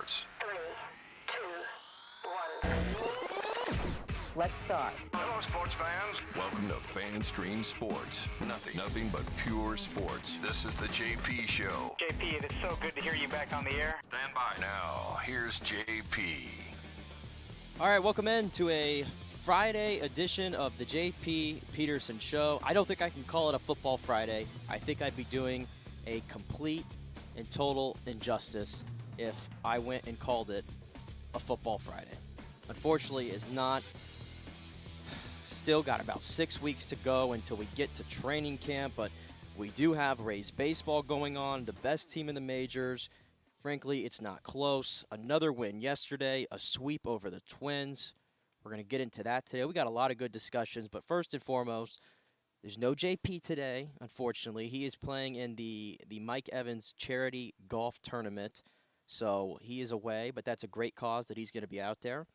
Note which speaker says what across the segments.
Speaker 1: Sports.
Speaker 2: 3, 2, 1. Let's start.
Speaker 1: Hello, sports fans. Welcome to FanStream Sports. Nothing but pure sports. This is the JP Show.
Speaker 3: JP, it is so good to hear you back on the air.
Speaker 1: Stand by. Now, here's JP.
Speaker 4: All right, welcome in to a Friday edition of the JP Peterson Show. I don't think I can call it a football Friday. I think I'd be doing a complete and total injustice if I went and called it a football Friday. Unfortunately, it's not. Still got about 6 weeks to go until we get to training camp, but we do have Rays baseball going on, the best team in the majors. Frankly, it's not close. Another win yesterday, a sweep over the Twins. We're going to get into that today. We got a lot of good discussions, but first and foremost, there's no JP today, unfortunately. He is playing in the Mike Evans Charity Golf Tournament, so he is away, but that's a great cause that he's going to be out there.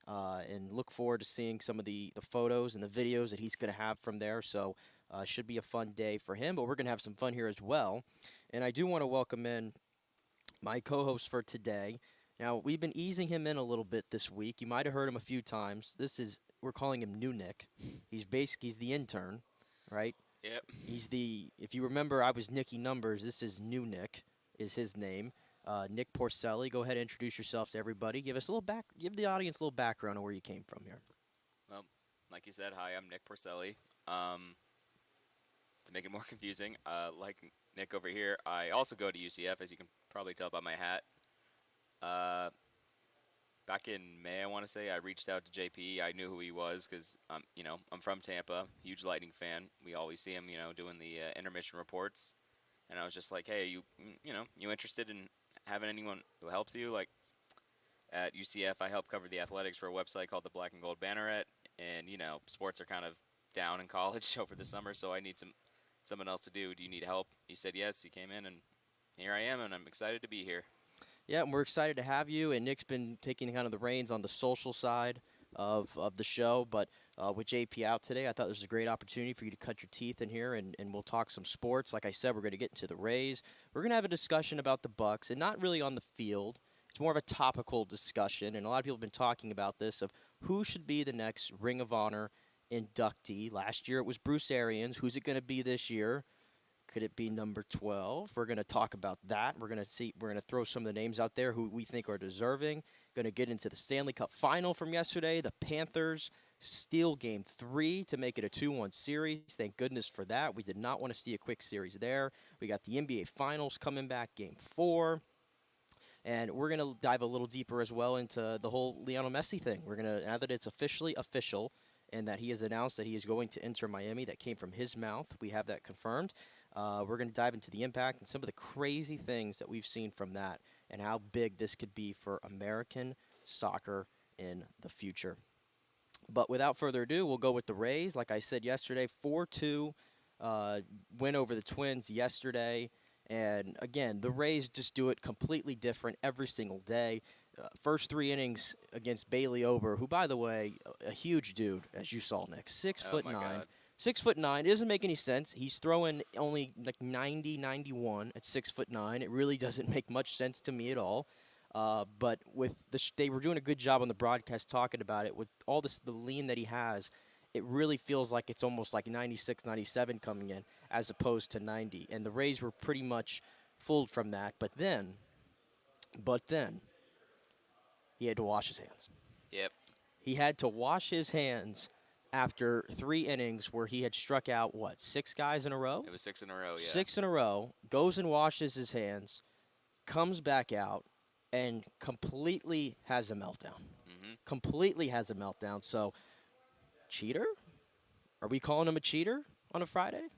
Speaker 4: And look forward to seeing some of the photos and the videos that he's going to have from there, so should be a fun day for him, but we're going to have some fun here as well. And I do want to welcome in my co-host for today. Now, we've been easing him in a little bit this week. You might have heard him a few times. We're calling him New Nick. He's the intern, right?
Speaker 5: Yep.
Speaker 4: If you remember, I was Nicky Numbers. This is New Nick, is his name. Nick Porcelli. Go ahead and introduce yourself to everybody. Give the audience a little background on where you came from here.
Speaker 5: Well, like you said, hi, I'm Nick Porcelli. To make it more confusing, like Nick over here, I also go to UCF, as you can probably tell by my hat. Back in May, I want to say, I reached out to JP. I knew who he was because, I'm from Tampa, huge Lightning fan. We always see him, doing the intermission reports. And I was just like, hey, you interested in having anyone who helps you? Like, at UCF, I help cover the athletics for a website called the Black and Gold Banneret. And, sports are kind of down in college over the summer, so I need someone else to do. Do you need help? He said yes. He came in, and here I am, and I'm excited to be here.
Speaker 4: Yeah, and we're excited to have you, and Nick's been taking kind of the reins on the social side of the show, but with JP out today, I thought this was a great opportunity for you to cut your teeth in here, and we'll talk some sports. Like I said, we're going to get into the Rays. We're going to have a discussion about the Bucs, and not really on the field. It's more of a topical discussion, and a lot of people have been talking about this, of who should be the next Ring of Honor inductee. Last year it was Bruce Arians. Who's it going to be this year? Could it be number 12? We're going to talk about that. We're going to throw some of the names out there who we think are deserving. Going to get into the Stanley Cup final from yesterday. The Panthers steal Game 3 to make it a 2-1 series. Thank goodness for that. We did not want to see a quick series there. We got the NBA Finals coming back, Game 4. And we're going to dive a little deeper as well into the whole Lionel Messi thing. We're going to, now that it's officially official, and that he has announced that he is going to enter Miami. That came from his mouth. We have that confirmed. We're going to dive into the impact and some of the crazy things that we've seen from that and how big this could be for American soccer in the future. But without further ado, we'll go with the Rays. Like I said yesterday, 4-2 win over the Twins yesterday. And, again, the Rays just do it completely different every single day. First 3 innings against Bailey Ober, who, by the way, a huge dude, as you saw, Nick. 6'9".
Speaker 5: God.
Speaker 4: 6'9". It doesn't make any sense. He's throwing only like 90, 91 at 6'9". It really doesn't make much sense to me at all. But with they were doing a good job on the broadcast talking about it. With all the lean that he has, it really feels like it's almost like 96, 97 coming in as opposed to 90. And the Rays were pretty much fooled from that. But then, he had to wash his hands.
Speaker 5: Yep.
Speaker 4: He had to wash his hands after 3 innings where he had struck out, 6 guys in a row?
Speaker 5: It was 6 in a row, yeah.
Speaker 4: 6 in a row, goes and washes his hands, comes back out, and completely has a meltdown.
Speaker 5: Mm-hmm.
Speaker 4: Completely has a meltdown. So, cheater? Are we calling him a cheater on a Friday?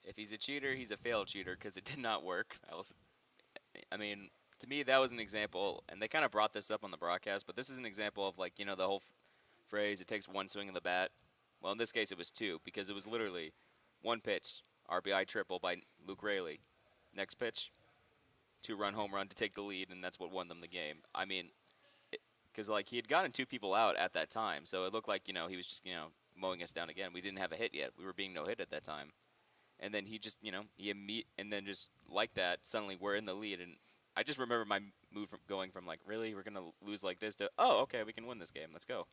Speaker 5: If he's a cheater, he's a failed cheater because it did not work. To me, that was an example, and they kind of brought this up on the broadcast, but this is an example of, the whole phrase, it takes 1 swing of the bat. Well, in this case, it was 2, because it was literally 1 pitch, RBI triple by Luke Raley. Next pitch, 2-run home run to take the lead, and that's what won them the game. Because, he had gotten 2 people out at that time, so it looked like, he was just, mowing us down again. We didn't have a hit yet. We were being no-hit at that time. And then he just, and then just like that, suddenly we're in the lead, and I just remember my move from going from like, really, we're going to lose like this to, oh, okay, we can win this game. Let's go.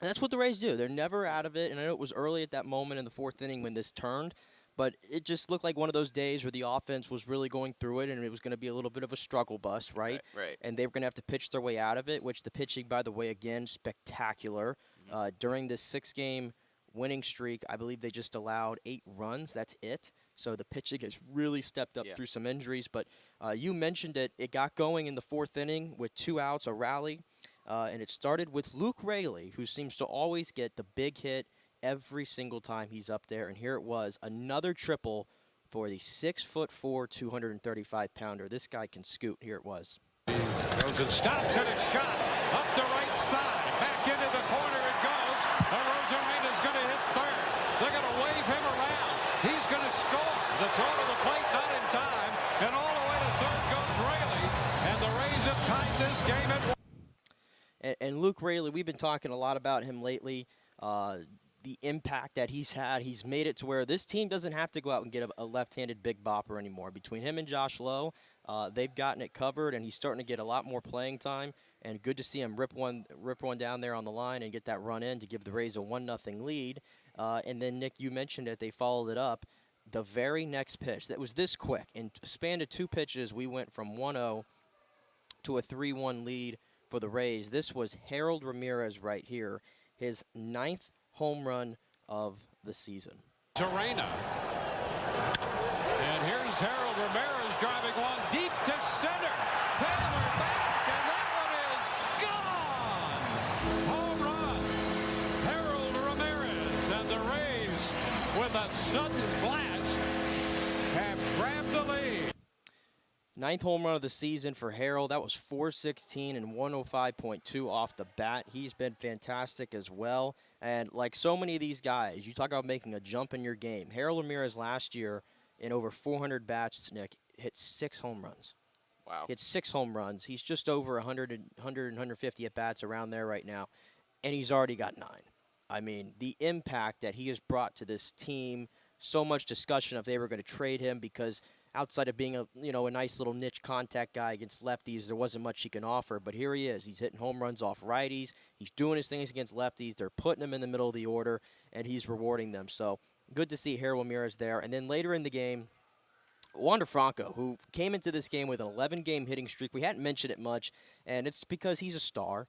Speaker 4: And that's what the Rays do. They're never out of it. And I know it was early at that moment in the fourth inning when this turned, but it just looked like one of those days where the offense was really going through it, and it was going to be a little bit of a struggle bus, right?
Speaker 5: Right.
Speaker 4: And they were going to have to pitch their way out of it, which the pitching, by the way, again, spectacular. During this 6-game winning streak, I believe they just allowed 8 runs. That's it. So the pitching has really stepped up through some injuries. But you mentioned it. It got going in the fourth inning with 2 outs, a rally. And it started with Luke Raley, who seems to always get the big hit every single time he's up there. And here it was, another triple for the 6'4", 235-pounder. This guy can scoot. Here it was.
Speaker 6: Goes and stops, and it's shot up the right side. Back into the corner it goes. Arozarena's going to hit third. They're going to wave him around. He's going to score. The throw to the plate not in time. And all the way to third goes Raley. And the Rays have tied this game at 1.
Speaker 4: And Luke Raley, we've been talking a lot about him lately. The impact that he's had, he's made it to where this team doesn't have to go out and get a left-handed big bopper anymore. Between him and Josh Lowe, they've gotten it covered, and he's starting to get a lot more playing time. And good to see him rip one down there on the line and get that run in to give the Rays a 1-0 lead. And then, Nick, you mentioned it. They followed it up. The very next pitch, that was this quick. In a span of 2 pitches, we went from 1-0 to a 3-1 lead for the Rays. This was Harold Ramirez right here, his 9th home run of the season.
Speaker 6: Torrena. And here's Harold Ramirez driving one deep to center. Taylor back, and that one is gone. Home run. Harold Ramirez, and the Rays, with a sudden blast, have grabbed the lead.
Speaker 4: 9th home run of the season for Harold. That was .416 and 105.2 off the bat. He's been fantastic as well. And like so many of these guys, you talk about making a jump in your game. Harold Ramirez last year in over 400 bats, Nick, hit 6 home runs.
Speaker 5: Wow.
Speaker 4: Hit 6 home runs. He's just over 100, 150 at-bats around there right now, and he's already got 9. I mean, the impact that he has brought to this team, so much discussion if they were going to trade him because outside of being a nice little niche contact guy against lefties, there wasn't much he can offer. But here he is. He's hitting home runs off righties. He's doing his things against lefties. They're putting him in the middle of the order, and he's rewarding them. So good to see Harold Ramirez there. And then later in the game, Wander Franco, who came into this game with an 11-game hitting streak. We hadn't mentioned it much, and it's because he's a star.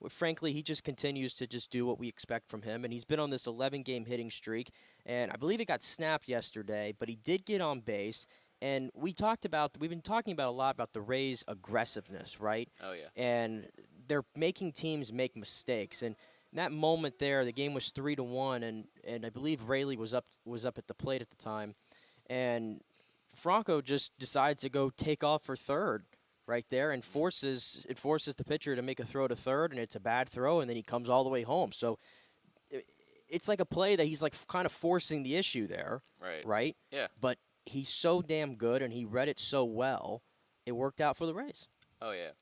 Speaker 4: Frankly, he just continues to just do what we expect from him, and he's been on this 11-game hitting streak. And I believe it got snapped yesterday, but he did get on base. And we've been talking about a lot about the Rays' aggressiveness, right?
Speaker 5: Oh, yeah.
Speaker 4: And they're making teams make mistakes. And in that moment there, the game was 3-1, and I believe Raley was up at the plate at the time. And Franco just decides to go take off for third right there and forces the pitcher to make a throw to third, and it's a bad throw, and then he comes all the way home. So it's like a play that he's like kind of forcing the issue there. Right?
Speaker 5: Yeah.
Speaker 4: But he's so damn good, and he read it so well, it worked out for the Rays.
Speaker 5: Oh, yeah.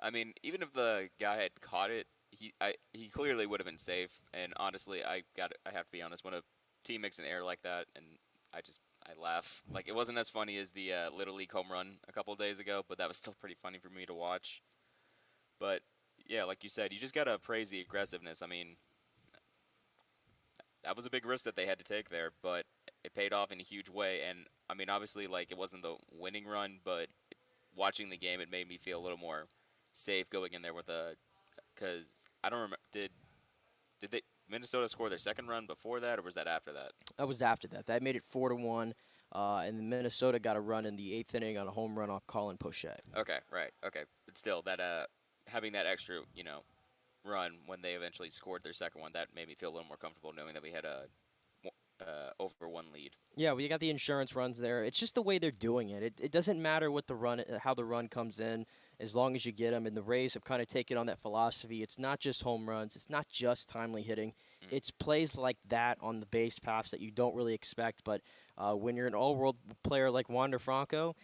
Speaker 5: I mean, even if the guy had caught it, he clearly would have been safe. And honestly, I have to be honest, when a team makes an error like that, and I laugh. Like, it wasn't as funny as the Little League home run a couple days ago, but that was still pretty funny for me to watch. But, yeah, like you said, you just got to praise the aggressiveness. I mean, that was a big risk that they had to take there, but it paid off in a huge way. And, I mean, obviously, like, it wasn't the winning run, but watching the game, it made me feel a little more safe going in there with because I don't remember, did Minnesota score their second run before that, or was that after that?
Speaker 4: That was after that. That made it 4-1, and then Minnesota got a run in the 8th inning on a home run off Colin Poche.
Speaker 5: Okay, right, okay. But still, that having that extra, run when they eventually scored their second one, that made me feel a little more comfortable knowing that we had a over 1 lead.
Speaker 4: Yeah, we got the insurance runs there. It's just the way they're doing it. It doesn't matter how the run comes in, as long as you get them. And the Rays have kind of taken on that philosophy. It's not just home runs. It's not just timely hitting. It's plays like that on the base paths that you don't really expect. But when you're an all-world player like Wander Franco,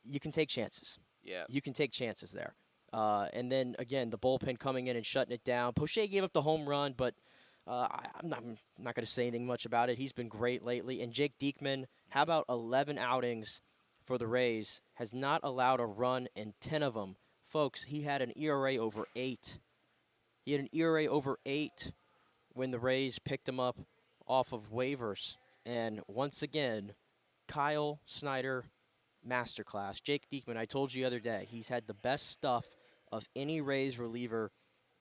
Speaker 4: you can take chances.
Speaker 5: Yeah.
Speaker 4: You can take chances there. And then, again, the bullpen coming in and shutting it down. Poche gave up the home run, but I'm not going to say anything much about it. He's been great lately. And Jake Diekman, how about 11 outings for the Rays, has not allowed a run in 10 of them. Folks, he had an ERA over 8. He had an ERA over 8 when the Rays picked him up off of waivers. And once again, Kyle Snyder masterclass. Jake Diekman, I told you the other day, he's had the best stuff of any Rays reliever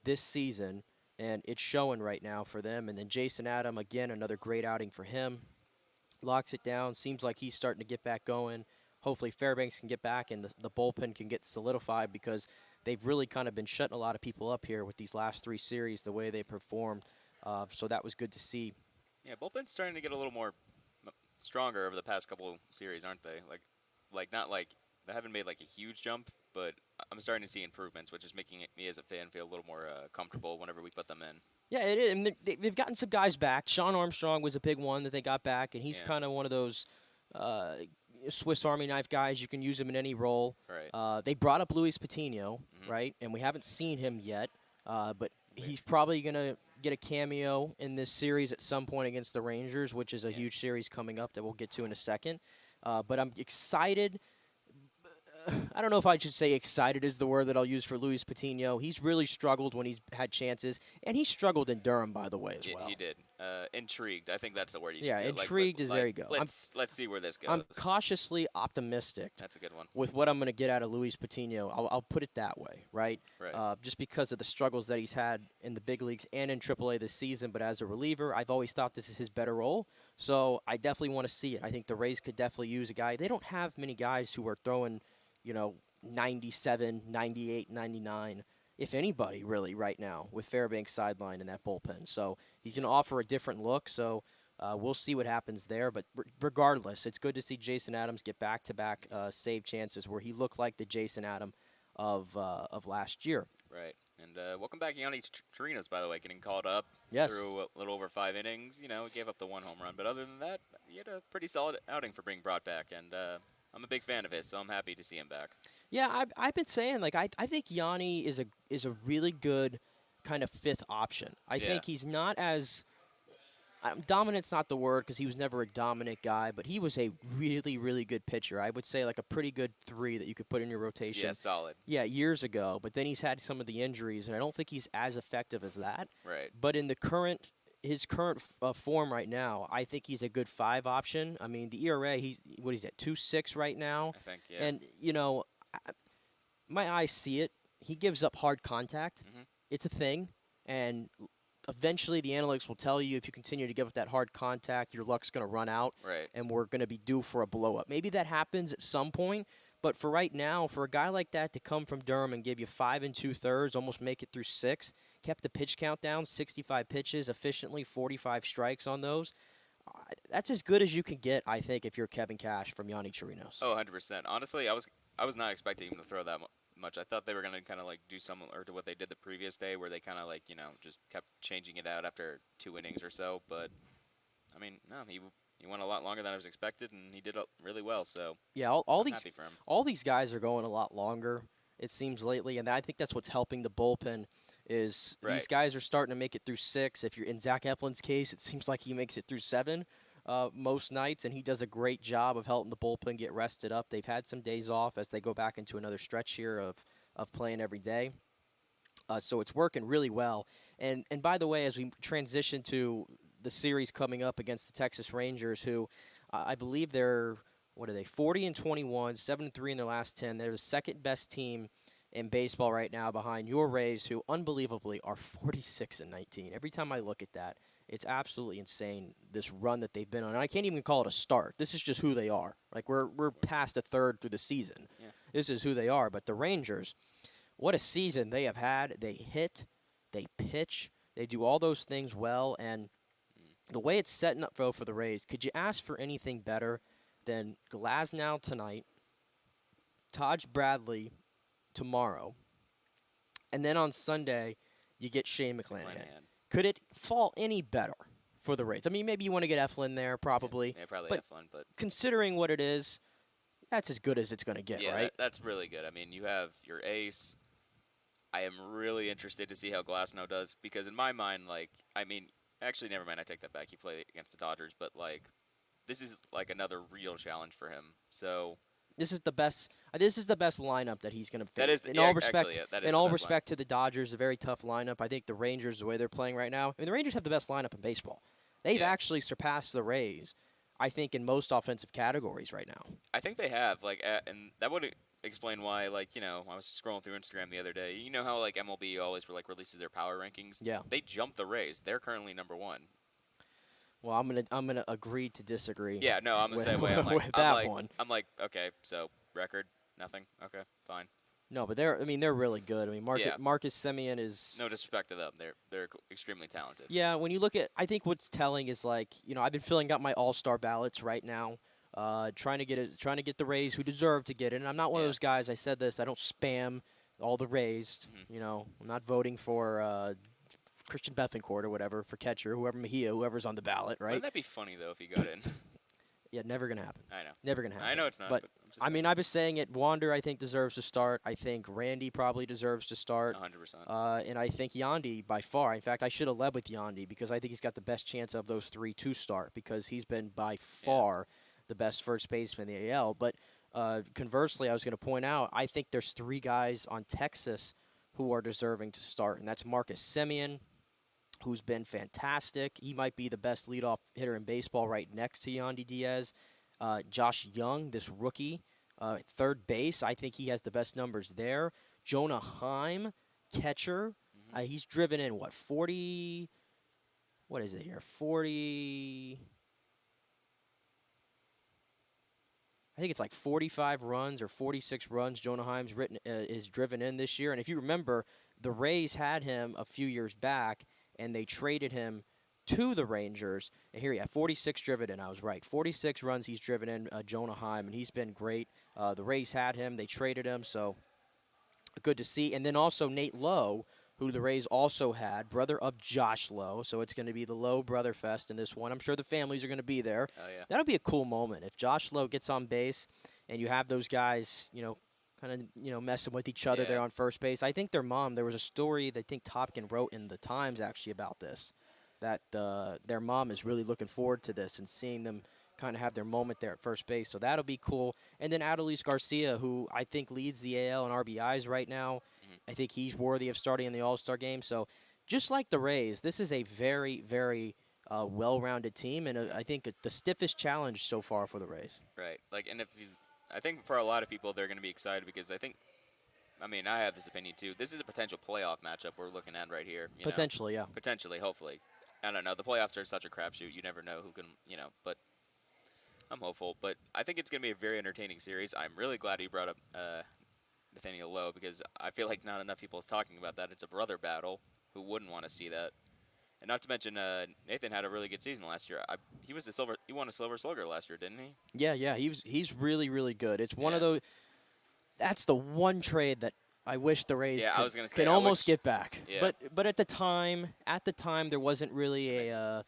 Speaker 4: this season, and it's showing right now for them. And then Jason Adam, again, another great outing for him. Locks it down. Seems like he's starting to get back going. Hopefully Fairbanks can get back and the bullpen can get solidified, because they've really kind of been shutting a lot of people up here with these last 3 series, the way they performed. So that was good to see.
Speaker 5: Yeah, bullpen's starting to get a little more stronger over the past couple series, aren't they? Like not like they haven't made like a huge jump, but I'm starting to see improvements, which is making me as a fan feel a little more comfortable whenever we put them in.
Speaker 4: Yeah, it is. And they've gotten some guys back. Sean Armstrong was a big one that they got back, and he's kind of one of those Swiss Army knife guys. You can use him in any role.
Speaker 5: Right.
Speaker 4: They brought up Luis Patino, right? And we haven't seen him yet, but he's probably going to get a cameo in this series at some point against the Rangers, which is a huge series coming up that we'll get to in a second. But I'm excited. I don't know if I should say excited is the word that I'll use for Luis Patino. He's really struggled when he's had chances, and he struggled in Durham, by the way, as well.
Speaker 5: He did. Intrigued. I think that's the word you should
Speaker 4: Yeah,
Speaker 5: get.
Speaker 4: intrigued is there you go.
Speaker 5: Let's see where this goes.
Speaker 4: I'm cautiously optimistic.
Speaker 5: That's a good one.
Speaker 4: With what I'm going to get out of Luis Patino. I'll put it that way, right?
Speaker 5: Right.
Speaker 4: Just because of the struggles that he's had in the big leagues and in AAA this season, but as a reliever, I've always thought this is his better role. So I definitely want to see it. I think the Rays could definitely use a guy. They don't have many guys who are throwing, 97, 98, 99, if anybody really right now, with Fairbanks sideline in that bullpen. So he's going to offer a different look. So we'll see what happens there. But regardless, it's good to see Jason Adams get back-to-back save chances where he looked like the Jason Adam of last year.
Speaker 5: Right. And welcome back, Yanni Chirinos, by the way, getting called up.
Speaker 4: Yes.
Speaker 5: Through a little over 5 innings. He gave up the 1 home run. But other than that, he had a pretty solid outing for being brought back. And I'm a big fan of his, so I'm happy to see him back.
Speaker 4: Yeah, I've been saying, I think Yanni is a really good kind of 5th option. I think he's not as dominant's not the word, because he was never a dominant guy, but he was a really, really good pitcher. I would say like a pretty good 3 that you could put in your rotation.
Speaker 5: Yeah, solid.
Speaker 4: Yeah, years ago, but then he's had some of the injuries, and I don't think he's as effective as that.
Speaker 5: Right.
Speaker 4: But in his current form right now, I think he's a good 5 option. I mean, the ERA, he's at 2.6 right now.
Speaker 5: I think, yeah.
Speaker 4: And, my eyes see it. He gives up hard contact. It's a thing. And eventually the analytics will tell you if you continue to give up that hard contact, your luck's going to run out.
Speaker 5: Right.
Speaker 4: And we're going to be due for a blow-up. Maybe that happens at some point. But for right now, for a guy like that to come from Durham and give you 5 2/3, almost make it through 6, kept the pitch count down, 65 pitches efficiently, 45 strikes on those. That's as good as you can get, I think, if you're Kevin Cash from Yanni Chirinos.
Speaker 5: Oh, 100%. Honestly, I was not expecting him to throw that much. I thought they were going to kind of like do similar to what they did the previous day, where they kind of like, just kept changing it out after 2 innings or so. But, I mean, no, he went a lot longer than I was expected, and he did really well. So
Speaker 4: yeah,
Speaker 5: I'm happy for him.
Speaker 4: All these guys are going a lot longer, it seems, lately, and I think that's what's helping the bullpen. Is these guys are starting to make it through 6. If you're in Zach Eflin's case, it seems like he makes it through 7 most nights, and he does a great job of helping the bullpen get rested up. They've had some days off as they go back into another stretch here of playing every day. So it's working really well. And by the way, as we transition to the series coming up against the Texas Rangers, who I believe they're, 40-21, 7-3 in their last 10. They're the second best team in baseball right now behind your Rays, who unbelievably are 46-19. Every time I look at that, it's absolutely insane, this run that they've been on. And I can't even call it a start. This is just who they are. Like, we're past a third through the season. Yeah. This is who they are. But the Rangers, what a season they have had. They hit, they pitch, they do all those things well. And the way it's setting up for the Rays, could you ask for anything better than Glasnow tonight, Taj Bradley tomorrow, and then on Sunday you get Shane McClanahan. Could it fall any better for the Rays? I mean, maybe you want to get Eflin there, probably.
Speaker 5: Yeah, probably Eflin, but
Speaker 4: considering what it is, that's as good as it's going to get, right?
Speaker 5: That's really good. I mean, you have your ace. I am really interested to see how Glasnow does, because in my mind, actually, never mind, I take that back. He played against the Dodgers, but, this is, another real challenge for him. So
Speaker 4: This is the best. This is the best lineup that he's going to face.
Speaker 5: That is
Speaker 4: in
Speaker 5: yeah,
Speaker 4: all respect.
Speaker 5: Actually, yeah, that is
Speaker 4: in
Speaker 5: the
Speaker 4: all
Speaker 5: best
Speaker 4: respect to the Dodgers, a very tough lineup. I think the Rangers, the way they're playing right now, I mean, the Rangers have the best lineup in baseball. They've actually surpassed the Rays, I think, in most offensive categories right now.
Speaker 5: I think they have, like, and that would explain why, like, you know, I was scrolling through Instagram the other day. You know how, like, MLB always releases their power rankings?
Speaker 4: Yeah.
Speaker 5: They jumped the Rays. They're currently #1.
Speaker 4: Well, I'm gonna agree to disagree.
Speaker 5: Yeah, no, I'm the
Speaker 4: with,
Speaker 5: same way. I'm like,
Speaker 4: with that one.
Speaker 5: I'm like, okay, so record, nothing. Okay, fine.
Speaker 4: No, but they're really good. I mean, Marcus Semien is
Speaker 5: no disrespect to them. They're extremely talented.
Speaker 4: Yeah, when you look at, I think what's telling is, like, you know, I've been filling out my all-star ballots right now, trying to get the Rays who deserve to get it. And I'm not one of those guys. I said this. I don't spam all the Rays. You know, I'm not voting for Christian Bethancourt or whatever for catcher, whoever's on the ballot, right?
Speaker 5: Wouldn't that be funny though if he got in?
Speaker 4: Yeah, never gonna happen.
Speaker 5: I know.
Speaker 4: Never gonna happen.
Speaker 5: I know it's not.
Speaker 4: But I mean, I was saying it. Wander, I think, deserves to start. I think Randy probably deserves to start.
Speaker 5: 100%.
Speaker 4: And I think Yandy by far. In fact, I should have led with Yandy because I think he's got the best chance of those three to start because he's been by far the best first baseman in the AL. But conversely, I was going to point out, I think there's three guys on Texas who are deserving to start, and that's Marcus Semien, who's been fantastic. He might be the best leadoff hitter in baseball right next to Yandy Diaz. Josh Young, this rookie, third base. I think he has the best numbers there. Jonah Heim, catcher. He's driven in, 40 – what is it here? 40 – I think it's like 45 runs or 46 runs Jonah Heim's is driven in this year. And if you remember, the Rays had him a few years back, and they traded him to the Rangers. And here he had 46 driven in. I was right. 46 runs he's driven in, Jonah Heim, and he's been great. The Rays had him. They traded him, so good to see. And then also Nate Lowe, who the Rays also had, brother of Josh Lowe. So it's going to be the Lowe Brother Fest in this one. I'm sure the families are going to be there.
Speaker 5: Oh, yeah.
Speaker 4: That'll be a cool moment. If Josh Lowe gets on base and you have those guys, you know, kind of, you know, messing with each other there on first base. I think their mom, there was a story that I think Topkin wrote in the Times actually about this, that their mom is really looking forward to this and seeing them kind of have their moment there at first base. So that'll be cool. And then Adolis Garcia, who I think leads the AL in RBIs right now. I think he's worthy of starting in the All-Star game. So just like the Rays, this is a very, very well-rounded team, and I think the stiffest challenge so far for the Rays.
Speaker 5: Right. Like, and I think for a lot of people, they're going to be excited because I mean, I have this opinion too. This is a potential playoff matchup we're looking at right here.
Speaker 4: Potentially, yeah.
Speaker 5: Potentially, hopefully. I don't know. The playoffs are such a crapshoot. You never know who can, but I'm hopeful. But I think it's going to be a very entertaining series. I'm really glad you brought up Nathaniel Lowe because I feel like not enough people is talking about that. It's a brother battle. Who wouldn't want to see that? And not to mention, Nathan had a really good season last year. He won a Silver Slugger last year, didn't he?
Speaker 4: Yeah. He's really, really good. It's one of those. That's the one trade that I wish the Rays could almost get back.
Speaker 5: Yeah.
Speaker 4: But at the time there wasn't really a.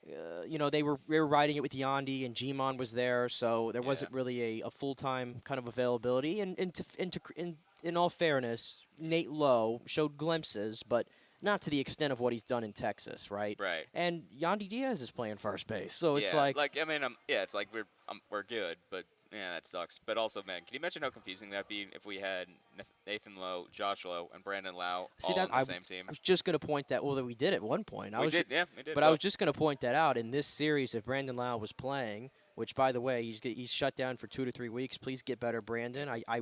Speaker 4: They were riding it with Yandy, and G-Mon was there, so there wasn't really a full-time kind of availability. And in all fairness, Nate Lowe showed glimpses, but not to the extent of what he's done in Texas, right?
Speaker 5: Right.
Speaker 4: And Yandy Diaz is playing first base, so it's
Speaker 5: it's like we're good, but that sucks. But also, man, can you imagine how confusing that'd be if we had Nathan Lowe, Josh Lowe, and Brandon Lau all on the same team?
Speaker 4: I was just going to point that. Well, that we did at one point.
Speaker 5: We did.
Speaker 4: But I was just going to point that out in this series. If Brandon Lau was playing, which by the way, he's shut down for 2 to 3 weeks. Please get better, Brandon. I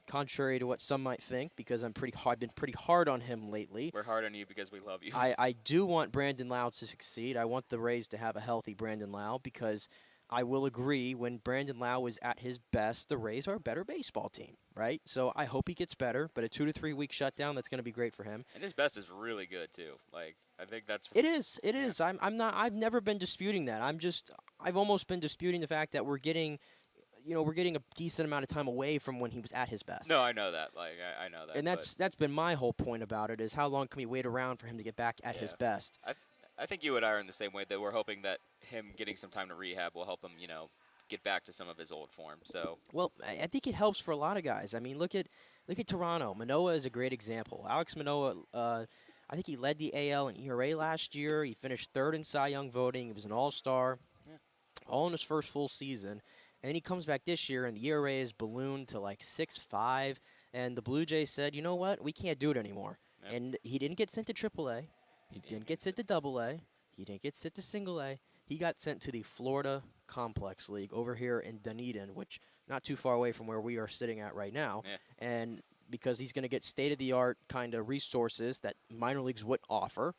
Speaker 4: contrary to what some might think, because I've been pretty hard on him lately.
Speaker 5: We're hard on you because we love you.
Speaker 4: I do want Brandon Lau to succeed. I want the Rays to have a healthy Brandon Lau because I will agree when Brandon Lau is at his best, the Rays are a better baseball team, right? So I hope he gets better, but a 2 to 3 week shutdown, that's going to be great for him.
Speaker 5: And his best is really good too. Like, I think that's
Speaker 4: It is. I've never been disputing that. I've almost been disputing the fact that we're getting a decent amount of time away from when he was at his best.
Speaker 5: No, I know that. Like, I know that.
Speaker 4: And that's been my whole point about it, is how long can we wait around for him to get back at his best?
Speaker 5: I think you and I are in the same way, that we're hoping that him getting some time to rehab will help him, get back to some of his old form. So,
Speaker 4: well, I think it helps for a lot of guys. I mean, look at Toronto. Manoah is a great example. Alex Manoah, I think he led the AL in ERA last year. He finished third in Cy Young voting. He was an all-star, all in his first full season. And he comes back this year, and the ERA is ballooned to like 6.5. And the Blue Jays said, you know what? We can't do it anymore. Yep. And he didn't get sent to AAA. He didn't get sent to AA. He didn't get sent to Single A. He got sent to the Florida Complex League over here in Dunedin, which not too far away from where we are sitting at right now. Yeah. And because he's going to get state-of-the-art kind of resources that minor leagues would offer,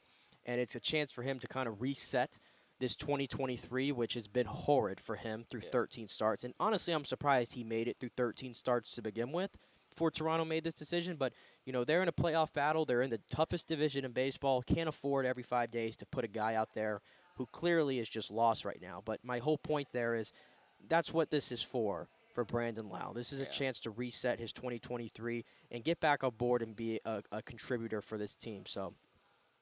Speaker 4: and it's a chance for him to kind of reset this 2023, which has been horrid for him through 13 starts. And honestly, I'm surprised he made it through 13 starts to begin with before Toronto made this decision. But, you know, they're in a playoff battle. They're in the toughest division in baseball. Can't afford every 5 days to put a guy out there who clearly is just lost right now. But my whole point there is that's what this is for Brandon Lowe. This is a chance to reset his 2023 and get back on board and be a contributor for this team. So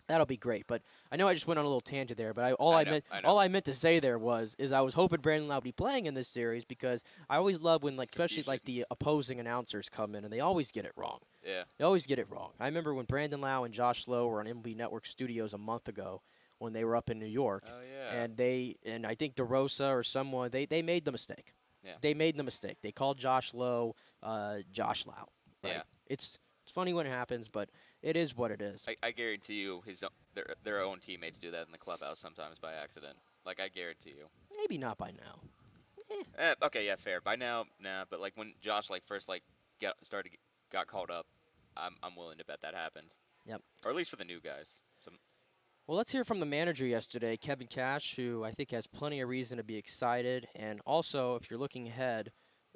Speaker 4: that'll be great. But I know I just went on a little tangent there, but all I meant to say there was I was hoping Brandon Lowe would be playing in this series, because I always love when, like, especially like the opposing announcers come in and they always get it wrong. Yeah. They always get it wrong. I remember when Brandon Lowe and Josh Lowe were on MLB Network Studios a month ago when they were up in New York. Oh, yeah. And I think DeRosa or someone, they made the mistake. Yeah. They made the mistake. They called Josh Lowe Josh Lowe. Right? Yeah. It's funny when it happens, but it is what it is.
Speaker 5: I guarantee you their own teammates do that in the clubhouse sometimes by accident. Like, I guarantee you.
Speaker 4: Maybe not by now.
Speaker 5: Okay, yeah, fair. By now, nah. But, like, when Josh, like, first, like, got called up, I'm willing to bet that happened.
Speaker 4: Yep.
Speaker 5: Or at least for the new guys.
Speaker 4: Well, let's hear from the manager yesterday, Kevin Cash, who I think has plenty of reason to be excited. And also, if you're looking ahead,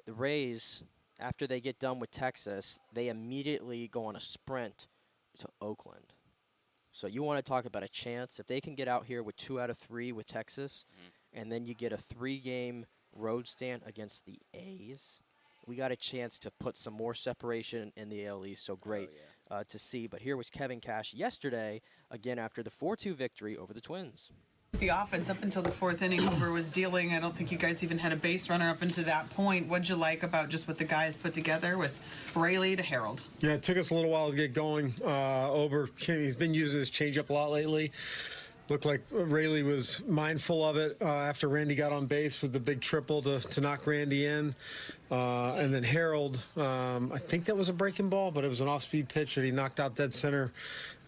Speaker 4: the Rays, after they get done with Texas, they immediately go on a sprint to Oakland. So you want to talk about a chance. If they can get out here with 2 out of 3 with Texas, and then you get a 3-game road stand against the A's, we got a chance to put some more separation in the AL East. So great to see. But here was Kevin Cash yesterday, again after the 4-2 victory over the Twins.
Speaker 7: The offense up until the 4th inning, Hoover was dealing. I don't think you guys even had a base runner up until that point. What'd you like about just what the guys put together with Rayleigh to Harold?
Speaker 8: Yeah, it took us a little while to get going. Ober, he's been using his changeup a lot lately. Looked like Rayleigh was mindful of it after Randy got on base with the big triple to knock Randy in. And then Harold, I think that was a breaking ball, but it was an off-speed pitch that he knocked out dead center.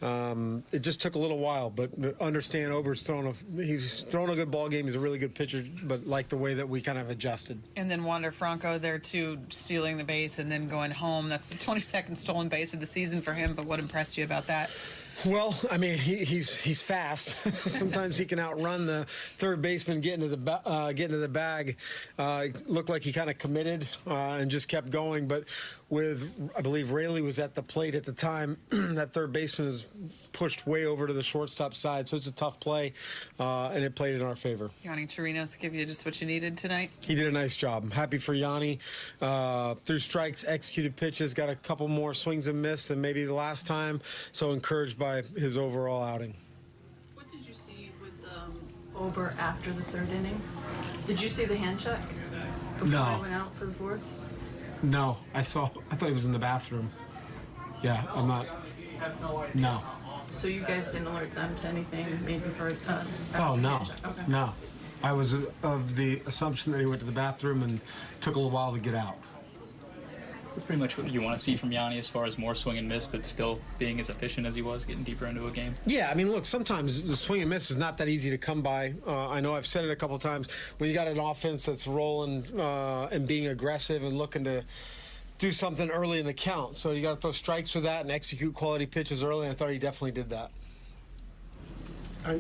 Speaker 8: It just took a little while, but understand Ober's he's thrown a good ball game. He's a really good pitcher, but like the way that we kind of adjusted.
Speaker 7: And then Wander Franco there too, stealing the base and then going home. That's the 22nd stolen base of the season for him, but what impressed you about that?
Speaker 8: Well, I mean, he's fast. Sometimes he can outrun the third baseman getting to the bag. Looked like he kind of committed and just kept going. But I believe Rayleigh was at the plate at the time. That third baseman is pushed way over to the shortstop side, so it's a tough play, and it played in our favor.
Speaker 7: Yanni Chirinos give you just what you needed tonight?
Speaker 8: He did a nice job. I'm happy for Yanni. Threw strikes, executed pitches, got a couple more swings and misses than maybe the last time, so encouraged by his overall outing.
Speaker 9: What did you see with Ober after the 3rd inning? Did you see the hand check before he went out for the 4th?
Speaker 8: No, I thought he was in the bathroom. Yeah, I'm not. No.
Speaker 9: So you guys didn't alert them to anything, maybe for
Speaker 8: oh, no.
Speaker 9: Okay.
Speaker 8: No. I was of the assumption that he went to the bathroom and took a little while to get out.
Speaker 10: Pretty much what you want to see from Yanni as far as more swing and miss, but still being as efficient as he was, getting deeper into a game. Yeah,
Speaker 8: I mean, look, sometimes the swing and miss is not that easy to come by. I know I've said it a couple times. When you got an offense that's rolling and being aggressive and looking to do something early in the count. So you got to throw strikes with that and execute quality pitches early. I thought he definitely did that.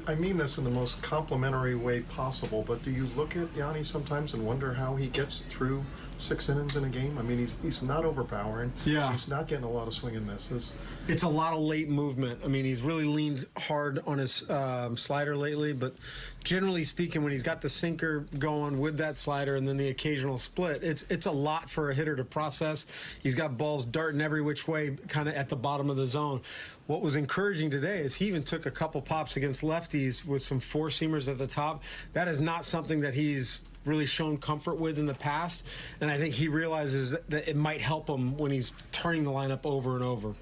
Speaker 11: I mean this in the most complimentary way possible, but do you look at Yanni sometimes and wonder how he gets through 6 innings in a game? I mean, he's not overpowering.
Speaker 8: Yeah.
Speaker 11: He's not getting a lot of swing and misses.
Speaker 8: It's a lot of late movement. I mean, he's really leaned hard on his slider lately, but generally speaking, when he's got the sinker going with that slider and then the occasional split, it's a lot for a hitter to process. He's got balls darting every which way, kind of at the bottom of the zone. What was encouraging today is he even took a couple pops against lefties with some four-seamers at the top. That is not something that he's really shown comfort with in the past, and I think he realizes that it might help him when he's turning the lineup over and over.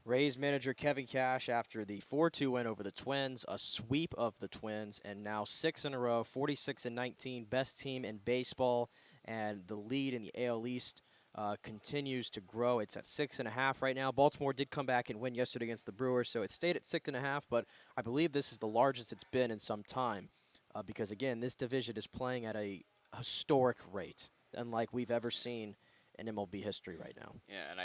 Speaker 4: Rays manager Kevin Cash, after the 4-2 win over the Twins, a sweep of the Twins, and now 6 in a row, 46-19, best team in baseball, and the lead in the AL East continues to grow. It's at 6.5 right now. Baltimore did come back and win yesterday against the Brewers, so it stayed at 6.5, but I believe this is the largest it's been in some time because, again, this division is playing at a historic rate, unlike we've ever seen in MLB history right now.
Speaker 5: Yeah, and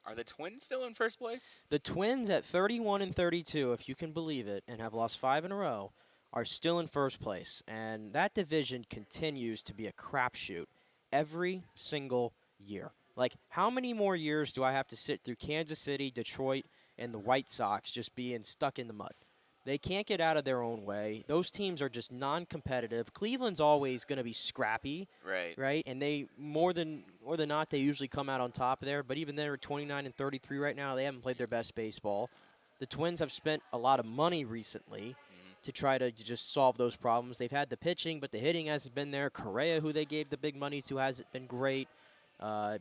Speaker 5: are the Twins still in first place?
Speaker 4: The Twins at 31-32, if you can believe it, and have lost 5 in a row, are still in first place. And that division continues to be a crapshoot every single year. Like, how many more years do I have to sit through Kansas City, Detroit, and the White Sox just being stuck in the mud? They can't get out of their own way. Those teams are just non-competitive. Cleveland's always going to be scrappy, right? And they more than not, they usually come out on top there. But even they're 29-33 right now. They haven't played their best baseball. The Twins have spent a lot of money recently to try to just solve those problems. They've had the pitching, but the hitting hasn't been there. Correa, who they gave the big money to, hasn't been great.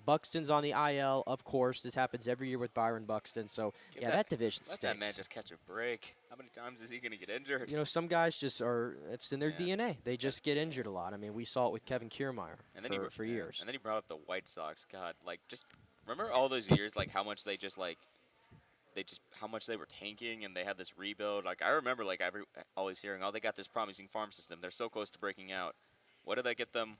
Speaker 4: Buxton's on the IL, of course. This happens every year with Byron Buxton. So, that division stinks.
Speaker 5: Let that man just catch a break. How many times is he going to get injured?
Speaker 4: You know, some guys just it's in their DNA. They just get injured a lot. I mean, we saw it with Kevin Kiermaier for years.
Speaker 5: And then he brought up the White Sox. God, like, just remember all those years, like, how much they how much they were tanking and they had this rebuild. Like, I remember, like, always hearing, oh, they got this promising farm system. They're so close to breaking out. What did that get them?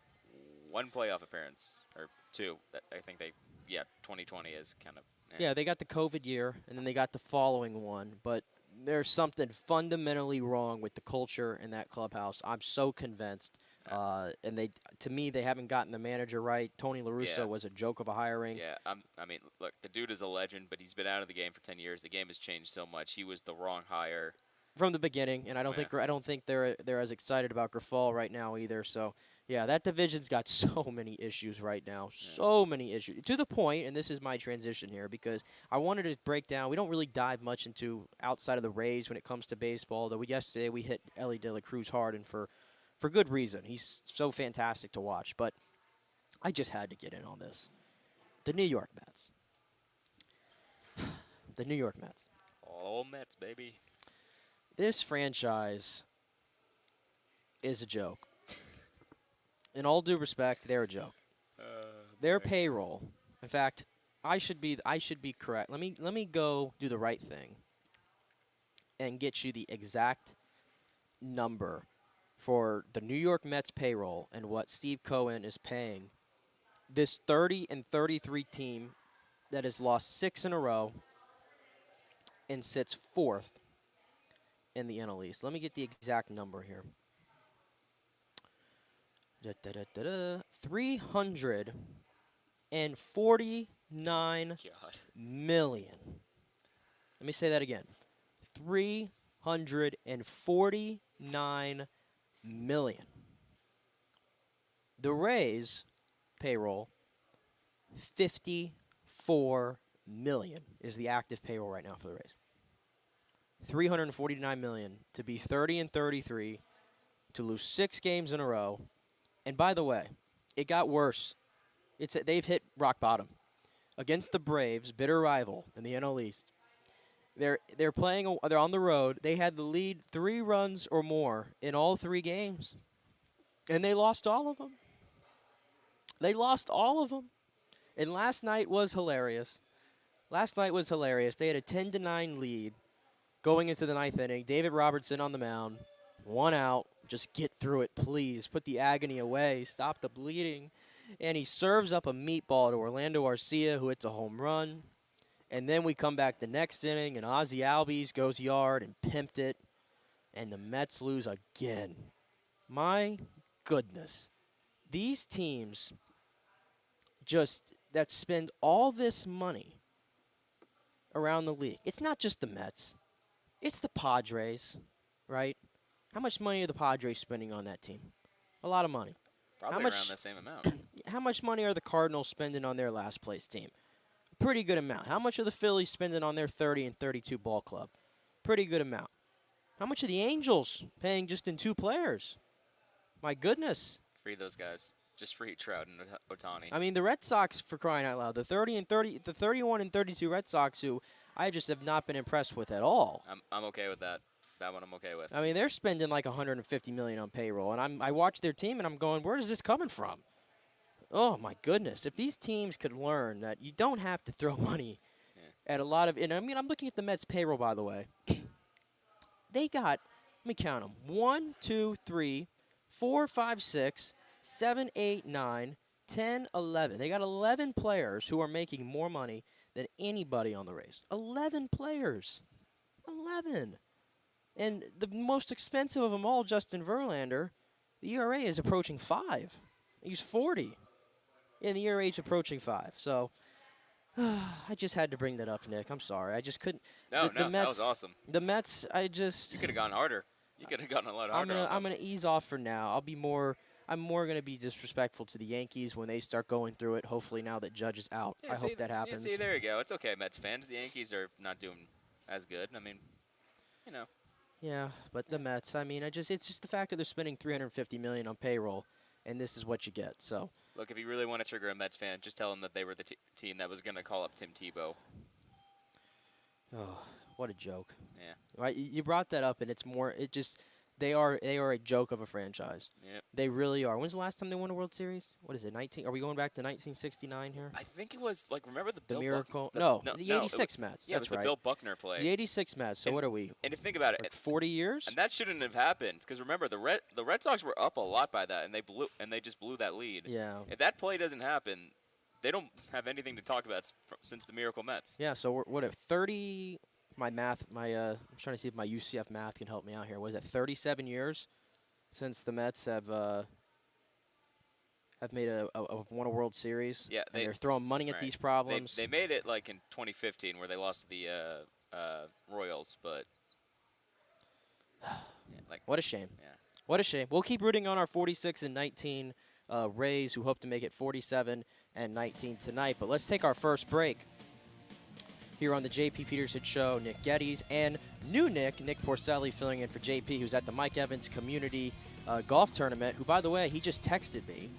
Speaker 5: 1 playoff appearance, or 2. I think 2020 is kind of.
Speaker 4: Yeah, they got the COVID year, and then they got the following one. But there's something fundamentally wrong with the culture in that clubhouse. I'm so convinced. And to me, they haven't gotten the manager right. Tony La Russa was a joke of a hiring.
Speaker 5: Yeah, I mean, look, the dude is a legend, but he's been out of the game for 10 years. The game has changed so much. He was the wrong hire
Speaker 4: from the beginning, and I don't think they're as excited about Grifol right now either. So. Yeah, that division's got so many issues right now, so many issues. To the point, and this is my transition here, because I wanted to break down. We don't really dive much into outside of the Rays when it comes to baseball, though yesterday we hit Ellie De La Cruz hard, and for good reason. He's so fantastic to watch. But I just had to get in on this. The New York Mets. The New York Mets.
Speaker 5: All Mets, baby.
Speaker 4: This franchise is a joke. In all due respect, they're a joke. Their payroll. In fact, I should be correct. Let me go do the right thing and get you the exact number for the New York Mets payroll and what Steve Cohen is paying this 30-33 team that has lost 6 in a row and sits 4th in the NL East. Let me get the exact number here. 349 million. Let me say that again. 349 million. The Rays payroll, 54 million is the active payroll right now for the Rays. 349 million to be 30-33, to lose 6 games in a row. And by the way, it got worse. They've hit rock bottom against the Braves, bitter rival in the NL East. They're on the road. They had the lead 3 runs or more in all 3 games, and they lost all of them. They lost all of them. And last night was hilarious. They had a 10-9 lead going into the 9th inning. David Robertson on the mound, 1 out. Just get through it, please. Put the agony away. Stop the bleeding. And he serves up a meatball to Orlando Arcia, who hits a home run. And then we come back the next inning, and Ozzie Albies goes yard and pimped it. And the Mets lose again. My goodness. These teams that spend all this money around the league. It's not just the Mets. It's the Padres, right? How much money are the Padres spending on that team? A lot of money.
Speaker 5: Probably around the same amount.
Speaker 4: How much money are the Cardinals spending on their last place team? Pretty good amount. How much are the Phillies spending on their 30-32 ball club? Pretty good amount. How much are the Angels paying just in 2 players? My goodness.
Speaker 5: Free those guys. Just free Trout and Ohtani.
Speaker 4: I mean, the Red Sox, for crying out loud, the 31-32 Red Sox, who I just have not been impressed with at all.
Speaker 5: I'm okay with that. That one I'm okay with.
Speaker 4: I mean, they're spending like $150 million on payroll, and I watch their team, and I'm going, where is this coming from? Oh, my goodness. If these teams could learn that you don't have to throw money at a lot of – and I mean, I'm looking at the Mets' payroll, by the way. They got – let me count them. 1, 2, 3, 4, 5, 6, 7, 8, 9, 10, 11. They got 11 players who are making more money than anybody on the Rays. 11 players. 11. And the most expensive of them all, Justin Verlander, the ERA is approaching 5. He's 40. And the ERA is approaching 5. So I just had to bring that up, Nick. I'm sorry. I just couldn't.
Speaker 5: No,
Speaker 4: the Mets,
Speaker 5: that was awesome.
Speaker 4: The Mets, I just.
Speaker 5: You could have gone harder. You could have gotten a lot harder.
Speaker 4: I'm gonna ease off for now. I'm more gonna be disrespectful to the Yankees when they start going through it. Hopefully now that Judge is out.
Speaker 5: Yeah,
Speaker 4: I hope that happens.
Speaker 5: Yeah, see, there you go. It's okay, Mets fans. The Yankees are not doing as good. I mean, you know.
Speaker 4: Yeah, but the Mets. I mean, it's just the fact that they're spending $350 million on payroll, and this is what you get. So.
Speaker 5: Look, if you really want to trigger a Mets fan, just tell them that they were the team that was going to call up Tim Tebow.
Speaker 4: Oh, what a joke!
Speaker 5: Yeah.
Speaker 4: Right, you brought that up, and it's more. It just they are a joke of a franchise.
Speaker 5: Yep.
Speaker 4: They really are. When's the last time they won a World Series? What is it? 19? Are we going back to 1969 here?
Speaker 5: I think it was remember the Bill
Speaker 4: Miracle?
Speaker 5: Buckner,
Speaker 4: the 86 Mets.
Speaker 5: Yeah,
Speaker 4: That's
Speaker 5: it was
Speaker 4: right.
Speaker 5: the Bill Buckner play.
Speaker 4: The 86 Mets. So what are we?
Speaker 5: And if you think about it,
Speaker 4: like 40 years.
Speaker 5: And that shouldn't have happened because remember the Red Sox were up a lot by that, and they just blew that lead.
Speaker 4: Yeah.
Speaker 5: If that play doesn't happen, they don't have anything to talk about since the Miracle Mets.
Speaker 4: Yeah. So what if 30? My math. I'm trying to see if my UCF math can help me out here. Was it 37 years since the Mets have made won a World Series?
Speaker 5: Yeah,
Speaker 4: they're throwing money at these problems.
Speaker 5: They made it like in 2015 where they lost to the Royals, but
Speaker 4: what a shame.
Speaker 5: Yeah.
Speaker 4: What a shame. We'll keep rooting on our 46-19 Rays, who hope to make it 47-19 tonight. But let's take our first break here on the JP Peterson Show. Nick Geddes and new Nick Porcelli, filling in for JP, who's at the Mike Evans Community Golf Tournament, who, by the way, he just texted me.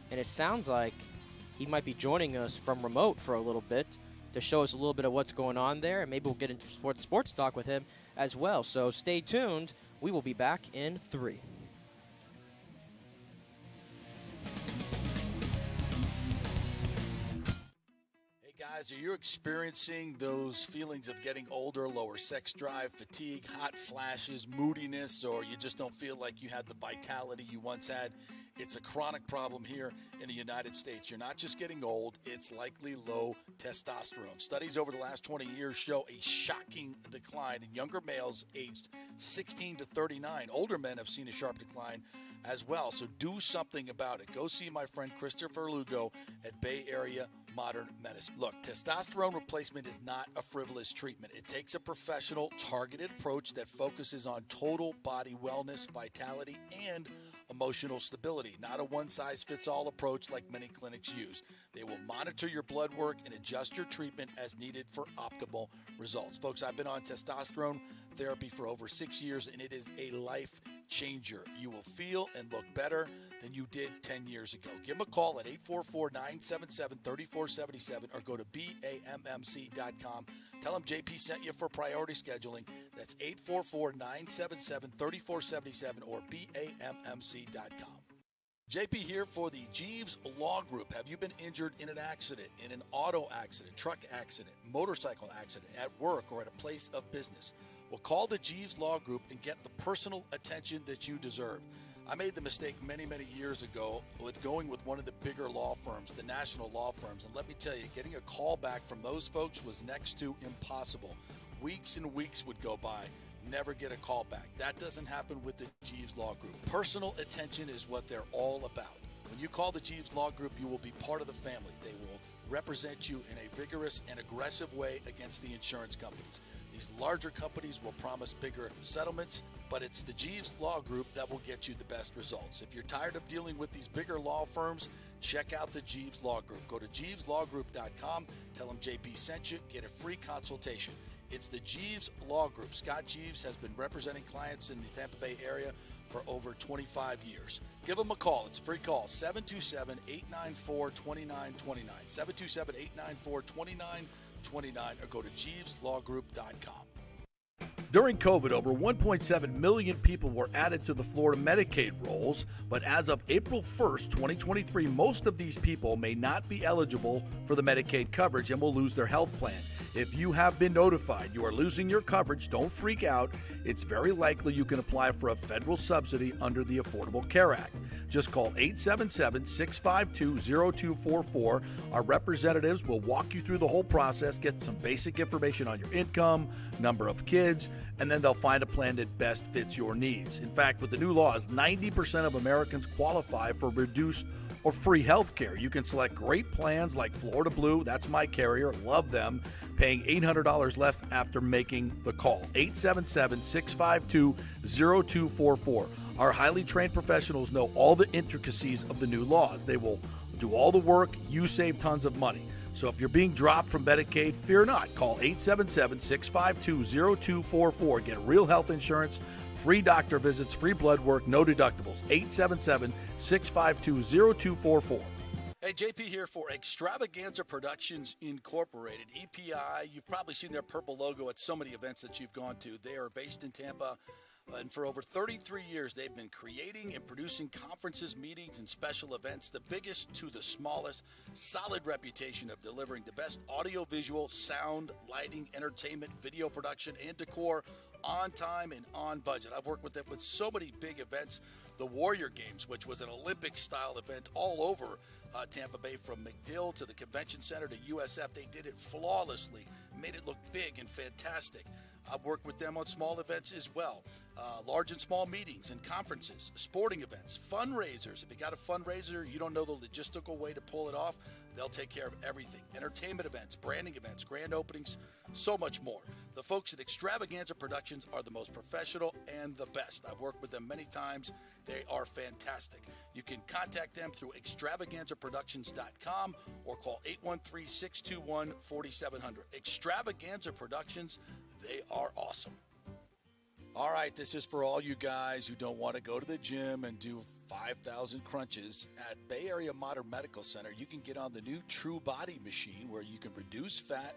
Speaker 4: And it sounds like he might be joining us from remote for a little bit to show us a little bit of what's going on there. And maybe we'll get into sports talk with him as well. So stay tuned. We will be back in 3.
Speaker 12: Guys, are you experiencing those feelings of getting older, lower sex drive, fatigue, hot flashes, moodiness, or you just don't feel like you had the vitality you once had? It's a chronic problem here in the United States. You're not just getting old, it's likely low testosterone. Studies over the last 20 years show a shocking decline in younger males aged 16 to 39. Older men have seen a sharp decline as well, so do something about it. Go see my friend Christopher Lugo at Bay Area Modern Medicine. Look, testosterone replacement is not a frivolous treatment. It takes a professional, targeted approach that focuses on total body wellness, vitality, and emotional stability, not a one-size-fits-all approach like many clinics use. They will monitor your blood work and adjust your treatment as needed for optimal results. Folks, I've been on testosterone therapy for over 6 years, and it is a life changer. You will feel and look better than you did 10 years ago. Give them a call at 844-977-3477 or go to BAMMC.com. Tell them JP sent you for priority scheduling. That's 844-977-3477 or BAMMC.com. JP here for the Jeeves Law Group. Have you been injured in an accident, in an auto accident, truck accident, motorcycle accident, at work, or at a place of business? Well, call the Jeeves Law Group and get the personal attention that you deserve. I made the mistake many, many years ago with going with one of the bigger law firms, the national law firms. And let me tell you, getting a call back from those folks was next to impossible. Weeks and weeks would go by, never get a call back. That doesn't happen with the Jeeves Law Group. Personal attention is what they're all about. When you call the Jeeves Law Group, you will be part of the family. They will represent you in a vigorous and aggressive way against the insurance companies. These larger companies will promise bigger settlements, but it's the Jeeves Law Group that will get you the best results. If you're tired of dealing with these bigger law firms, check out the Jeeves Law Group. Go to JeevesLawGroup.com, tell them JP sent you, get a free consultation. It's the Jeeves Law Group. Scott Jeeves has been representing clients in the Tampa Bay area for over 25 years. Give them a call. It's a free call, 727-894-2929, or go to JeevesLawGroup.com.
Speaker 13: During COVID, over 1.7 million people were added to the Florida Medicaid rolls, but as of April 1st, 2023, most of these people may not be eligible for the Medicaid coverage and will lose their health plan. If you have been notified you are losing your coverage, don't freak out. It's very likely you can apply for a federal subsidy under the Affordable Care Act. Just call 877-652-0244. Our representatives will walk you through the whole process, get some basic information on your income, number of kids, and then they'll find a plan that best fits your needs. In fact, with the new laws, 90% of Americans qualify for reduced or free health care. You can select great plans like Florida Blue, that's my carrier, love them, paying $800 left after making the call. 877-652-0244. Our highly trained professionals know all the intricacies of the new laws. They will do all the work. You save tons of money. So if you're being dropped from Medicaid, fear not. Call 877-652-0244. Get real health insurance, free doctor visits, free blood work, no deductibles. 877-652-0244.
Speaker 12: Hey, JP here for Extravaganza Productions Incorporated, EPI. You've probably seen their purple logo at so many events that you've gone to. They are based in Tampa, and for over 33 years, they've been creating and producing conferences, meetings, and special events, the biggest to the smallest. Solid reputation of delivering the best audio-visual, sound, lighting, entertainment, video production, and decor on time and on budget. I've worked with them with so many big events. The Warrior Games, which was an Olympic-style event all over Tampa Bay, from McDill to the Convention Center to USF. They did it flawlessly, made it look big and fantastic. I've worked with them on small events as well, large and small meetings and conferences, sporting events, fundraisers. If you got a fundraiser, you don't know the logistical way to pull it off, they'll take care of everything. Entertainment events, branding events, grand openings, so much more. The folks at Extravaganza Productions are the most professional and the best. I've worked with them many times. They are fantastic. You can contact them through extravaganzaproductions.com or call 813-621-4700. Extravaganza Productions, they are awesome. All right, this is for all you guys who don't want to go to the gym and do 5,000 crunches. At Bay Area Modern Medical Center, you can get on the new True Body machine where you can reduce fat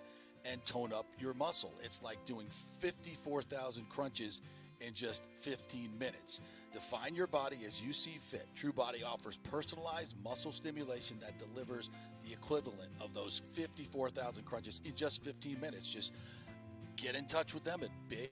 Speaker 12: and tone up your muscle. It's like doing 54,000 crunches in just 15 minutes. Define your body as you see fit. True Body offers personalized muscle stimulation that delivers the equivalent of those 54,000 crunches in just 15 minutes. Just get in touch with them at Big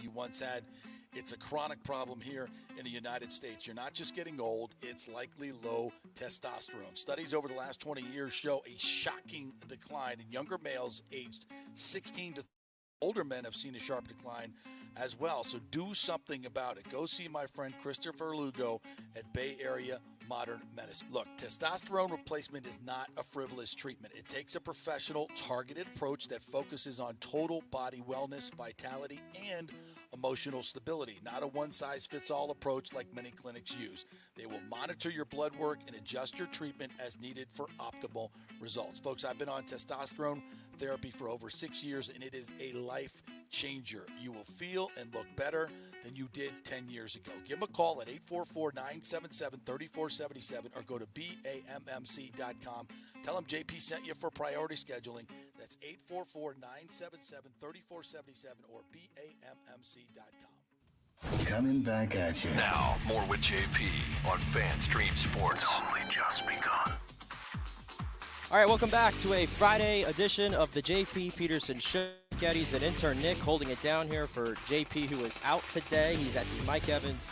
Speaker 12: you once had. It's a chronic problem here in the United States. You're not just getting old, it's likely low testosterone. Studies over the last 20 years show a shocking decline in younger males aged 16 to older men have seen a sharp decline as well. So do something about it. Go see my friend Christopher Lugo at Bay Area Modern Medicine. Look, testosterone replacement is not a frivolous treatment. It takes a professional, targeted approach that focuses on total body wellness, vitality, and emotional stability, not a one-size-fits-all approach like many clinics use. They will monitor your blood work and adjust your treatment as needed for optimal results. Folks, I've been on testosterone therapy for over 6 years, and it is a life changer. You will feel and look better than you did 10 years ago. Give them a call at 844-977-3477 or go to BAMMC.com. Tell them JP sent you for priority scheduling. That's 844-977-3477 or BAMMC.com.
Speaker 1: Coming back at you. Now, more with JP on FanStream Sports. It's only just begun.
Speaker 4: All right, welcome back to a Friday edition of the JP Peterson Show. Geddes and intern Nick holding it down here for JP, who is out today. He's at the Mike Evans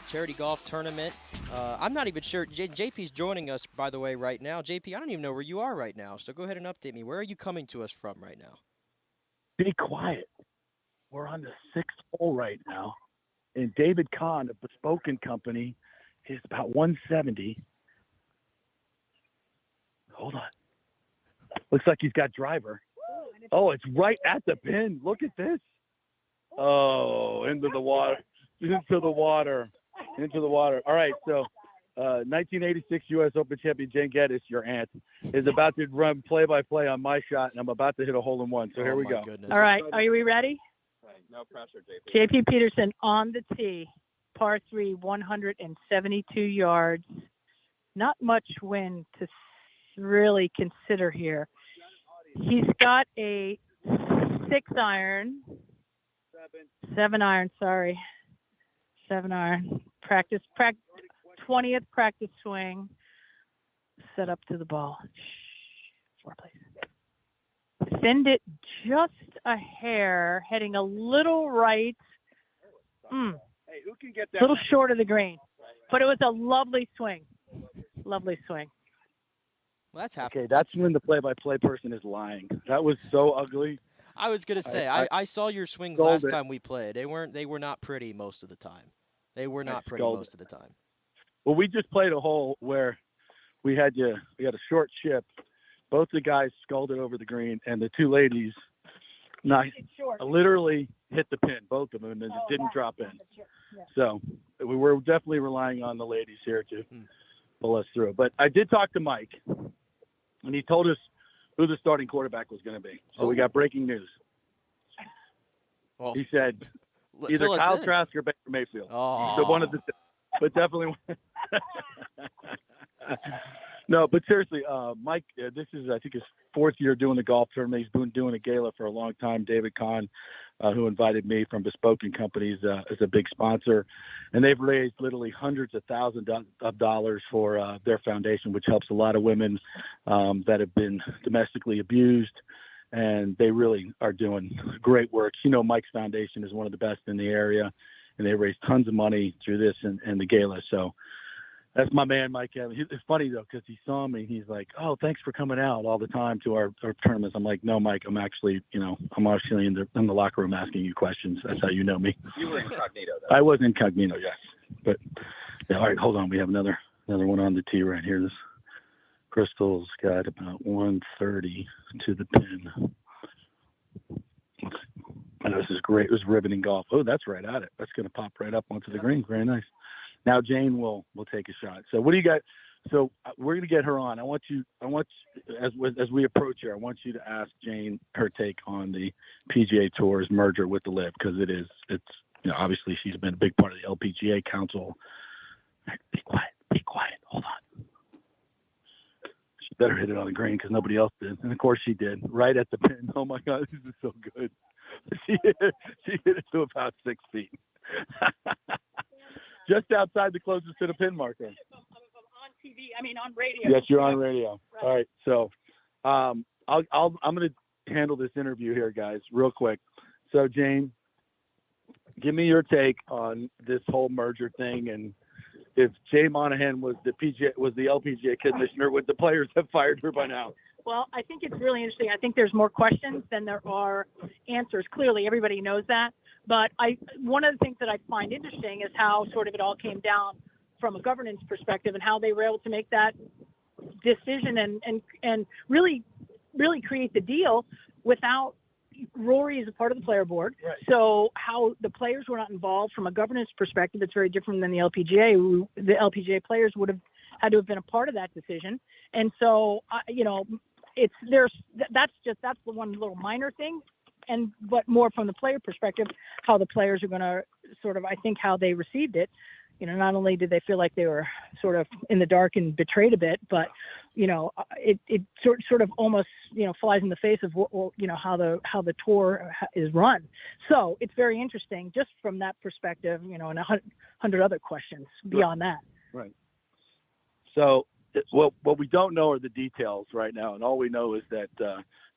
Speaker 4: charity golf tournament. I'm not even sure. JP's joining us, by the way, right now. JP, I don't even know where you are right now, so go ahead and update me. Where are you coming to us from right now?
Speaker 14: Be quiet. We're on the 6th hole right now. And David Kahn of Bespoken Company is about 170. Hold on. Looks like he's got driver. Oh, it's right at the pin. Look at this. Oh, into the water. Into the water. Into the water. All right, so 1986 U.S. Open champion Jane Geddes, your aunt, is about to run play-by-play on my shot, and I'm about to hit a hole-in-one. So here we go.
Speaker 15: Goodness. All right, are we ready?
Speaker 14: No pressure, JP.
Speaker 15: JP Peterson on the tee, par 3, 172 yards. Not much wind to really consider here. He's got a 6-iron, 7-iron, sorry. 7-iron. Practice, 20th practice swing. Set up to the ball. 4, please. Send it just a hair, heading a little right.
Speaker 14: Hey, who can get that?
Speaker 15: A little short of the green. But it was a lovely swing. Lovely swing.
Speaker 4: Well, that's half.
Speaker 14: Okay, that's when the play-by-play person is lying. That was so ugly.
Speaker 4: I was gonna say I saw your swings last time we played. They were not pretty most of the time. They were not pretty most of the time.
Speaker 14: Well, we just played a hole where we had a short chip. Both the guys sculled it over the green, and the two ladies, literally hit the pin, both of them, and it didn't drop in. So we were definitely relying on the ladies here to pull us through. But I did talk to Mike, and he told us who the starting quarterback was going to be. So we got breaking news.
Speaker 4: Well,
Speaker 14: he said either Kyle Trask or Baker Mayfield.
Speaker 4: Oh.
Speaker 14: So one of the two, but definitely No, but seriously, Mike, this is, I think, his 4th year doing the golf tournament. He's been doing a gala for a long time. David Kahn, who invited me from Bespoken Companies, is a big sponsor. And they've raised literally hundreds of thousands of dollars for their foundation, which helps a lot of women that have been domestically abused. And they really are doing great work. You know, Mike's foundation is one of the best in the area, and they raised tons of money through this and the gala. So that's my man, Mike Evans. It's funny, though, because he saw me. He's like, oh, thanks for coming out all the time to our tournaments. I'm like, no, Mike, I'm actually in the locker room asking you questions. That's how you know me.
Speaker 16: You were incognito, though.
Speaker 14: I was incognito, yes. But, yeah, all right, hold on. We have another one on the tee right here. This Crystal's got about 130 to the pin. I know this is great. It was riveting golf. Oh, that's right at it. That's going to pop right up onto the green. Very nice. Now Jane will take a shot. So what do you got? So we're going to get her on. I want you as we approach her, I want you to ask Jane her take on the PGA Tour's merger with the LIV, because it's obviously she's been a big part of the LPGA Council. Be quiet. Hold on. She better hit it on the green because nobody else did, and of course she did. Right at the pin. Oh my God, this is so good. She hit it to about 6 feet. Just outside the closest to the pin marker.
Speaker 15: On TV, on radio.
Speaker 14: Yes, you're on radio. Right. All right, so I'm going to handle this interview here, guys, real quick. So, Jane, give me your take on this whole merger thing, and if Jay Monahan was the LPGA commissioner, would the players have fired her by now?
Speaker 15: Well, I think it's really interesting. I think there's more questions than there are answers. Clearly, everybody knows that. But one of the things that I find interesting is how sort of it all came down from a governance perspective and how they were able to make that decision and really create the deal without Rory as a part of the player board.
Speaker 14: Right.
Speaker 15: So how the players were not involved from a governance perspective, it's very different than the LPGA. The LPGA players would have had to have been a part of that decision. And so, that's the one little minor thing. But more from the player perspective, how the players are going to sort of, I think, how they received it. Not only did they feel like they were sort of in the dark and betrayed a bit, but, it sort of almost, flies in the face of, how the tour is run. So it's very interesting just from that perspective, and 100 other questions beyond that.
Speaker 14: Right. So what we don't know are the details right now. And all we know is that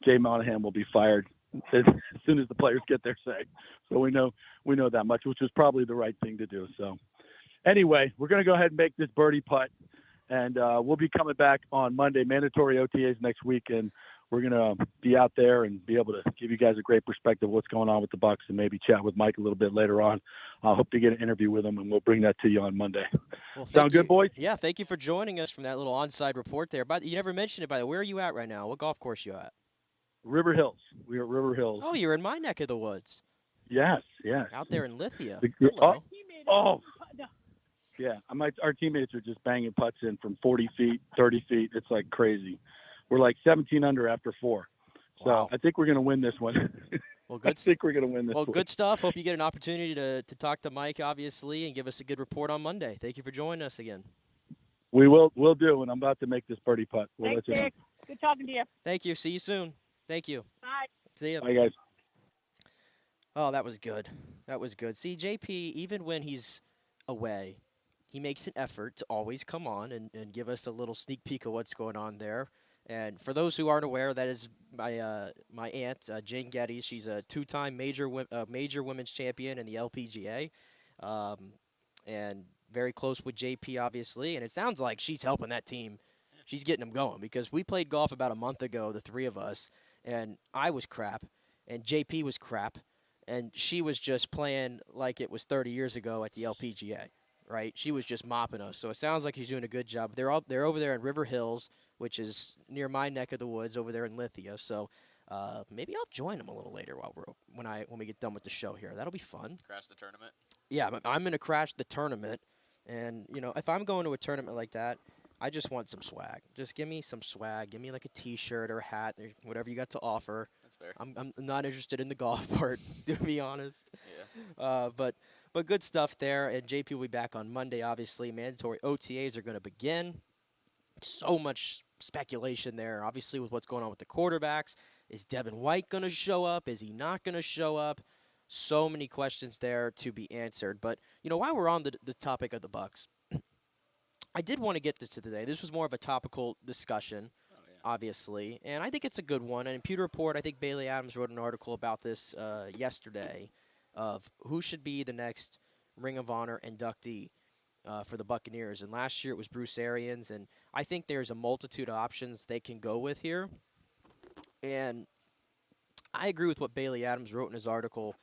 Speaker 14: Jay Monahan will be fired as soon as the players get their say. So we know that much, which was probably the right thing to do. So anyway, we're going to go ahead and make this birdie putt, and we'll be coming back on Monday, mandatory OTAs next week, and we're going to be out there and be able to give you guys a great perspective of what's going on with the Bucs and maybe chat with Mike a little bit later on. I hope to get an interview with him, and we'll bring that to you on Monday.
Speaker 4: Well,
Speaker 14: Sound good, boys?
Speaker 4: Yeah, thank you for joining us from that little onside report there. But you never mentioned it, by the way. Where are you at right now? What golf course you at?
Speaker 14: River Hills. We are at River Hills.
Speaker 4: Oh, you're in my neck of the woods.
Speaker 14: Yes.
Speaker 4: Out there in Lithia.
Speaker 14: Oh. Yeah, our teammates are just banging putts in from 40 feet, 30 feet. It's like crazy. We're like 17 under after 4. So
Speaker 4: wow.
Speaker 14: I think we're going to win this one.
Speaker 4: Well, good.
Speaker 14: I think we're going to win this one.
Speaker 4: Well, good stuff. Hope you get an opportunity to talk to Mike, obviously, and give us a good report on Monday. Thank you for joining us again.
Speaker 14: We'll do, and I'm about to make this birdie putt. We'll
Speaker 15: Thanks,
Speaker 14: let you know.
Speaker 15: Dick. Good talking to you.
Speaker 4: Thank you. See you soon. Thank you.
Speaker 15: Bye.
Speaker 4: See you.
Speaker 14: Bye, guys.
Speaker 4: Oh, that was good. That was good. See, JP, even when he's away, he makes an effort to always come on and give us a little sneak peek of what's going on there. And for those who aren't aware, that is my aunt, Jane Geddes. She's a two-time major women's champion in the LPGA, and very close with JP, obviously. And it sounds like she's helping that team. She's getting them going because we played golf about a month ago, the three of us, and I was crap, and JP was crap, and she was just playing like it was 30 years ago at the LPGA, right? She was just mopping us. So it sounds like she's doing a good job. They're over there in River Hills, which is near my neck of the woods over there in Lithia. So maybe I'll join them a little later when we get done with the show here. That'll be fun.
Speaker 5: Crash the tournament?
Speaker 4: Yeah, I'm going to crash the tournament. And, if I'm going to a tournament like that, I just want some swag. Just give me some swag. Give me like a T-shirt or a hat, or whatever you got to offer.
Speaker 5: That's fair.
Speaker 4: I'm not interested in the golf part, to be honest.
Speaker 5: Yeah.
Speaker 4: But good stuff there. And JP will be back on Monday, obviously. Mandatory OTAs are going to begin. So much speculation there, obviously, with what's going on with the quarterbacks. Is Devin White going to show up? Is he not going to show up? So many questions there to be answered. But, while we're on the topic of the Bucs, I did want to get this to today. This was more of a topical discussion, obviously, and I think it's a good one. And in Pewter Report, I think Bailey Adams wrote an article about this yesterday of who should be the next Ring of Honor inductee for the Buccaneers. And last year it was Bruce Arians, and I think there's a multitude of options they can go with here. And I agree with what Bailey Adams wrote in his article.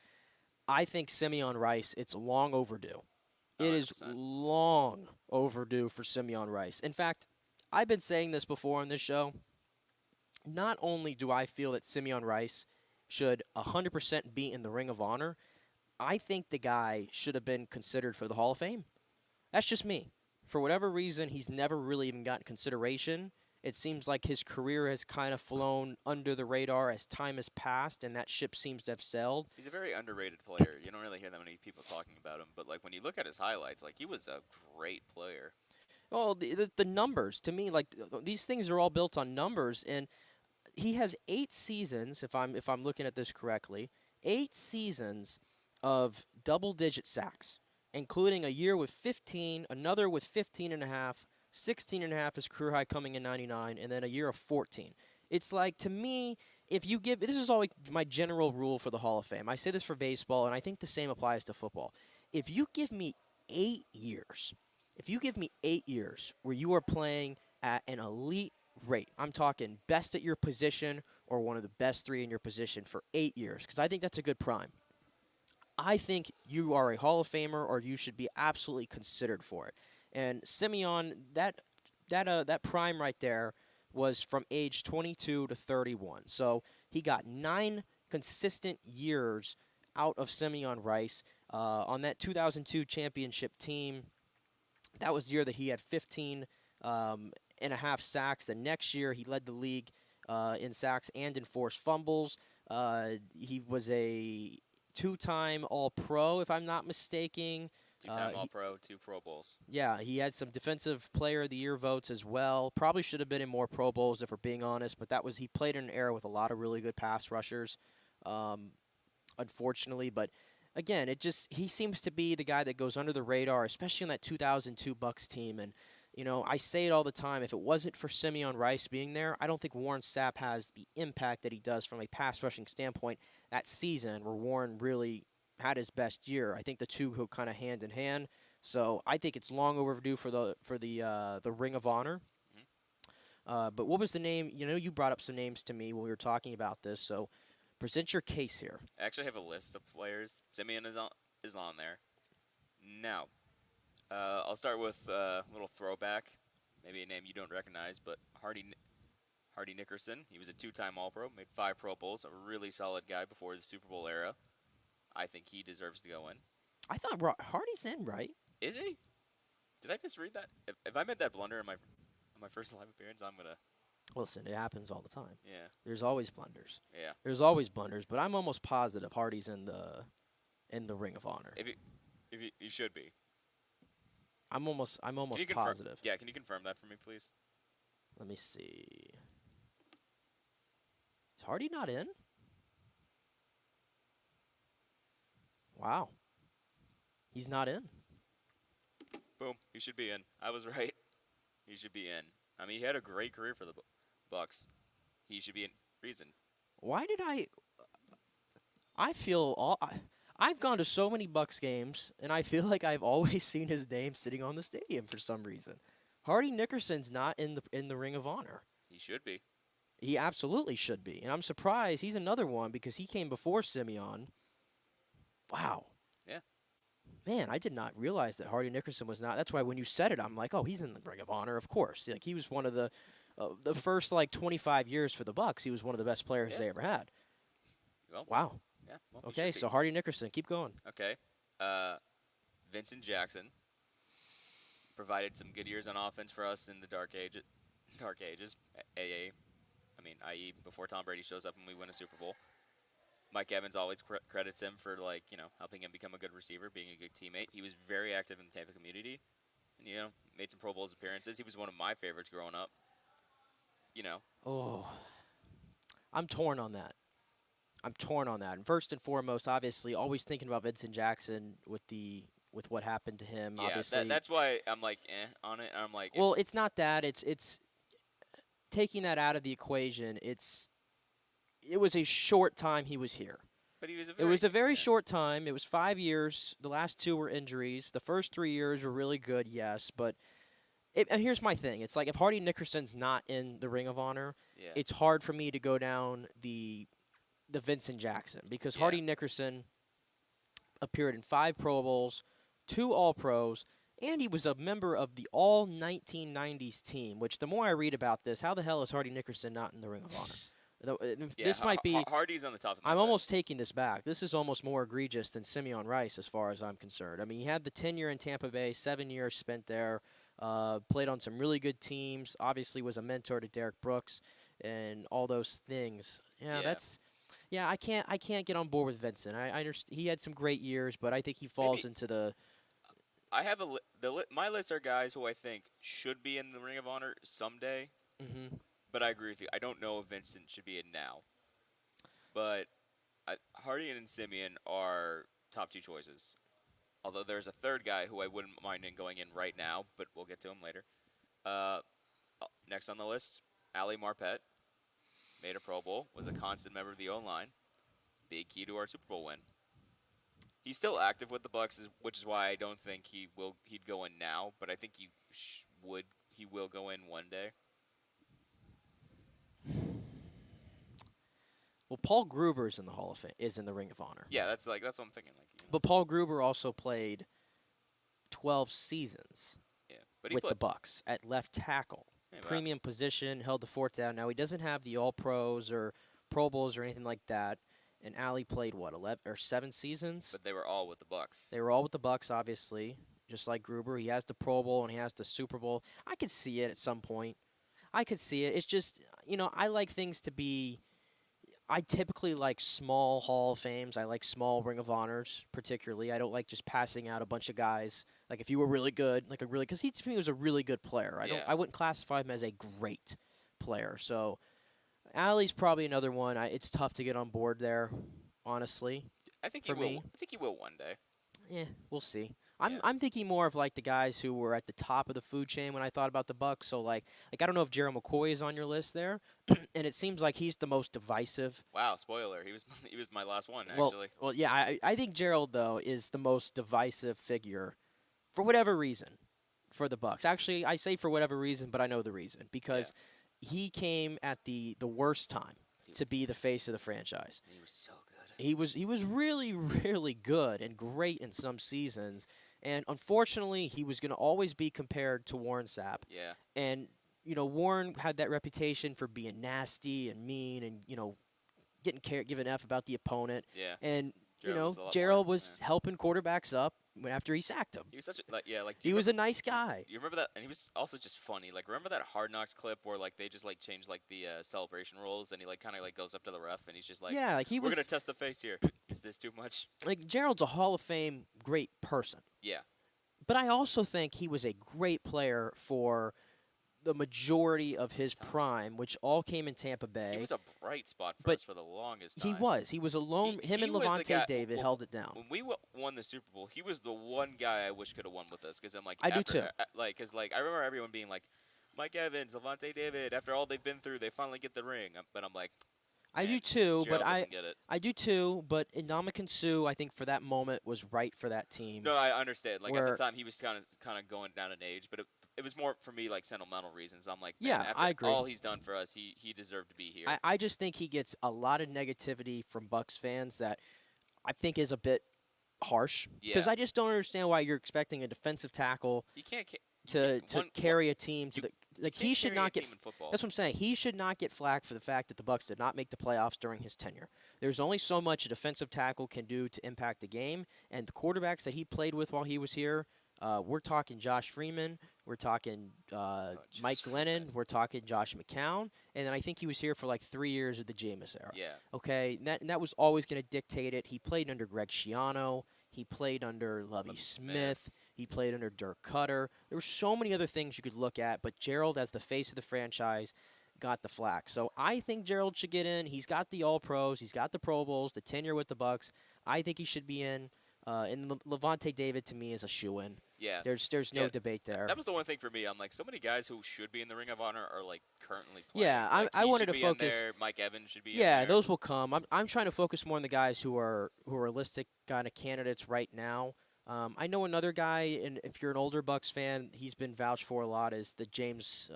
Speaker 4: I think Simeon Rice, it's long overdue. It is
Speaker 5: 100%.
Speaker 4: long overdue for Simeon Rice. In fact, I've been saying this before on this show. Not only do I feel that Simeon Rice should 100% be in the Ring of Honor, I think the guy should have been considered for the Hall of Fame. That's just me. For whatever reason, he's never really even gotten consideration. It seems like his career has kind of flown under the radar as time has passed, and that ship seems to have sailed.
Speaker 5: He's a very underrated player. You don't really hear that many people talking about him, but when you look at his highlights, he was a great player.
Speaker 4: Well, the numbers, to me, these things are all built on numbers, and he has 8 seasons, if I'm looking at this correctly, 8 seasons of double-digit sacks, including a year with 15, another with 15.5, 16.5 his career high coming in 99, and then a year of 14. It's to me, if you give, this is always my general rule for the Hall of Fame. I say this for baseball, and I think the same applies to football. If you give me 8 years, where you are playing at an elite rate, I'm talking best at your position or one of the best 3 in your position for 8 years, because I think that's a good prime. I think you are a Hall of Famer, or you should be absolutely considered for it. And Simeon, that prime right there was from age 22 to 31. So he got 9 consistent years out of Simeon Rice on that 2002 championship team. That was the year that he had 15 and a half sacks. The next year, he led the league in sacks and in forced fumbles. He was a 2-time All-Pro, if I'm not mistaken.
Speaker 5: 2-time All-Pro, 2 Pro Bowls.
Speaker 4: Yeah, he had some Defensive Player of the Year votes as well. Probably should have been in more Pro Bowls, if we're being honest, but he played in an era with a lot of really good pass rushers, unfortunately. But again, he seems to be the guy that goes under the radar, especially on that 2002 Bucs team. And I say it all the time. If it wasn't for Simeon Rice being there, I don't think Warren Sapp has the impact that he does from a pass rushing standpoint that season, where Warren really had his best year. I think the two go kind of hand in hand. So I think it's long overdue for the Ring of Honor. But what was the name? You brought up some names to me when we were talking about this. So present your case here.
Speaker 5: I actually have a list of players. Simeon is on there. Now, I'll start with a little throwback, maybe a name you don't recognize, but Hardy Nickerson. He was a 2-time All-Pro, made 5 Pro Bowls, a really solid guy before the Super Bowl era. I think he deserves to go in.
Speaker 4: I thought Hardy's in, right?
Speaker 5: Is he? Did I misread that? If I made that blunder in my first live appearance, I'm gonna.
Speaker 4: Listen, it happens all the time.
Speaker 5: Yeah.
Speaker 4: There's always blunders.
Speaker 5: Yeah.
Speaker 4: There's always blunders, but I'm almost positive Hardy's in the Ring of Honor.
Speaker 5: If you should be.
Speaker 4: I'm almost positive.
Speaker 5: Yeah, can you confirm that for me, please?
Speaker 4: Let me see. Is Hardy not in? Wow. He's not in.
Speaker 5: Boom. He should be in. I was right. He should be in. I mean, he had a great career for the Bucs. He should be in. Reason.
Speaker 4: Why did I've gone to so many Bucs games, and I feel like I've always seen his name sitting on the stadium for some reason. Hardy Nickerson's not in the Ring of Honor.
Speaker 5: He should be.
Speaker 4: He absolutely should be. And I'm surprised he's another one because he came before Simeon. Wow.
Speaker 5: Yeah.
Speaker 4: Man, I did not realize that Hardy Nickerson was not. That's why when you said it, I'm like, oh, he's in the Ring of Honor, of course. Like, he was one of the first 25 years for the Bucs. He was one of the best players they ever had.
Speaker 5: Well,
Speaker 4: wow.
Speaker 5: Yeah. Well,
Speaker 4: okay, so Hardy Nickerson, keep going.
Speaker 5: Okay. Vincent Jackson provided some good years on offense for us in the dark ages, i.e. before Tom Brady shows up and we win a Super Bowl. Mike Evans always credits him for helping him become a good receiver, being a good teammate. He was very active in the Tampa community, and made some Pro Bowls appearances. He was one of my favorites growing up.
Speaker 4: Oh, I'm torn on that. And first and foremost, obviously, always thinking about Vincent Jackson with what happened to him.
Speaker 5: Yeah,
Speaker 4: obviously,
Speaker 5: that's why I'm like on it. I'm like,
Speaker 4: well, it's not that. It's taking that out of the equation. It was a short time he was here.
Speaker 5: But he was
Speaker 4: it was a very short time. It was 5 years. The last 2 were injuries. The first 3 years were really good, yes. But and here's my thing. It's like if Hardy Nickerson's not in the Ring of Honor, it's hard for me to go down the Vincent Jackson because Hardy Nickerson appeared in 5 Pro Bowls, 2 All-Pros, and he was a member of the all-1990s team, which the more I read about this, how the hell is Hardy Nickerson not in the Ring of Honor? This might be.
Speaker 5: Hardy's on the top of my
Speaker 4: I'm
Speaker 5: list.
Speaker 4: almost taking this back. This is almost more egregious than Simeon Rice, as far as I'm concerned. I mean, he had the tenure in Tampa Bay, 7 years spent there, played on some really good teams. Obviously, was a mentor to Derek Brooks, and all those things. That's. Yeah, I can't get on board with Vincent. I understand he had some great years, but I think he falls into the.
Speaker 5: I have my list are guys who I think should be in the Ring of Honor someday.
Speaker 4: Mm-hmm.
Speaker 5: But I agree with you. I don't know if Vincent should be in now. But Hardy and Simeon are top 2 choices. Although there's a third guy who I wouldn't mind going in right now, but we'll get to him later. Next on the list, Ali Marpet. made a Pro Bowl, was a constant member of the O-line. Big key to our Super Bowl win. He's still active with the Bucs, which is why I don't think he'd go in now, but I think he will go in one day.
Speaker 4: Well, Paul Gruber's in the Hall of Fame, is in the Ring of Honor.
Speaker 5: Yeah, that's what I'm thinking.
Speaker 4: But Paul Gruber also played 12 seasons
Speaker 5: but
Speaker 4: with the Bucs at left tackle. Premium position, held the fort down. Now, he doesn't have the All-Pros or Pro Bowls or anything like that. And Allie played, 11 or 7 seasons?
Speaker 5: But they were all with the Bucs.
Speaker 4: They were all with the Bucs, obviously, just like Gruber. He has the Pro Bowl and he has the Super Bowl. I could see it at some point. I could see it. It's just, I like things to be – I typically like small Hall of Fames. I like small Ring of Honors, particularly. I don't like just passing out a bunch of guys. Like, if you were really good, because he to me was a really good player. I wouldn't classify him as a great player. So, Allie's probably another one. It's tough to get on board there, honestly.
Speaker 5: I think he will one day.
Speaker 4: Yeah, we'll see. I'm thinking more of like the guys who were at the top of the food chain when I thought about the Bucs. So like I don't know if Gerald McCoy is on your list there, and it seems like he's the most divisive.
Speaker 5: Wow, spoiler! He was my last one actually.
Speaker 4: Well, yeah, I think Gerald though is the most divisive figure, for whatever reason, for the Bucs. Actually, I say for whatever reason, but I know the reason because he came at the worst time to be the face of the franchise.
Speaker 5: He was so good.
Speaker 4: He was really, really good and great in some seasons. And unfortunately, he was going to always be compared to Warren Sapp.
Speaker 5: Yeah.
Speaker 4: And, Warren had that reputation for being nasty and mean and, giving F about the opponent.
Speaker 5: Yeah.
Speaker 4: And,
Speaker 5: Gerald
Speaker 4: was helping quarterbacks up after he sacked him.
Speaker 5: He was such a,
Speaker 4: he was a nice guy.
Speaker 5: You remember that? And he was also just funny. Like, remember that Hard Knocks clip where, they just, changed, the celebration rules and he, kind of, goes up to the ref and he's just like,
Speaker 4: yeah,
Speaker 5: we're going to test the face here. Is this too much?
Speaker 4: Gerald's a Hall of Fame great person.
Speaker 5: Yeah.
Speaker 4: But I also think he was a great player for the majority of his prime, which all came in Tampa Bay.
Speaker 5: He was a bright spot for us for the longest time.
Speaker 4: He was alone. Him and Levante David held it down.
Speaker 5: When we won the Super Bowl, he was the one guy I wish could have won with us because I'm like,
Speaker 4: I do too.
Speaker 5: Because I remember everyone being like, Mike Evans, Levante David. After all they've been through, they finally get the ring. But I'm like,
Speaker 4: I do too, but
Speaker 5: I
Speaker 4: do too, but Ndamukong Suh, I think for that moment was right for that team.
Speaker 5: No, I understand. At the time he was kind of going down in age, but it was more for me sentimental reasons. I'm like, man, after
Speaker 4: I agree.
Speaker 5: all he's done for us, he deserved to be here.
Speaker 4: I just think he gets a lot of negativity from Bucs fans that I think is a bit harsh because I just don't understand why you're expecting a defensive tackle.
Speaker 5: You can't
Speaker 4: to carry a team to he should not get. That's what I'm saying. He should not get flack for the fact that the Bucs did not make the playoffs during his tenure. There's only so much a defensive tackle can do to impact the game, and the quarterbacks that he played with while he was here. We're talking Josh Freeman. We're talking Mike Glennon. We're talking Josh McCown. And then I think he was here for 3 years of the Jameis era.
Speaker 5: Yeah.
Speaker 4: Okay, and that was always going to dictate it. He played under Greg Schiano. He played under Lovie Smith. He played under Dirk Cutter. There were so many other things you could look at, but Gerald, as the face of the franchise, got the flack. So I think Gerald should get in. He's got the All-Pros. He's got the Pro Bowls, the tenure with the Bucs. I think he should be in. And Levante David, to me, is a shoo-in.
Speaker 5: Yeah.
Speaker 4: There's no debate there.
Speaker 5: That was the one thing for me. I'm like, so many guys who should be in the Ring of Honor are, currently playing.
Speaker 4: Yeah, I wanted to focus.
Speaker 5: In there. Mike Evans should be in
Speaker 4: there.
Speaker 5: Yeah,
Speaker 4: those will come. I'm trying to focus more on the guys who are realistic kind of candidates right now. I know another guy, and if you're an older Bucs fan, he's been vouched for a lot, is the James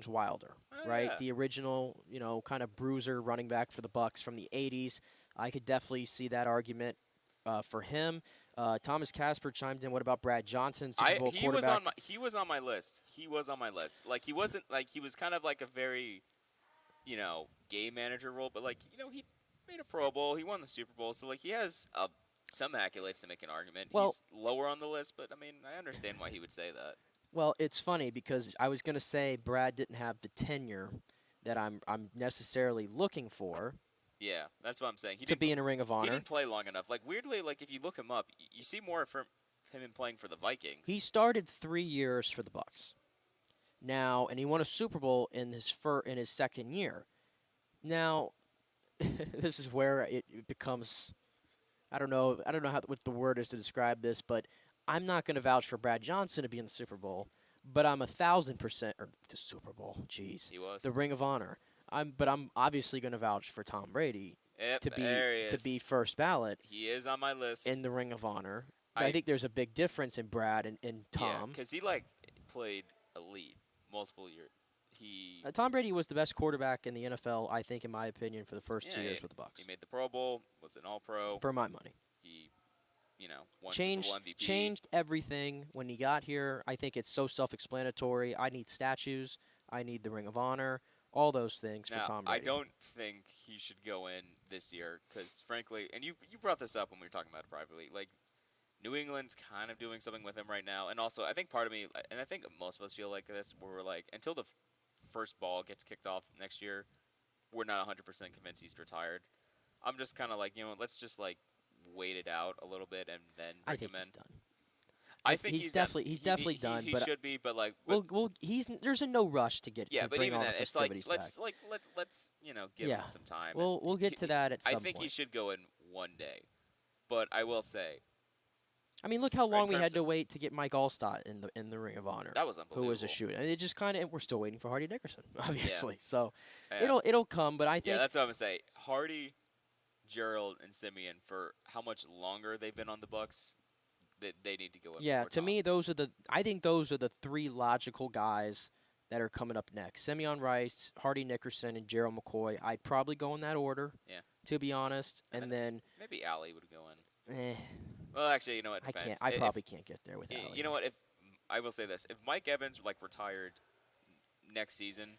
Speaker 4: Wilder, right?
Speaker 5: Yeah.
Speaker 4: The original, kind of bruiser running back for the Bucs from the 80s. I could definitely see that argument for him. Thomas Casper chimed in. What about Brad Johnson, Super Bowl
Speaker 5: he
Speaker 4: quarterback?
Speaker 5: He was on my list. He was on my list. He wasn't he was kind of a very, game manager role, but he made a Pro Bowl. He won the Super Bowl, so he has some accolades to make an argument.
Speaker 4: Well,
Speaker 5: he's lower on the list, but I understand why he would say that.
Speaker 4: Well, it's funny because I was going to say Brad didn't have the tenure that I'm necessarily looking for.
Speaker 5: Yeah, that's what I'm saying.
Speaker 4: To be in a Ring of Honor.
Speaker 5: He didn't play long enough. Weirdly, if you look him up, you see more from him playing for the Vikings.
Speaker 4: He started 3 years for the Bucs. Now, and he won a Super Bowl in his second year. Now, this is where it becomes, I don't know what the word is to describe this, but I'm not going to vouch for Brad Johnson to be in the Super Bowl, but I'm 1,000% or the Super Bowl. Jeez,
Speaker 5: he was
Speaker 4: the Ring of Honor. But I'm obviously going to vouch for Tom Brady
Speaker 5: Yep,
Speaker 4: to
Speaker 5: there he is.
Speaker 4: be first ballot
Speaker 5: He is on my list.
Speaker 4: in the Ring of Honor. I think there's a big difference in Brad and Tom.
Speaker 5: Yeah, because he played elite multiple years.
Speaker 4: Tom Brady was the best quarterback in the NFL, I think, in my opinion, for the first 2 years with the Bucs.
Speaker 5: He made the Pro Bowl, was an All-Pro.
Speaker 4: For my money.
Speaker 5: He, won Super Bowl MVP.
Speaker 4: Changed everything when he got here. I think it's so self-explanatory. I need statues. I need the Ring of Honor. All those things for Tom Brady.
Speaker 5: I don't think he should go in this year because, frankly, and you brought this up when we were talking about it privately, New England's kind of doing something with him right now. And also, I think part of me, and I think most of us feel like this, where we're like, until the first ball gets kicked off next year, we're not 100% convinced he's retired. I'm just kind of like, let's just wait it out a little bit and then bring him in.
Speaker 4: He's done.
Speaker 5: I think he's
Speaker 4: definitely done.
Speaker 5: He
Speaker 4: but
Speaker 5: should be, but
Speaker 4: there's no rush to get to
Speaker 5: but
Speaker 4: bring
Speaker 5: even
Speaker 4: all
Speaker 5: then,
Speaker 4: the
Speaker 5: it's
Speaker 4: festivities
Speaker 5: let's give him some time.
Speaker 4: We'll get to that at some point.
Speaker 5: I think he should go in one day, but I will say.
Speaker 4: I mean, look how long we had to wait to get Mike Allstott in the Ring of Honor.
Speaker 5: That was unbelievable.
Speaker 4: Who was a shoot, and it just we're still waiting for Hardy Nickerson, obviously.
Speaker 5: Yeah.
Speaker 4: So it'll come, but I think
Speaker 5: that's what I'm gonna say. Hardy, Gerald, and Simeon, for how much longer they've been on the Bucs, they need to go in.
Speaker 4: Yeah, to
Speaker 5: Tom.
Speaker 4: me, I think those are the three logical guys that are coming up next: Simeon Rice, Hardy Nickerson, and Gerald McCoy. I'd probably go in that order.
Speaker 5: Yeah.
Speaker 4: To be honest, and then
Speaker 5: maybe Allie would go in.
Speaker 4: Eh.
Speaker 5: Well, actually, you know what?
Speaker 4: I probably can't get there with Allie.
Speaker 5: You know what? If I will say this, if Mike Evans retired next season,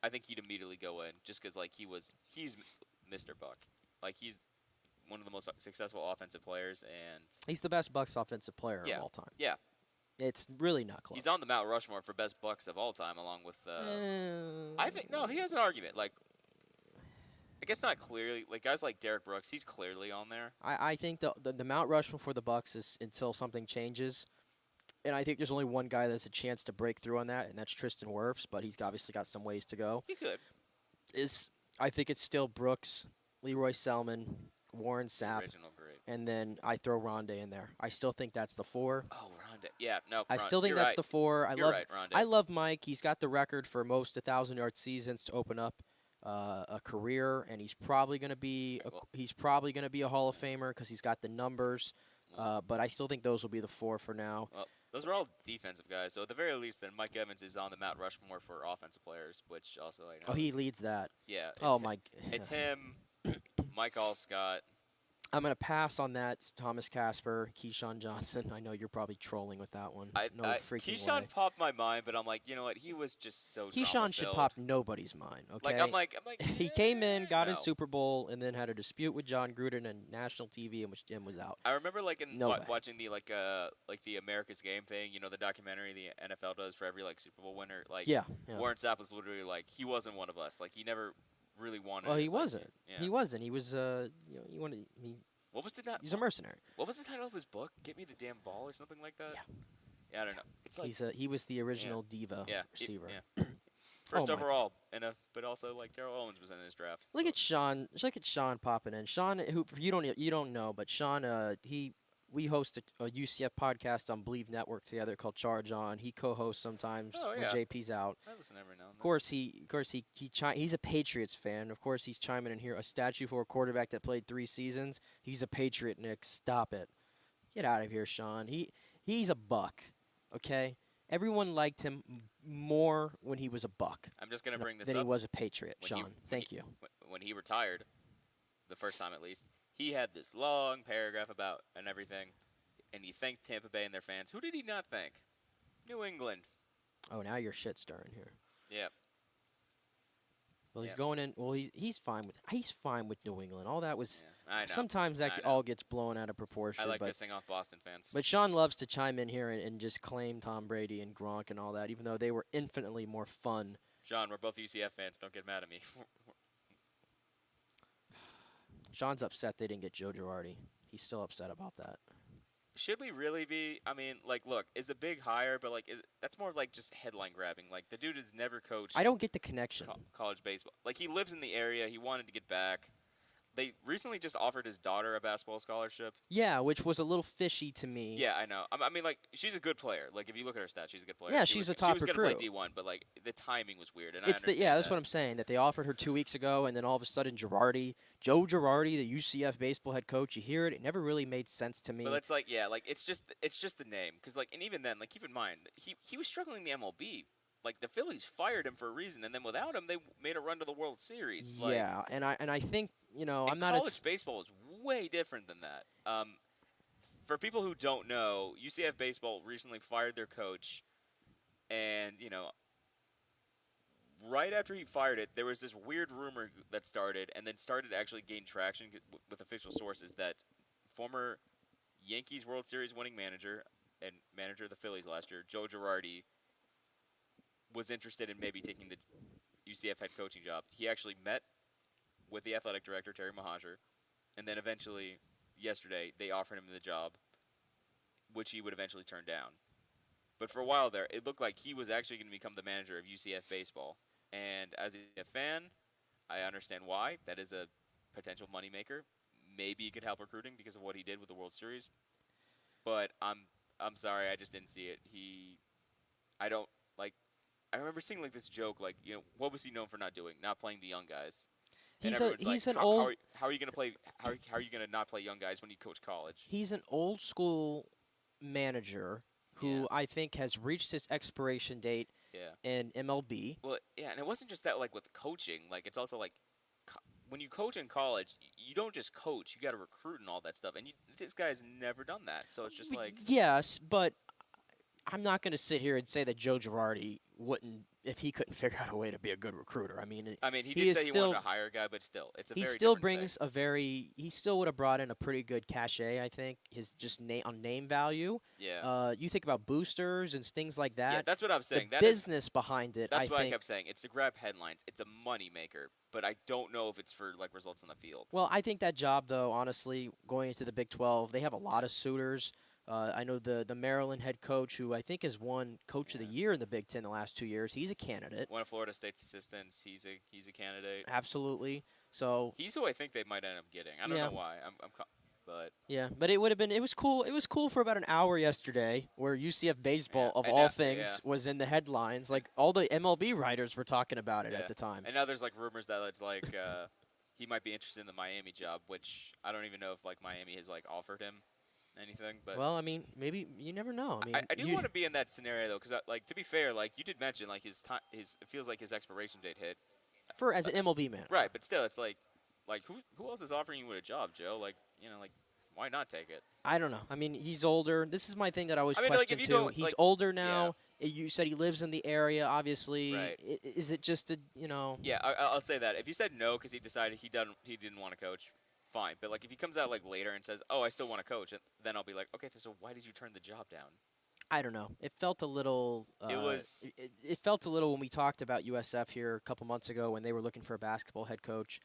Speaker 5: I think he'd immediately go in just because he's Mr. Buck. He's one of the most successful offensive players, and
Speaker 4: he's the best Bucs offensive player of all time.
Speaker 5: Yeah.
Speaker 4: It's really not close.
Speaker 5: He's on the Mount Rushmore for best Bucs of all time, along with. I think he has an argument. I guess not clearly. Guys like Derek Brooks, he's clearly on there.
Speaker 4: I think the Mount Rushmore for the Bucs is until something changes, and I think there's only one guy that's a chance to break through on that, and that's Tristan Wirfs. But he's obviously got some ways to go.
Speaker 5: He could.
Speaker 4: I think it's still Brooks, Leroy Selman, Warren Sapp, and then I throw Rondé in there. I still think that's the four.
Speaker 5: Oh, Rondé. Yeah, no.
Speaker 4: I still think that's the four.
Speaker 5: You're right, Rondé.
Speaker 4: I love Mike. He's got the record for most 1,000-yard seasons to open up a career, and he's probably going to be a Hall of Famer because he's got the numbers. But I still think those will be the four for now.
Speaker 5: Well, those are all defensive guys, so at the very least, then Mike Evans is on the Mount Rushmore for offensive players, which also
Speaker 4: he leads that.
Speaker 5: Yeah.
Speaker 4: It's
Speaker 5: him, Mike Allstott.
Speaker 4: I'm going to pass on that. Thomas Casper, Keyshawn Johnson. I know you're probably trolling with that one.
Speaker 5: Keyshawn popped my mind, but I'm like, you know what? He was just so
Speaker 4: Keyshawn should pop nobody's mind, okay?
Speaker 5: I'm like
Speaker 4: he came in, got his Super Bowl, and then had a dispute with John Gruden on national TV, in which Jim was out.
Speaker 5: I remember watching the the America's Game thing, the documentary the NFL does for every Super Bowl winner. Warren Sapp was literally he wasn't one of us. He never really wanted.
Speaker 4: Well, he wasn't. Yeah. He wasn't. He was. He wanted.
Speaker 5: What was the title?
Speaker 4: He's a mercenary.
Speaker 5: What was the title of his book? Get me the damn ball or something like that. Yeah, I don't know. It's
Speaker 4: he was the original diva receiver.
Speaker 5: First overall, but also Terrell Owens was in this draft.
Speaker 4: Look at Sean. Look at Sean popping in. Sean, who you don't know, but Sean, we host a UCF podcast on Believe Network together called Charge On. He co-hosts sometimes when JP's out.
Speaker 5: I listen every now and then.
Speaker 4: Of course, he's a Patriots fan. Of course, he's chiming in here. A statue for a quarterback that played 3 seasons. He's a Patriot, Nick. Stop it. Get out of here, Sean. He's a Buck. Okay. Everyone liked him more when he was a Buck.
Speaker 5: I'm just gonna bring this
Speaker 4: than
Speaker 5: up.
Speaker 4: he was a Patriot, Sean. Thank you.
Speaker 5: When he retired, the first time at least. He had this long paragraph about and everything, and he thanked Tampa Bay and their fans. Who did he not thank? New England.
Speaker 4: Oh, now you're shit stirring here.
Speaker 5: Yeah.
Speaker 4: Well, he's going in. Well, he's fine with New England. All that was.
Speaker 5: Yeah, I know.
Speaker 4: Sometimes that all gets blown out of proportion.
Speaker 5: I like pissing off Boston fans.
Speaker 4: But Sean loves to chime in here and just claim Tom Brady and Gronk and all that, even though they were infinitely more fun.
Speaker 5: Sean, we're both UCF fans. Don't get mad at me.
Speaker 4: Sean's upset they didn't get Joe Girardi. He's still upset about that.
Speaker 5: Should we really be? I mean, look, it's a big hire, but that's more just headline grabbing. The dude has never coached.
Speaker 4: I don't get the connection.
Speaker 5: College baseball. He lives in the area. He wanted to get back. they recently just offered his daughter a basketball scholarship.
Speaker 4: Yeah, which was a little fishy to me.
Speaker 5: Yeah, I know. I mean, like, she's a good player. Like, if you look at her stats, she's a good player.
Speaker 4: Yeah, she's a top
Speaker 5: She was going to play
Speaker 4: recruit.
Speaker 5: D1, but, like, the timing was weird, and
Speaker 4: It's
Speaker 5: I understand
Speaker 4: that's what I'm saying, that they offered her 2 weeks ago, and then all of a sudden Joe Girardi, the UCF baseball head coach, you hear it, it never really made sense to me.
Speaker 5: But it's like, yeah, like, it's just the name. Because, like, and even then, like, keep in mind, he was struggling in the MLB. Like, the Phillies fired him for a reason, and then without him, they made a run to the World Series. Like,
Speaker 4: yeah, and I think, I'm not
Speaker 5: college baseball is way different than that. For people who don't know, UCF baseball recently fired their coach, and right after he fired it, there was this weird rumor that started, and then started to actually gain traction with official sources that former Yankees World Series winning manager and manager of the Phillies last year, Joe Girardi, was interested in maybe taking the UCF head coaching job. He actually met with the athletic director, Terry Mahajer, and then eventually, yesterday, they offered him the job, which he would eventually turn down. But for a while there, it looked like he was actually going to become the manager of UCF baseball. And as a fan, I understand why. That is a potential moneymaker. Maybe he could help recruiting because of what he did with the World Series. But I'm sorry, I just didn't see it. I remember seeing like this joke, like, what was he known for not doing? Not playing the young guys. And how are you going to play? How are you going to not play young guys when you coach college?
Speaker 4: He's an old school manager who I think has reached his expiration date in MLB.
Speaker 5: Well, yeah, and it wasn't just that, like, with coaching. Like, it's also like when you coach in college, you don't just coach. You got to recruit and all that stuff. And this guy's never done that. So it's just like...
Speaker 4: Yes, but I'm not going to sit here and say that Joe Girardi wouldn't, if he couldn't figure out a way to be a good recruiter. I mean,
Speaker 5: he did say he wanted to hire a guy, but still, it's a very different thing.
Speaker 4: He still would have brought in a pretty good cachet, I think, his just on name value.
Speaker 5: Yeah.
Speaker 4: You think about boosters and things like that.
Speaker 5: Yeah, that's what I'm saying.
Speaker 4: The business behind it,
Speaker 5: That's what I kept saying. It's to grab headlines. It's a moneymaker, but I don't know if it's for, like, results on the field.
Speaker 4: Well, I think that job, though, honestly, going into the Big 12, they have a lot of suitors. I know the Maryland head coach, who I think has won Coach of the Year in the Big Ten the last 2 years. He's a candidate.
Speaker 5: One of Florida State's assistants. He's a candidate.
Speaker 4: Absolutely. So
Speaker 5: he's who I think they might end up getting. I don't know why. But
Speaker 4: yeah, but it would have been. It was cool. It was cool for about an hour yesterday, where UCF baseball, of all things, was in the headlines. Like all the MLB writers were talking about it at the time.
Speaker 5: And now there's like rumors that it's like he might be interested in the Miami job, which I don't even know if like Miami has like offered him anything. But
Speaker 4: well, I mean, maybe you never know. I mean,
Speaker 5: I do want to be in that scenario though, because like to be fair, like you did mention, like it feels like his expiration date hit.
Speaker 4: As an MLB man.
Speaker 5: Right, but still, it's like who else is offering you a job, Joe? Like why not take it?
Speaker 4: I don't know. I mean, he's older. This is my thing that I always question
Speaker 5: like, if you
Speaker 4: too.
Speaker 5: don't,
Speaker 4: He's
Speaker 5: like,
Speaker 4: older now. You said he lives in the area, obviously.
Speaker 5: Right.
Speaker 4: Is it just a
Speaker 5: Yeah, I'll say that. If he said no because he decided he didn't want to coach, fine. But like if he comes out like later and says, "Oh, I still want to coach," then I'll be like, "Okay, so why did you turn the job down?"
Speaker 4: I don't know. It felt a little. It felt a little when we talked about USF here a couple months ago when they were looking for a basketball head coach.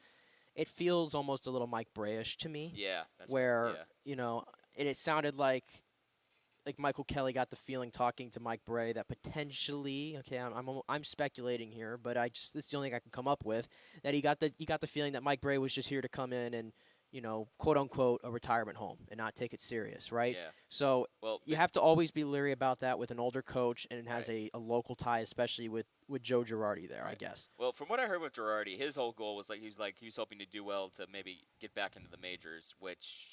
Speaker 4: It feels almost a little Mike Bray-ish to me.
Speaker 5: Yeah.
Speaker 4: Where and it sounded like Michael Kelly got the feeling talking to Mike Bray that potentially, I'm speculating here, but this is the only thing I can come up with, that he got the feeling that Mike Bray was just here to come in and quote unquote a retirement home and not take it serious, right?
Speaker 5: Yeah.
Speaker 4: So you have to always be leery about that with an older coach, and it has a local tie, especially with Joe Girardi there, I guess.
Speaker 5: Well, from what I heard with Girardi, his whole goal was he was hoping to do well to maybe get back into the majors, which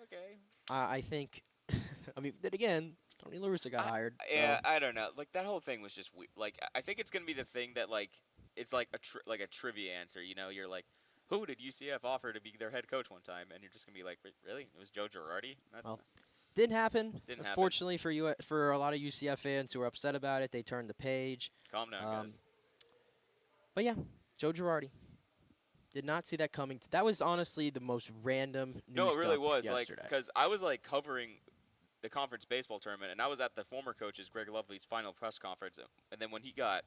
Speaker 5: okay.
Speaker 4: I think, I mean, then again, Tony La Russa got hired.
Speaker 5: Yeah, I don't know. Like that whole thing was just weird. Like I think it's gonna be the thing that it's like a trivia answer. You're like, who did UCF offer to be their head coach one time? And you're just gonna be like, really? It was Joe Girardi?
Speaker 4: Didn't happen. Unfortunately for a lot of UCF fans who are upset about it, they turned the page.
Speaker 5: Calm down, guys.
Speaker 4: But yeah, Joe Girardi. Did not see that coming. That was honestly the most random news.
Speaker 5: No, it really was.
Speaker 4: Yesterday.
Speaker 5: Because I was covering the conference baseball tournament, and I was at the former coach's Greg Lovely's final press conference, and then when he got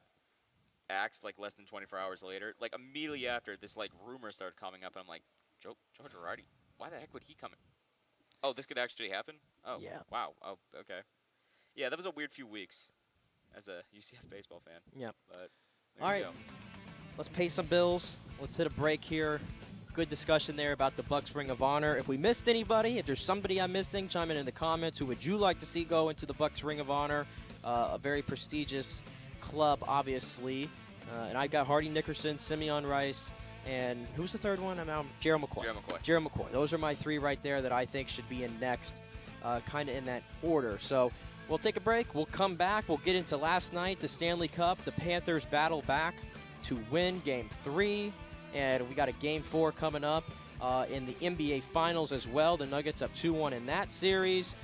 Speaker 5: axed less than 24 hours later, immediately after this rumor started coming up, and I'm like, Joe Girardi, why the heck would he come in? Oh, this could actually happen? Oh,
Speaker 4: yeah.
Speaker 5: Wow. Oh, okay. Yeah, that was a weird few weeks as a UCF baseball fan.
Speaker 4: Yep.
Speaker 5: But
Speaker 4: all right. let's pay some bills. Let's hit a break here. Good discussion there about the Bucs Ring of Honor. If we missed anybody, if there's somebody I'm missing, chime in the comments. Who would you like to see go into the Bucs Ring of Honor? A very prestigious club, obviously. And I got Hardy Nickerson, Simeon Rice, and who's the third one? Gerald McCoy. Gerald McCoy. Those are my three right there that I think should be in next, kind of in that order. So we'll take a break. We'll come back. We'll get into last night, the Stanley Cup. The Panthers battle back to win Game 3. And we got a Game 4 coming up in the NBA Finals as well. The Nuggets up 2-1 in that series.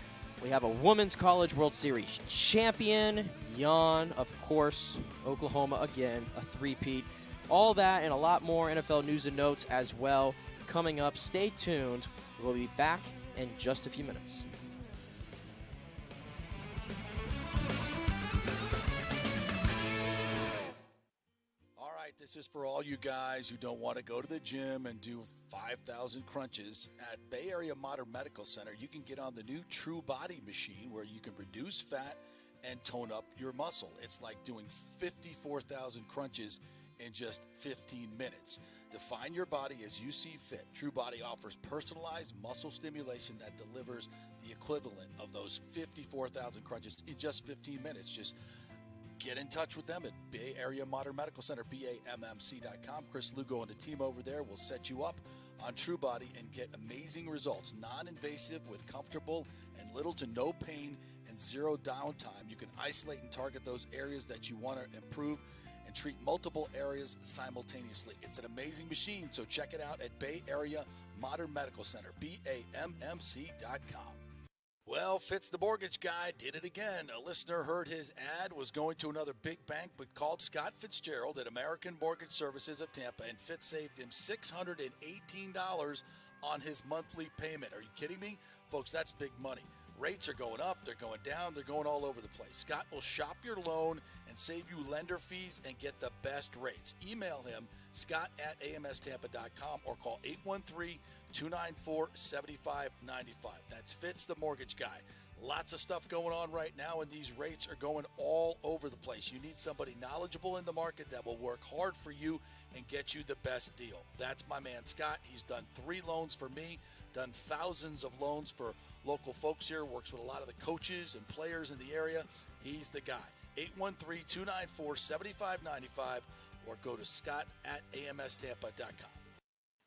Speaker 4: We have a Women's College World Series champion, Jan, of course, Oklahoma again, a three-peat. All that and a lot more NFL news and notes as well coming up. Stay tuned. We'll be back in just a few minutes.
Speaker 12: This is for all you guys who don't want to go to the gym and do 5,000 crunches. At Bay Area Modern Medical Center, you can get on the new True Body machine where you can reduce fat and tone up your muscle. It's like doing 54,000 crunches in just 15 minutes. Define your body as you see fit. True Body offers personalized muscle stimulation that delivers the equivalent of those 54,000 crunches in just 15 minutes. Just get in touch with them at Bay Area Modern Medical Center, BAMMC.com. Chris Lugo and the team over there will set you up on True Body and get amazing results. Non-invasive with comfortable and little to no pain and zero downtime. You can isolate and target those areas that you want to improve and treat multiple areas simultaneously. It's an amazing machine, so check it out at Bay Area Modern Medical Center, BAMMC.com. Well, Fitz the mortgage guy did it again. A listener heard his ad, was going to another big bank, but called Scott Fitzgerald at American Mortgage Services of Tampa, and Fitz saved him $618 on his monthly payment. Are you kidding me? Folks, that's big money. Rates are going up, they're going down, they're going all over the place. Scott will shop your loan and save you lender fees and get the best rates. Email him, scott@amstampa.com, or call 813-294-7595. That's Fitz the mortgage guy. Lots of stuff going on right now, and these rates are going all over the place. You need somebody knowledgeable in the market that will work hard for you and get you the best deal. That's my man Scott. He's done 3 loans for me, done thousands of loans for local folks here, works with a lot of the coaches and players in the area. He's the guy. 813-294-7595, or go to scott@amstampa.com.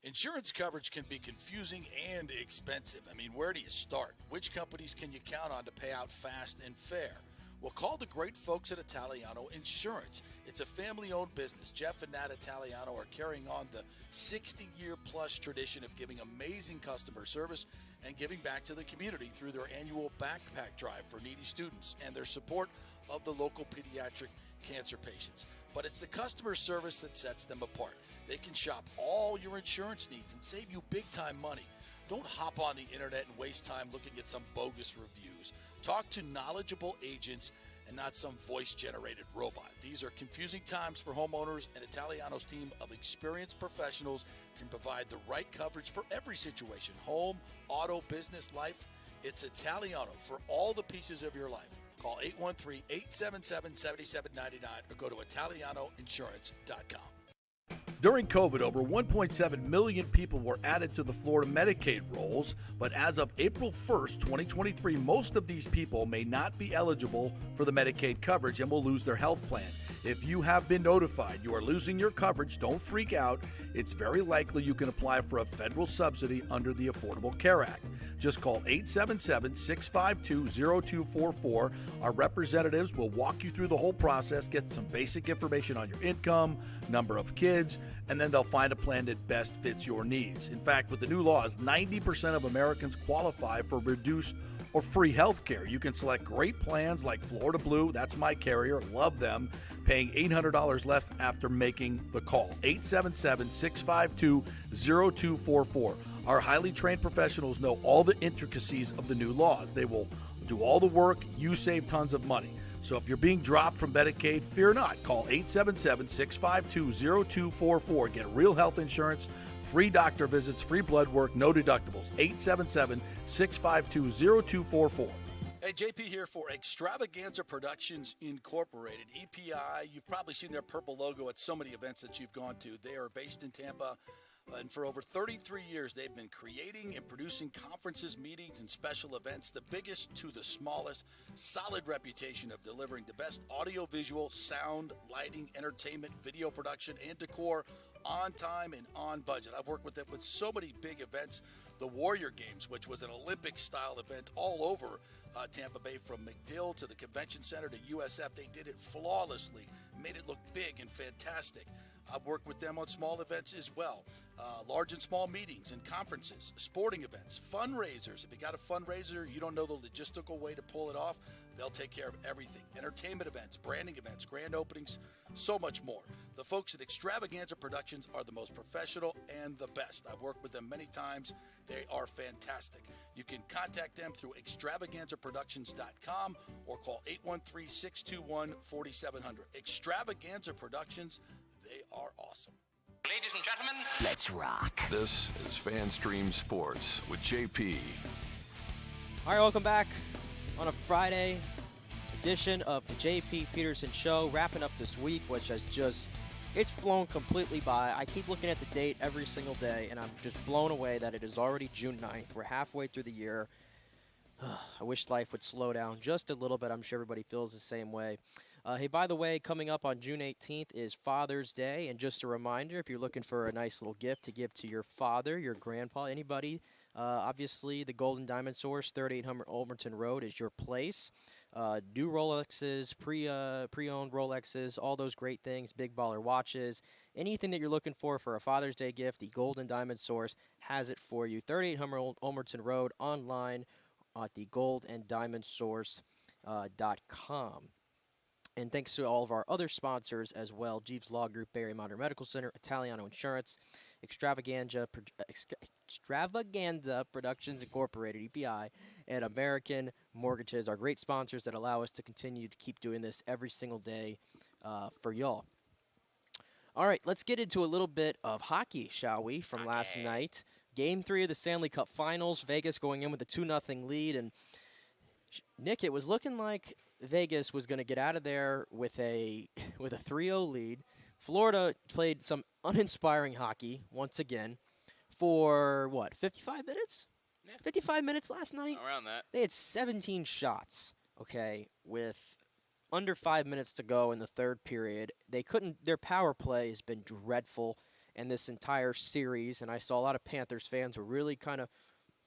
Speaker 12: Insurance coverage can be confusing and expensive. I mean, where do you start? Which companies can you count on to pay out fast and fair? Well, call the great folks at Italiano Insurance. It's a family-owned business. Jeff and Nat Italiano are carrying on the 60-year-plus tradition of giving amazing customer service and giving back to the community through their annual backpack drive for needy students and their support of the local pediatric cancer patients. But it's the customer service that sets them apart. They can shop all your insurance needs and save you big-time money. Don't hop on the internet and waste time looking at some bogus reviews. Talk to knowledgeable agents and not some voice-generated robot. These are confusing times for homeowners, and Italiano's team of experienced professionals can provide the right coverage for every situation: home, auto, business, life. It's Italiano for all the pieces of your life. Call 813-877-7799 or go to italianoinsurance.com.
Speaker 13: During COVID, over 1.7 million people were added to the Florida Medicaid rolls, but as of April 1st, 2023, most of these people may not be eligible for the Medicaid coverage and will lose their health plan. If you have been notified you are losing your coverage, don't freak out. It's very likely you can apply for a federal subsidy under the Affordable Care Act. Just call 877-652-0244. Our representatives will walk you through the whole process, get some basic information on your income, number of kids, and then they'll find a plan that best fits your needs. In fact, with the new laws, 90% of Americans qualify for reduced or free health care. You can select great plans like Florida Blue, that's my carrier, love them, paying $800 left after making the call. 877-652-0244. Our highly trained professionals know all the intricacies of the new laws. They will do all the work. You save tons of money. So if you're being dropped from Medicaid, fear not. Call 877-652-0244. Get real health insurance, free doctor visits, free blood work, no deductibles. 877-652-0244.
Speaker 12: Hey, JP here for Extravaganza Productions Incorporated, EPI. You've probably seen their purple logo at so many events that you've gone to. They are based in Tampa, and for over 33 years, they've been creating and producing conferences, meetings, and special events, the biggest to the smallest. Solid reputation of delivering the best audio-visual, sound, lighting, entertainment, video production, and decor on time and on budget. I've worked with them with so many big events. The Warrior Games, which was an Olympic-style event all over Tampa Bay, from McDill to the Convention Center to USF. They did it flawlessly, made it look big and fantastic. I've worked with them on small events as well, large and small meetings and conferences, sporting events, fundraisers. If you got a fundraiser, you don't know the logistical way to pull it off, they'll take care of everything. Entertainment events, branding events, grand openings, so much more. The folks at Extravaganza Productions are the most professional and the best. I've worked with them many times. They are fantastic. You can contact them through extravaganzaproductions.com or call 813-621-4700. Extravaganza Productions, they are awesome.
Speaker 6: Ladies and gentlemen,
Speaker 1: Let's rock. This is FanStream Sports with JP.
Speaker 4: All right, welcome back on a Friday edition of the JP Peterson Show. Wrapping up this week, which has just, it's flown completely by. I keep looking at the date every single day, and I'm just blown away that it is already June 9th. We're halfway through the year. I wish life would slow down just a little bit. I'm sure everybody feels the same way. Hey, by the way, coming up on June 18th is Father's Day. And just a reminder, if you're looking for a nice little gift to give to your father, your grandpa, anybody, obviously the Golden Diamond Source, 3800 Olmerton Road is your place. New Rolexes, pre-owned Rolexes, all those great things, big baller watches, anything that you're looking for a Father's Day gift, the Golden Diamond Source has it for you. 3800 Olmerton Road, online at the goldanddiamondsource.com. And thanks to all of our other sponsors as well, Jeeves Law Group, Barry Modern Medical Center, Italiano Insurance, Extravaganza Productions Incorporated, EPI, and American Mortgages are great sponsors that allow us to continue to keep doing this every single day for y'all. All right, let's get into a little bit of hockey, shall we, from last night. Game 3 of the Stanley Cup Finals, Vegas going in with a 2-0 lead, and Nick, it was looking like Vegas was going to get out of there with a 3-0 lead. Florida played some uninspiring hockey once again for, 55 minutes?
Speaker 5: Yeah.
Speaker 4: 55 minutes last night?
Speaker 5: Around that.
Speaker 4: They had 17 shots, okay, with under 5 minutes to go in the third period. Their power play has been dreadful in this entire series, and I saw a lot of Panthers fans were really kind of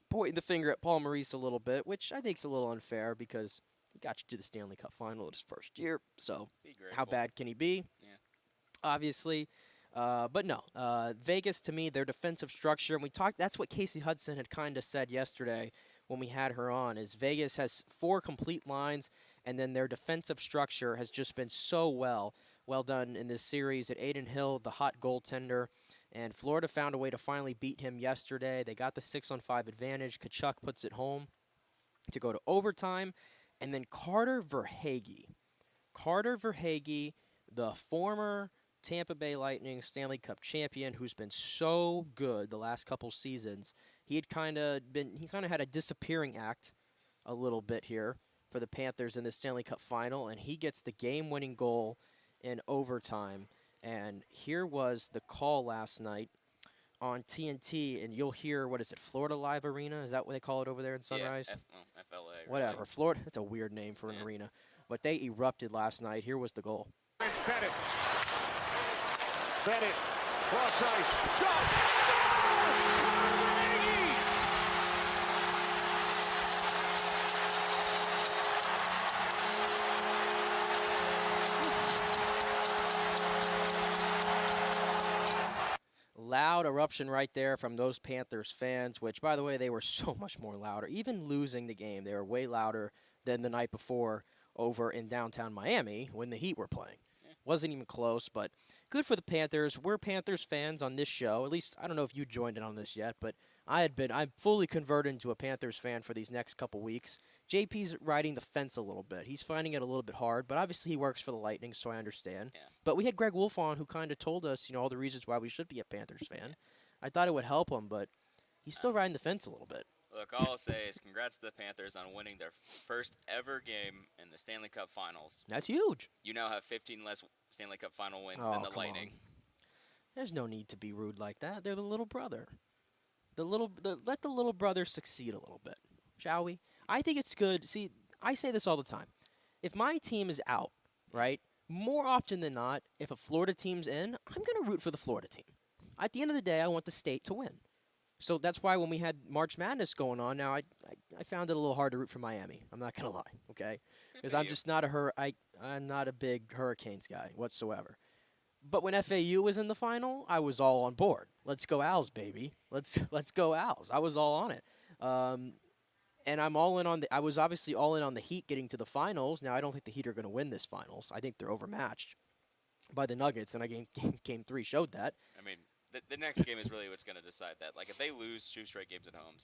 Speaker 4: pointing the finger at Paul Maurice a little bit, which I think is a little unfair because he got you to the Stanley Cup Final in his first year. So how bad can he be?
Speaker 5: Yeah.
Speaker 4: Obviously. But no, Vegas, to me, their defensive structure, and that's what Casey Hudson had kind of said yesterday when we had her on, is Vegas has 4 complete lines, and then their defensive structure has just been so well done in this series. At Aiden Hill, the hot goaltender, and Florida found a way to finally beat him yesterday. They got the 6-on-5 advantage. Tkachuk puts it home to go to overtime. And then Carter Verhaeghe, the former Tampa Bay Lightning Stanley Cup champion, who's been so good the last couple seasons. He kind of had a disappearing act a little bit here for the Panthers in the Stanley Cup Final, and he gets the game-winning goal in overtime. And here was the call last night on TNT, and you'll hear, Florida Live Arena? Is that what they call it over there in Sunrise?
Speaker 5: Yeah, FLA.
Speaker 4: Whatever.
Speaker 5: Really.
Speaker 4: Florida, that's a weird name for an arena. But they erupted last night. Here was the goal.
Speaker 6: Bennett, cross ice, shot, score!
Speaker 4: Loud eruption right there from those Panthers fans, which, by the way, they were so much more louder. Even losing the game, they were way louder than the night before over in downtown Miami when the Heat were playing. Wasn't even close, but good for the Panthers. We're Panthers fans on this show. At least, I don't know if you joined in on this yet, but I'm fully converted into a Panthers fan for these next couple weeks. JP's riding the fence a little bit. He's finding it a little bit hard, but obviously he works for the Lightning, so I understand.
Speaker 5: Yeah.
Speaker 4: But we had Greg Wolf on who kind of told us, all the reasons why we should be a Panthers fan. I thought it would help him, but he's still riding the fence a little bit.
Speaker 5: Look, all I'll say is congrats to the Panthers on winning their first ever game in the Stanley Cup Finals.
Speaker 4: That's huge.
Speaker 5: You now have 15 less Stanley Cup Final wins
Speaker 4: Oh,
Speaker 5: than the
Speaker 4: come
Speaker 5: Lightning.
Speaker 4: on. There's no need to be rude like that. They're the little brother. Let the little brother succeed a little bit, shall we? I think it's good. See, I say this all the time. If my team is out, right, more often than not, if a Florida team's in, I'm going to root for the Florida team. At the end of the day, I want the state to win. So that's why when we had March Madness going on, now I found it a little hard to root for Miami. I'm not going to lie, okay? Because I'm just not I'm not a big Hurricanes guy whatsoever. But when FAU was in the final, I was all on board. Let's go Owls, baby. Let's go Owls. I was all on it. And I'm all in on I was obviously all in on the Heat getting to the finals. Now I don't think the Heat are going to win this finals. I think they're overmatched by the Nuggets, and game 3 showed that.
Speaker 5: I mean, the next game is really what's going to decide that. Like, if they lose 2 straight games at home,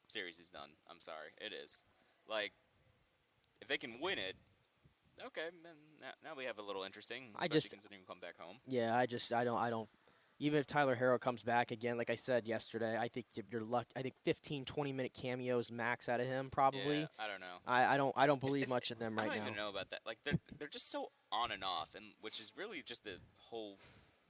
Speaker 5: series is done. I'm sorry. It is. Like, if they can win it, okay, then now we have a little interesting, especially considering we come back home.
Speaker 4: Yeah, I don't. Even if Tyler Harrow comes back again, like I said yesterday, I think you're lucky. I think 15, 20-minute cameos max out of him probably.
Speaker 5: Yeah, I don't know.
Speaker 4: I don't believe much in them right now.
Speaker 5: I don't even know about that. Like, they're just so on and off, and which is really just the whole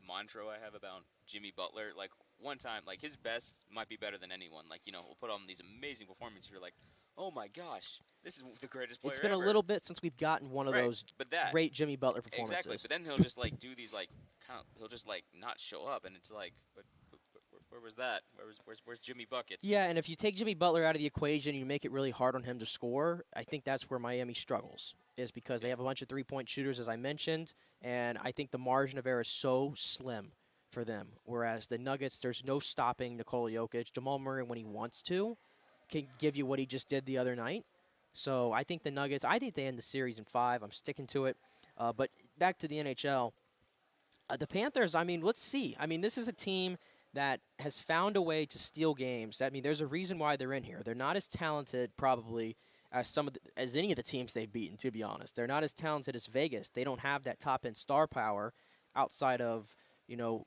Speaker 5: mantra I have about Jimmy Butler. Like, one time, like, his best might be better than anyone. Like, you know, we'll put on these amazing performances. You're like, oh my gosh, this is the greatest player
Speaker 4: It's been
Speaker 5: ever.
Speaker 4: a little bit since we've gotten one of those great Jimmy Butler performances.
Speaker 5: Exactly, but then he'll just like do these like he'll just like not show up, and it's like, but where was that? Where's Jimmy Buckets?
Speaker 4: Yeah, and if you take Jimmy Butler out of the equation, you make it really hard on him to score. I think that's where Miami struggles, is because they have a bunch of three-point shooters, as I mentioned, and I think the margin of error is so slim for them. Whereas the Nuggets, there's no stopping Nikola Jokic. Jamal Murray, when he wants to, can give you what he just did the other night. So I think the Nuggets, I think they end the series in 5. I'm sticking to it. But back to the NHL. The Panthers, I mean, let's see. I mean, this is a team that has found a way to steal games. I mean, there's a reason why they're in here. They're not as talented, probably, as as any of the teams they've beaten, to be honest. They're not as talented as Vegas. They don't have that top-end star power outside of, you know,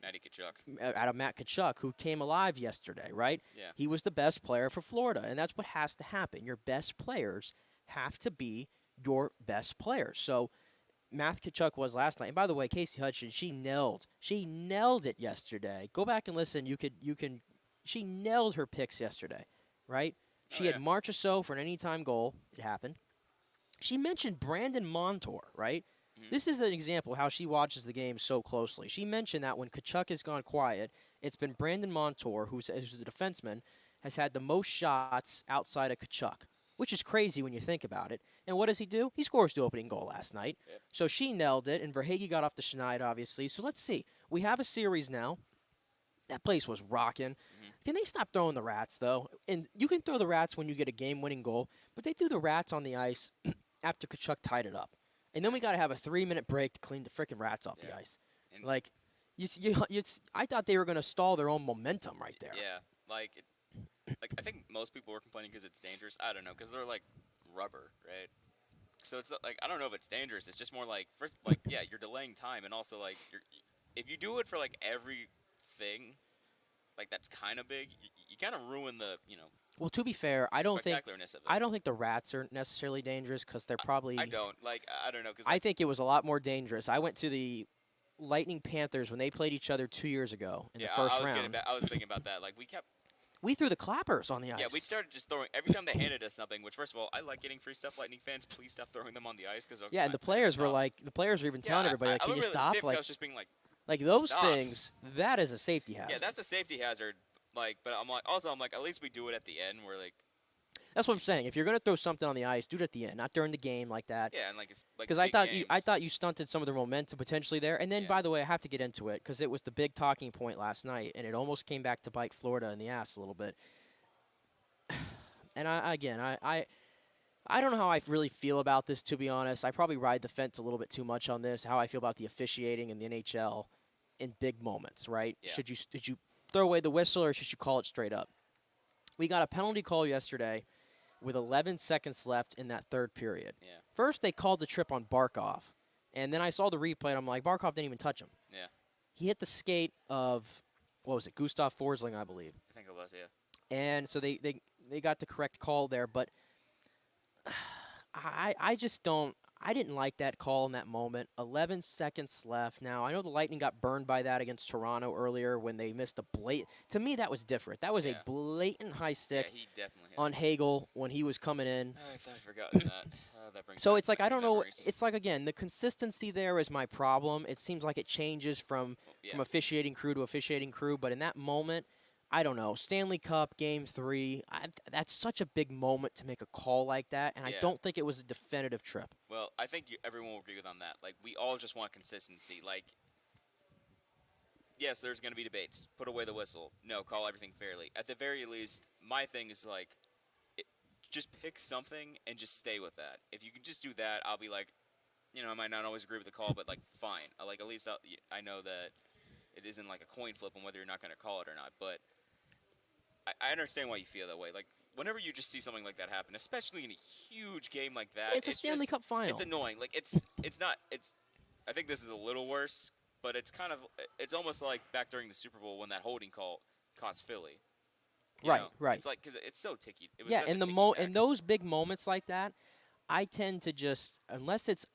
Speaker 4: out of Matt Tkachuk, who came alive yesterday, right?
Speaker 5: Yeah.
Speaker 4: He was the best player for Florida, and that's what has to happen. Your best players have to be your best players. So Matt Tkachuk was last night. And by the way, Casey Hudson, she nailed it yesterday. Go back and listen. She nailed her picks yesterday, right? She had Marchessault for an anytime goal. It happened. She mentioned Brandon Montour, right? This is an example of how she watches the game so closely. She mentioned that when Tkachuk has gone quiet, it's been Brandon Montour, who's a defenseman, has had the most shots outside of Tkachuk, which is crazy when you think about it. And what does he do? He scores the opening goal last night.
Speaker 5: Yep.
Speaker 4: So she nailed it, and Verhaeghe got off the schneid, obviously. So let's see. We have a series now. That place was rocking. Can they stop throwing the rats, though? And you can throw the rats when you get a game-winning goal, but they threw the rats on the ice after Tkachuk tied it up. And then we got to have a 3-minute break to clean the freaking rats off the ice.
Speaker 5: And
Speaker 4: like, I thought they were going to stall their own momentum right there.
Speaker 5: Yeah, like I think most people were complaining because it's dangerous. I don't know, because they're like rubber, right? So it's like, I don't know if it's dangerous. It's just more like, first, like, yeah, you're delaying time, and also like if you do it for like everything, like that's kind of big. You kind of ruin the, you know.
Speaker 4: Well, to be fair, I don't think
Speaker 5: spectacularness of it.
Speaker 4: I don't think the rats are necessarily dangerous because they're probably.
Speaker 5: I don't know, because
Speaker 4: I think it was a lot more dangerous. I went to the Lightning Panthers when they played each other 2 years ago in the first round.
Speaker 5: I was thinking about that. Like
Speaker 4: we threw the clappers on the ice.
Speaker 5: Yeah, we started just throwing every time they handed us something. Which, first of all, I like getting free stuff. Lightning fans, please stop throwing them on the ice, because
Speaker 4: yeah, and the players were even telling everybody, like, can you stop?
Speaker 5: I was just being
Speaker 4: like those
Speaker 5: stop.
Speaker 4: things. That is a safety hazard.
Speaker 5: Yeah, that's a safety hazard. Like, but I'm like, at least we do it at the end. We're like.
Speaker 4: That's what I'm saying. If you're gonna throw something on the ice, do it at the end, not during the game like that.
Speaker 5: Yeah, and it's like
Speaker 4: because I thought you stunted some of the momentum potentially there. And then, by the way, I have to get into it because it was the big talking point last night, and it almost came back to bite Florida in the ass a little bit. And I don't know how I really feel about this, to be honest. I probably ride the fence a little bit too much on this. How I feel about the officiating in the NHL in big moments, right?
Speaker 5: Yeah.
Speaker 4: Should you throw away the whistle or should you call it straight up? We got a penalty call yesterday with 11 seconds left in that third period.
Speaker 5: Yeah.
Speaker 4: First, they called the trip on Barkov, and then I saw the replay, and I'm like, Barkov didn't even touch him.
Speaker 5: Yeah.
Speaker 4: He hit the skate of, what was it, Gustav Forsling, I believe.
Speaker 5: I think it was, yeah.
Speaker 4: And so they they got the correct call there, but I just don't. I didn't like that call in that moment. 11 seconds left. Now, I know the Lightning got burned by that against Toronto earlier when they missed a blatant. To me, that was different. That was a blatant high stick
Speaker 5: he definitely
Speaker 4: on Hagel when he was coming in.
Speaker 5: I thought I'd forgotten that. That brings
Speaker 4: So
Speaker 5: back
Speaker 4: it's like, I don't
Speaker 5: memories.
Speaker 4: know. It's like, again, the consistency there is my problem. It seems like it changes from officiating crew to officiating crew. But in that moment, I don't know. Stanley Cup, Game 3, that's such a big moment to make a call like that, and I don't think it was a definitive trip.
Speaker 5: Well, I think everyone will agree with on that. Like, we all just want consistency. Like, yes, there's going to be debates. Put away the whistle. No, call everything fairly. At the very least, my thing is, like, just pick something and just stay with that. If you can just do that, I'll be like, I might not always agree with the call, but, like, fine. Like, at least I know that it isn't like a coin flip on whether you're not going to call it or not, but I understand why you feel that way. Like, whenever you just see something like that happen, especially in a huge game like that,
Speaker 4: It's a Stanley Cup final.
Speaker 5: It's annoying. Like, it's not. I think this is a little worse, but it's it's almost like back during the Super Bowl when that holding call cost Philly. You know?
Speaker 4: Right.
Speaker 5: It's like, because it's so ticky. It was such
Speaker 4: in
Speaker 5: a
Speaker 4: in those big moments like that, I tend to just, unless it's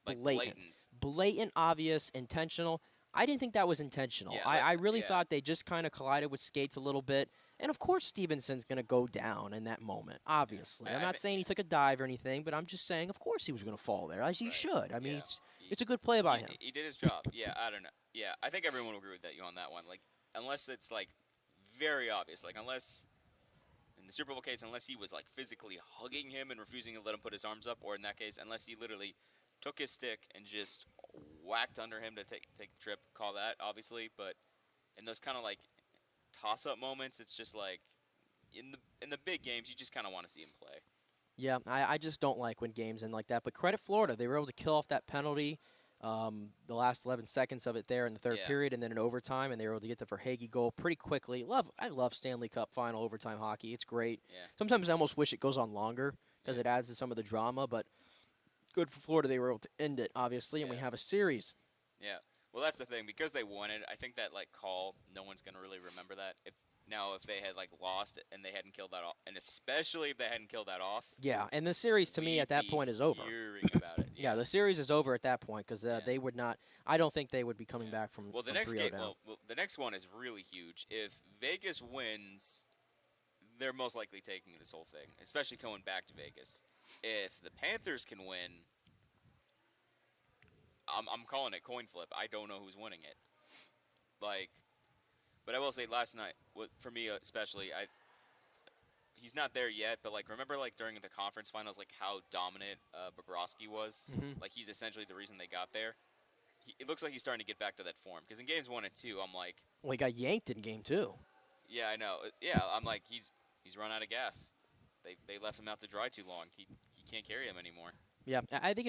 Speaker 4: blatant, obvious, intentional. I didn't think that was intentional.
Speaker 5: Yeah,
Speaker 4: I really thought they just kind of collided with skates a little bit. And, of course, Stevenson's going to go down in that moment, obviously. I'm not saying he took a dive or anything, but I'm just saying, of course he was going to fall there, as he should. I mean, it's a good play by him.
Speaker 5: He did his job. Yeah, I don't know. Yeah, I think everyone will agree with you on that one. Like, unless it's, like, very obvious. Like, unless, in the Super Bowl case, unless he was, like, physically hugging him and refusing to let him put his arms up, or in that case, unless he literally took his stick and just whacked under him to take the trip, call that, obviously. But in those kind of, like, toss-up moments, it's just like in the big games, you just kind of want to see him play.
Speaker 4: Yeah, I just don't like when games end like that. But credit Florida. They were able to kill off that penalty, the last 11 seconds of it there in the third period, and then in overtime, and they were able to get the Verhaeghe goal pretty quickly. I love Stanley Cup final overtime hockey. It's great.
Speaker 5: Yeah.
Speaker 4: Sometimes I almost wish it goes on longer because it adds to some of the drama, but good for Florida. They were able to end it, obviously, and we have a series.
Speaker 5: Yeah. Well, that's the thing. Because they won it, I think that, like, call, no one's going to really remember that. If they had, like, lost and they hadn't killed that off, and especially if they hadn't killed that off.
Speaker 4: Yeah, and the series, to me, at that point is over.
Speaker 5: Hearing about it.
Speaker 4: Yeah, the series is over at that point because they would not – I don't think they would be coming back from
Speaker 5: Well, the next game, the next one is really huge. If Vegas wins, they're most likely taking this whole thing, especially going back to Vegas. If the Panthers can win, I'm calling it coin flip. I don't know who's winning it. Like, but I will say last night, for me especially, he's not there yet, but, like, remember, like, during the conference finals, like, how dominant Bobrovsky was?
Speaker 4: Mm-hmm.
Speaker 5: Like, he's essentially the reason they got there. It looks like he's starting to get back to that form. Because in games 1 and 2, I'm like...
Speaker 4: Well, he got yanked in game 2.
Speaker 5: Yeah, I know. Yeah, I'm like, he's run out of gas. They left him out to dry too long. He can't carry him anymore.
Speaker 4: Yeah, I think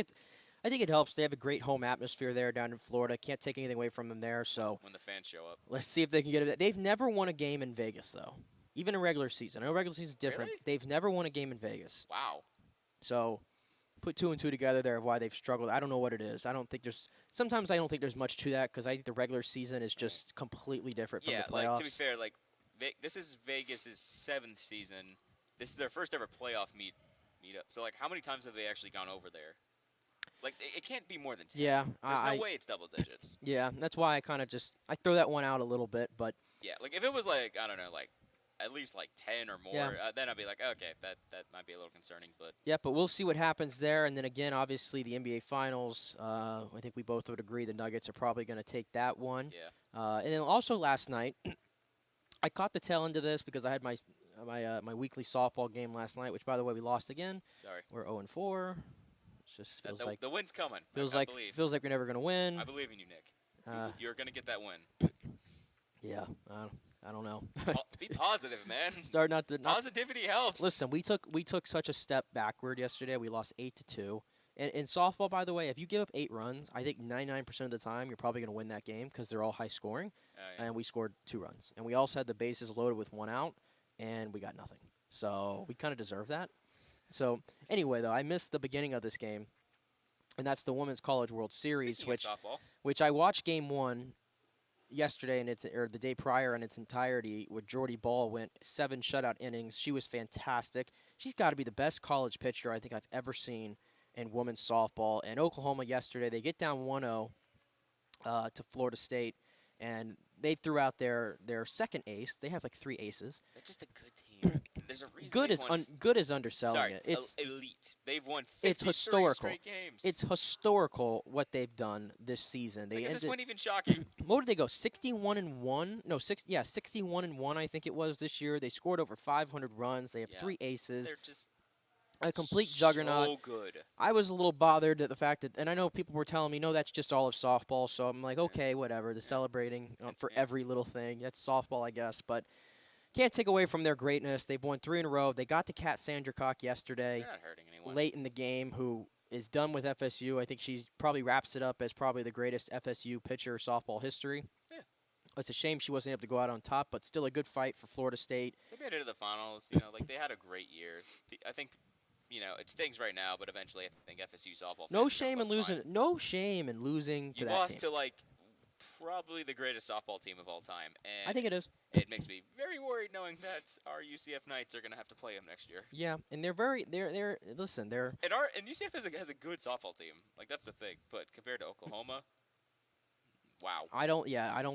Speaker 4: it helps. They have a great home atmosphere there down in Florida. Can't take anything away from them there. So
Speaker 5: when the fans show up,
Speaker 4: let's see if they can get it. They've never won a game in Vegas though, even in regular season. I know regular season is different.
Speaker 5: Really?
Speaker 4: They've never won a game in Vegas.
Speaker 5: Wow.
Speaker 4: So put 2 and 2 together there of why they've struggled. I don't know what it is. Sometimes I don't think there's much to that because I think the regular season is just completely different from the playoffs.
Speaker 5: Like, to be fair, like this is Vegas's 7th season. This is their first ever playoff meet up. So, like, how many times have they actually gone over there? Like, it can't be more than 10.
Speaker 4: Yeah.
Speaker 5: There's no way it's double digits.
Speaker 4: Yeah, that's why I kind of I throw that one out a little bit, but.
Speaker 5: Yeah, like, if it was, like, I don't know, like, at least, like, 10 or more, then I'd be like, okay, that might be a little concerning, but.
Speaker 4: Yeah, but we'll see what happens there. And then, again, obviously, the NBA Finals, I think we both would agree the Nuggets are probably going to take that one.
Speaker 5: Yeah.
Speaker 4: And then also last night, I caught the tail end of this because I had my weekly softball game last night, which, by the way, we lost again.
Speaker 5: Sorry.
Speaker 4: We're 0-4. It just feels like
Speaker 5: the win's coming.
Speaker 4: Feels
Speaker 5: I
Speaker 4: like
Speaker 5: believe.
Speaker 4: Feels like we're never going to win.
Speaker 5: I believe in you, Nick. You're going to get that win.
Speaker 4: Yeah, I don't know.
Speaker 5: Be positive, man.
Speaker 4: Start not to
Speaker 5: Positivity helps.
Speaker 4: Listen, we took such a step backward yesterday. We lost 8-2. And in softball, by the way, if you give up 8 runs, I think 99% of the time you're probably going to win that game because they're all high scoring. And we scored 2 runs. And we also had the bases loaded with 1 out, and we got nothing. So we kind of deserve that. So anyway, though, I missed the beginning of this game, and that's the Women's College World Series, which I watched Game 1. yesterday or the day prior in its entirety, where Jordy Ball went 7 shutout innings. She was fantastic. She's got to be the best college pitcher I think I've ever seen in women's softball. And Oklahoma yesterday, they get down 1-0 to Florida State, and they threw out their second ace. They have like 3 aces.
Speaker 5: They're just a good team. There's a reason
Speaker 4: Good is underselling
Speaker 5: Sorry,
Speaker 4: it. It's
Speaker 5: elite. They've won 53
Speaker 4: it's historical.
Speaker 5: straight games.
Speaker 4: It's historical what they've done this season.
Speaker 5: Is this one even shocking?
Speaker 4: What did they go? 61-1? No, 61-1 I think it was this year. They scored over 500 runs. They have 3 aces.
Speaker 5: They're just
Speaker 4: a complete juggernaut.
Speaker 5: So good.
Speaker 4: I was a little bothered at the fact that, and I know people were telling me, no, that's just all of softball. So I'm like, okay, whatever. The celebrating for every little thing. That's softball, I guess. But can't take away from their greatness. They've won 3 in a row. They got to Kat Sandercock yesterday.
Speaker 5: They're not hurting anyone.
Speaker 4: Late in the game, who is done with FSU. I think she probably wraps it up as probably the greatest FSU pitcher softball history.
Speaker 5: Yeah.
Speaker 4: It's a shame she wasn't able to go out on top, but still a good fight for Florida State.
Speaker 5: They made it to the finals. They had a great year. I think, it stings right now, but eventually I think FSU softball.
Speaker 4: No shame in losing. No shame in losing to
Speaker 5: you
Speaker 4: that
Speaker 5: lost
Speaker 4: team.
Speaker 5: to probably the greatest softball team of all time. And
Speaker 4: I think it is.
Speaker 5: It makes me very worried knowing that our UCF Knights are going to have to play them next year.
Speaker 4: Yeah, and they're listen, they're
Speaker 5: and UCF has a good softball team. That's the thing. But compared to Oklahoma, wow.
Speaker 4: I don't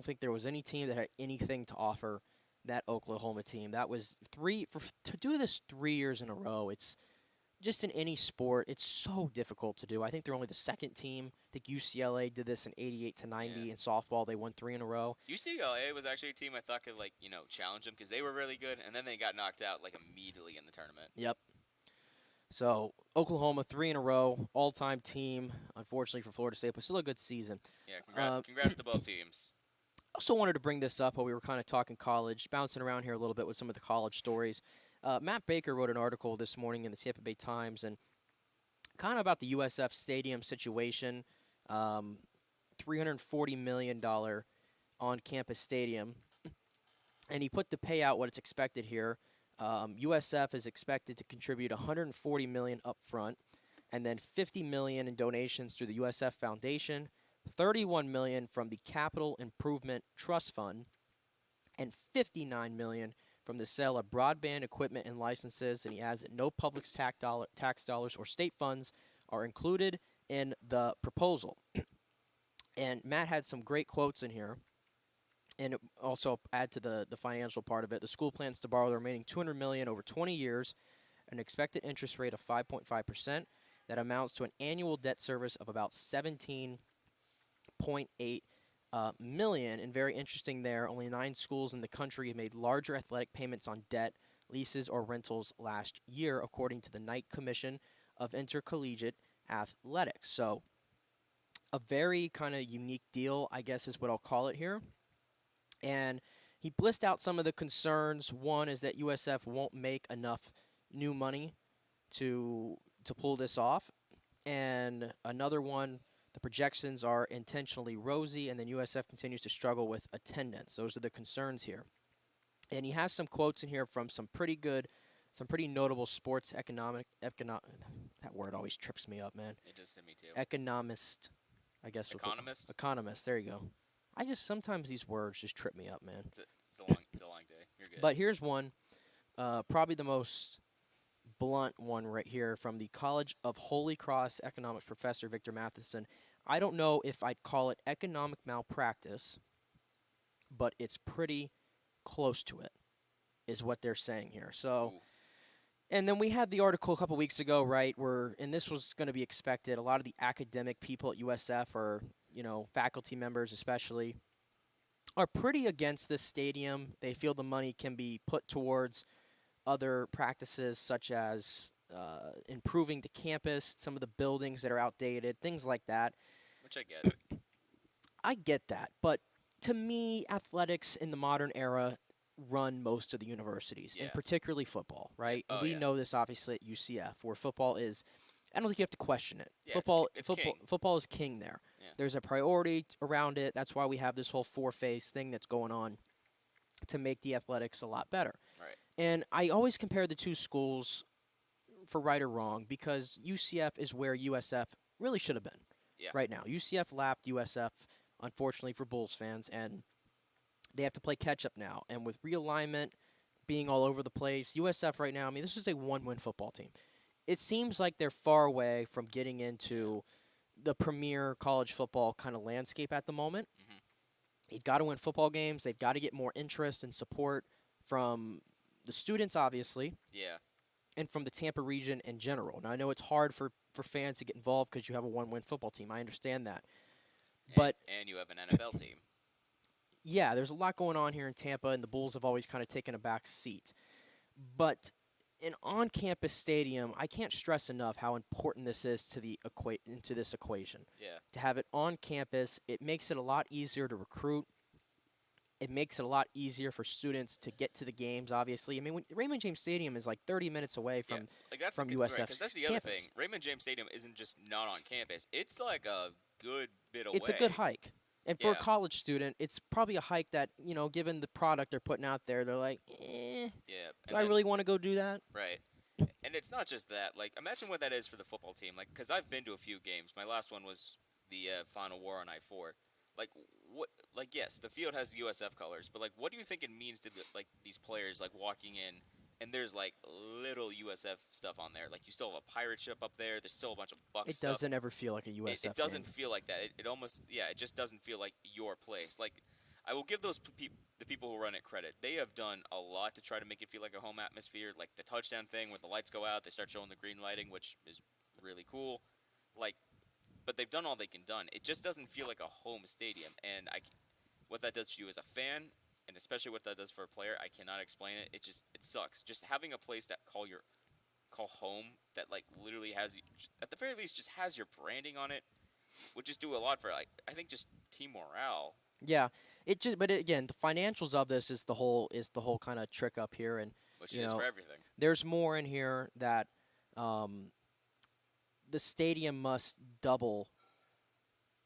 Speaker 4: think there was any team that had anything to offer that Oklahoma team. That was to do this 3 years in a row. It's just in any sport, it's so difficult to do. I think they're only the second team. I think UCLA did this in 88-90 in softball. They won 3 in a row.
Speaker 5: UCLA was actually a team I thought could challenge them because they were really good, and then they got knocked out immediately in the tournament.
Speaker 4: Yep. So Oklahoma 3 in a row, all-time team. Unfortunately for Florida State, but still a good season.
Speaker 5: Yeah, congrats to both teams.
Speaker 4: Also wanted to bring this up while we were kind of talking college, bouncing around here a little bit with some of the college stories. Matt Baker wrote an article this morning in the Tampa Bay Times and kind of about the USF Stadium situation, $340 million on-campus stadium. And he put the payout, what it's expected here. USF is expected to contribute $140 million up front, and then $50 million in donations through the USF Foundation, $31 million from the Capital Improvement Trust Fund, and $59 million from the sale of broadband equipment and licenses. And he adds that no public tax dollars or state funds are included in the proposal. And Matt had some great quotes in here. And also add to the financial part of it. The school plans to borrow the remaining $200 million over 20 years, an expected interest rate of 5.5%. That amounts to an annual debt service of about $17.8 million. And very interesting there, only 9 schools in the country have made larger athletic payments on debt, leases, or rentals last year, according to the Knight Commission of Intercollegiate Athletics. So a very kind of unique deal, I guess is what I'll call it here. And he blissed out some of the concerns. One is that USF won't make enough new money to pull this off. And another one, the projections are intentionally rosy, and then USF continues to struggle with attendance. Those are the concerns here. And he has some quotes in here from some pretty notable sports that word always trips me up, man.
Speaker 5: It does to me too.
Speaker 4: Economist, I guess.
Speaker 5: Economist?
Speaker 4: Economist, there you go. Sometimes these words just trip me up, man.
Speaker 5: It's a long day. You're good.
Speaker 4: But here's one, probably the most blunt one right here from the College of Holy Cross economics professor Victor Matheson. I don't know if I'd call it economic malpractice, but it's pretty close to it, is what they're saying here. So, and then we had the article a couple weeks ago, right, and this was going to be expected. A lot of the academic people at USF are, faculty members especially, are pretty against this stadium. They feel the money can be put towards other practices such as improving the campus, some of the buildings that are outdated, things like that.
Speaker 5: Which I get.
Speaker 4: I get that. But to me, athletics in the modern era run most of the universities, and particularly football, right? And we know this obviously at UCF, where football is, I don't think you have to question it.
Speaker 5: Yeah,
Speaker 4: football is king there.
Speaker 5: Yeah.
Speaker 4: There's a priority around it. That's why we have this whole 4-phase thing that's going on to make the athletics a lot better.
Speaker 5: Right.
Speaker 4: And I always compare the two schools for right or wrong because UCF is where USF really should have been right now. UCF lapped USF, unfortunately for Bulls fans, and they have to play catch-up now. And with realignment being all over the place, USF right now, I mean, this is a one-win football team. It seems like they're far away from getting into the premier college football kind of landscape at the moment.
Speaker 5: Mm-hmm.
Speaker 4: They've got to win football games. They've got to get more interest and support from the students, obviously.
Speaker 5: Yeah.
Speaker 4: And from the Tampa region in general. Now, I know it's hard for fans to get involved because you have a one-win football team. I understand that. But
Speaker 5: and you have an NFL team.
Speaker 4: Yeah, there's a lot going on here in Tampa, and the Bulls have always kind of taken a back seat. But an on-campus stadium, I can't stress enough how important this is to into this equation.
Speaker 5: Yeah.
Speaker 4: To have it on campus, it makes it a lot easier to recruit. It makes it a lot easier for students to get to the games, obviously. I mean, Raymond James Stadium is like 30 minutes away from USF's
Speaker 5: right, 'cause that's the other
Speaker 4: campus.
Speaker 5: thing. Raymond James Stadium isn't just not on campus. It's like a good bit away.
Speaker 4: It's a good hike. And for a
Speaker 5: Yeah.
Speaker 4: college student, it's probably a hike that, given the product they're putting out there, they're like,
Speaker 5: Yeah.
Speaker 4: do I really want to go do that?
Speaker 5: Right. And it's not just that. Like, imagine what that is for the football team. Like, because I've been to a few games. My last one was the Final War on I-4. Like, what? Like, yes, the field has the USF colors, but like, what do you think it means to these players like walking in, and there's like little USF stuff on there? Like, you still have a pirate ship up there. There's still a bunch of Bucs
Speaker 4: It
Speaker 5: stuff.
Speaker 4: doesn't ever feel like a USF
Speaker 5: It doesn't
Speaker 4: game.
Speaker 5: feel like that. It almost, it just doesn't feel like your place. Like, I will give those the people who run it credit. They have done a lot to try to make it feel like a home atmosphere. Like the touchdown thing, when the lights go out, they start showing the green lighting, which is really cool. Like, but they've done all they can done. It just doesn't feel like a home stadium, and what that does to you as a fan, and especially what that does for a player, I cannot explain it. It sucks. Just having a place that call home, that like literally has, at the very least, just has your branding on it, would just do a lot for, like, I think, just team morale.
Speaker 4: Yeah, again, the financials of this is the whole kind of trick up here, and
Speaker 5: Which it is for everything.
Speaker 4: There's more in here that the stadium must double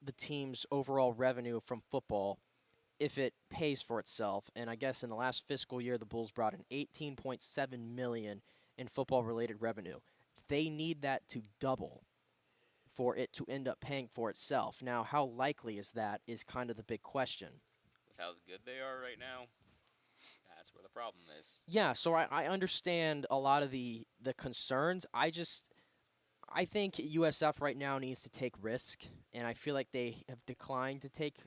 Speaker 4: the team's overall revenue from football if it pays for itself. And I guess in the last fiscal year, the Bulls brought in $18.7 million in football-related revenue. They need that to double for it to end up paying for itself. Now, how likely is that is kind of the big question.
Speaker 5: With how good they are right now, that's where the problem is.
Speaker 4: Yeah, so I understand a lot of the concerns. I think USF right now needs to take risk, and I feel like they have declined to take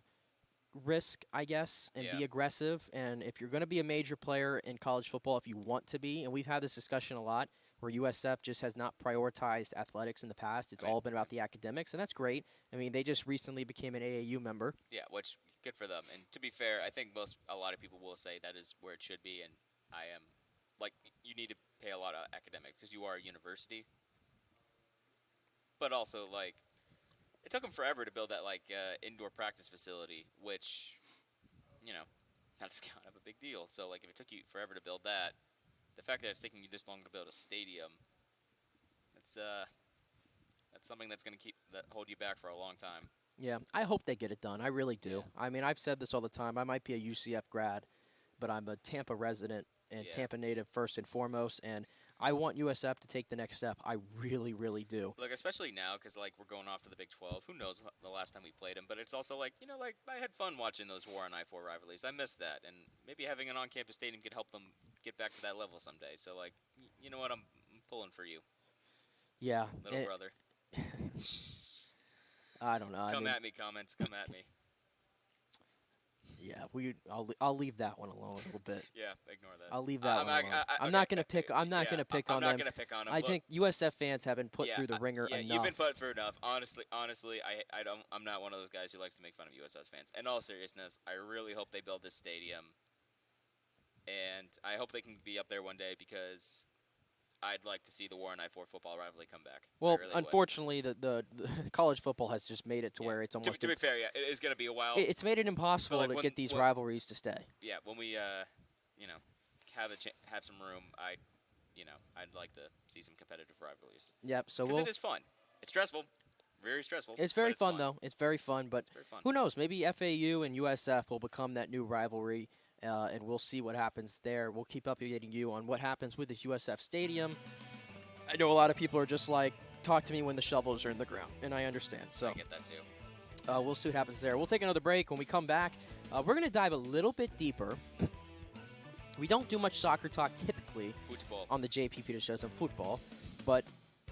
Speaker 4: risk, I guess, and be aggressive. And if you're going to be a major player in college football, if you want to be, and we've had this discussion a lot, where USF just has not prioritized athletics in the past. It's all been about the academics, and that's great. I mean, they just recently became an AAU member.
Speaker 5: Yeah, which, good for them. And to be fair, I think a lot of people will say that is where it should be, and I am, like, you need to pay a lot of academics because you are a university. But also, like, it took them forever to build that, like, indoor practice facility, which, that's kind of a big deal. So, like, if it took you forever to build that, the fact that it's taking you this long to build a stadium, that's something that's going to hold you back for a long time.
Speaker 4: Yeah, I hope they get it done. I really do.
Speaker 5: Yeah.
Speaker 4: I mean, I've said this all the time. I might be a UCF grad, but I'm a Tampa resident and Tampa native first and foremost, and I want USF to take the next step. I really, really do.
Speaker 5: Look, especially now, because, like, we're going off to the Big 12. Who knows the last time we played them? But it's also, like, I had fun watching those War on I-4 rivalries. I miss that. And maybe having an on-campus stadium could help them get back to that level someday. So, like, you know what? I'm pulling for you.
Speaker 4: Yeah.
Speaker 5: Little brother.
Speaker 4: I don't know.
Speaker 5: Come at me, comments. Come at me.
Speaker 4: Yeah, I'll leave that one alone a little bit.
Speaker 5: Yeah, ignore that.
Speaker 4: I'll leave that one alone. I'm not gonna pick. I'm not gonna pick on them.
Speaker 5: I'm not gonna pick on them.
Speaker 4: I think USF fans have been put through the ringer enough.
Speaker 5: You've been put through enough. Honestly, I'm not one of those guys who likes to make fun of USF fans. In all seriousness, I really hope they build this stadium, and I hope they can be up there one day because I'd like to see the War on I-4 football rivalry come back.
Speaker 4: Well, unfortunately, the college football has just made it to where it's almost.
Speaker 5: To be fair, it is going to be a while.
Speaker 4: It's made it impossible to get these rivalries to stay.
Speaker 5: Yeah, when we, have some room, I'd like to see some competitive rivalries.
Speaker 4: Yep. So
Speaker 5: because it is fun. It's stressful, very stressful.
Speaker 4: It's very fun though. It's very fun, but who knows? Maybe FAU and USF will become that new rivalry. And we'll see what happens there. We'll keep updating you on what happens with this USF stadium. I know a lot of people are just like, talk to me when the shovels are in the ground, and I understand. So
Speaker 5: I get that too.
Speaker 4: We'll see what happens there. We'll take another break. When we come back, We're going to dive a little bit deeper. We don't do much soccer talk typically on the JP Peterson Show, some football, but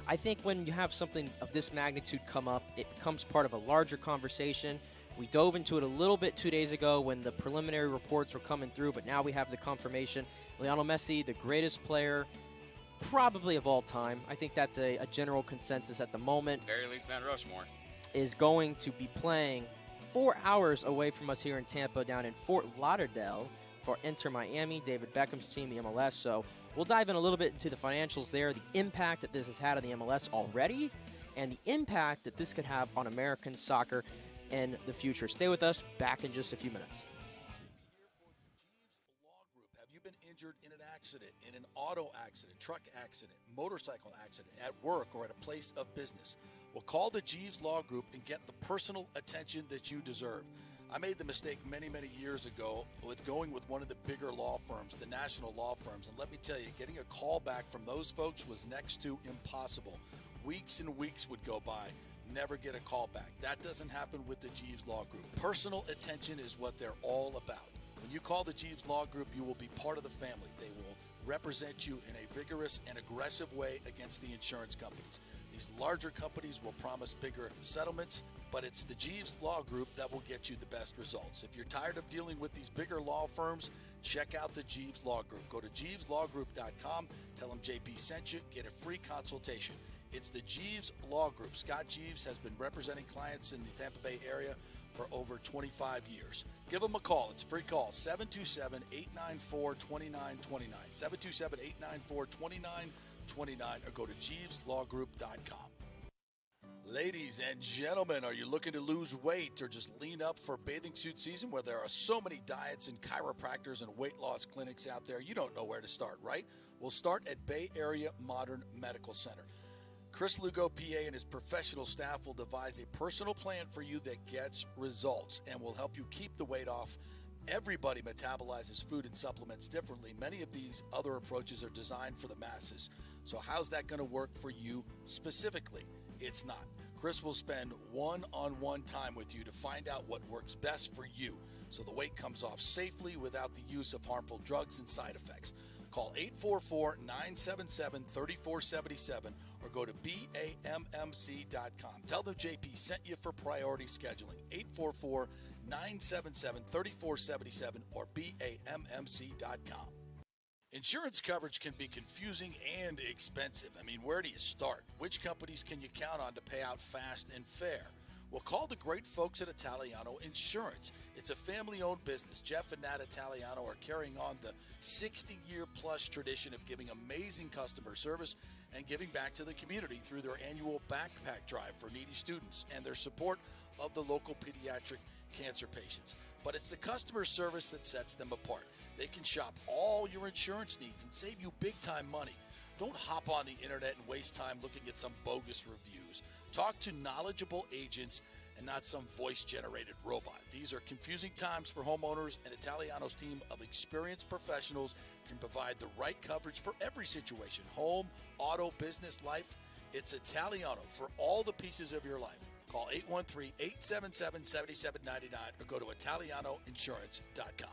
Speaker 4: I think when you have something of this magnitude come up, it becomes part of a larger conversation. We dove into it a little bit 2 days ago when the preliminary reports were coming through, but now we have the confirmation. Lionel Messi, the greatest player probably of all time, I think that's a general consensus at the moment,
Speaker 5: Very least Mount Rushmore.
Speaker 4: is going to be playing 4 hours away from us here in Tampa, down in Fort Lauderdale for Inter Miami, David Beckham's team, the MLS. So we'll dive in a little bit into the financials there, the impact that this has had on the MLS already, and the impact that this could have on American soccer in the future. Stay with us. Back in just a few minutes.
Speaker 12: Have you been injured in an accident, in an auto accident, truck accident, motorcycle accident, at work, or at a place of business? Well, call the Jeeves Law Group and get the personal attention that you deserve. I made the mistake many, many years ago with going with one of the bigger law firms, the national law firms. And let me tell you, getting a call back from those folks was next to impossible. Weeks and weeks would go by, never get a call back. That doesn't happen with the Jeeves Law Group. Personal attention is what they're all about. When you call the Jeeves Law Group, you will be part of the family. They will represent you in a vigorous and aggressive way against the insurance companies. These larger companies will promise bigger settlements, but it's the Jeeves Law Group that will get you the best results. If you're tired of dealing with these bigger law firms, check out the Jeeves Law Group. Go to JeevesLawGroup.com, tell them JP sent you, get a free consultation. It's the Jeeves Law Group. Scott Jeeves has been representing clients in the Tampa Bay area for over 25 years. Give them a call. It's a free call, 727-894-2929, 727-894-2929, or go to JeevesLawGroup.com. Ladies and gentlemen, are you looking to lose weight or just lean up for bathing suit season where there are so many diets and chiropractors and weight loss clinics out there? You don't know where to start, right? We'll start at Bay Area Modern Medical Center. Chris Lugo, PA, and his professional staff will devise a personal plan for you that gets results and will help you keep the weight off. Everybody metabolizes food and supplements differently. Many of these other approaches are designed for the masses. So how's that going to work for you specifically? It's not. Chris will spend one-on-one time with you to find out what works best for you so the weight comes off safely without the use of harmful drugs and side effects. Call 844-977-3477 or go to BAMMC.com. Tell them JP sent you for priority scheduling. 844-977-3477 or BAMMC.com. Insurance coverage can be confusing and expensive. I mean, where do you start? Which companies can you count on to pay out fast and fair? Well, call the great folks at Italiano Insurance. It's a family-owned business. Jeff and Nat Italiano are carrying on the 60-year-plus tradition of giving amazing customer service and giving back to the community through their annual backpack drive for needy students and their support of the local pediatric cancer patients. But it's the customer service that sets them apart. They can shop all your insurance needs and save you big-time money. Don't hop on the internet and waste time looking at some bogus reviews. Talk to knowledgeable agents and not some voice-generated robot. These are confusing times for homeowners, and Italiano's team of experienced professionals can provide the right coverage for every situation: home, auto, business, life. It's Italiano for all the pieces of your life. Call 813-877-7799 or go to ItalianoInsurance.com.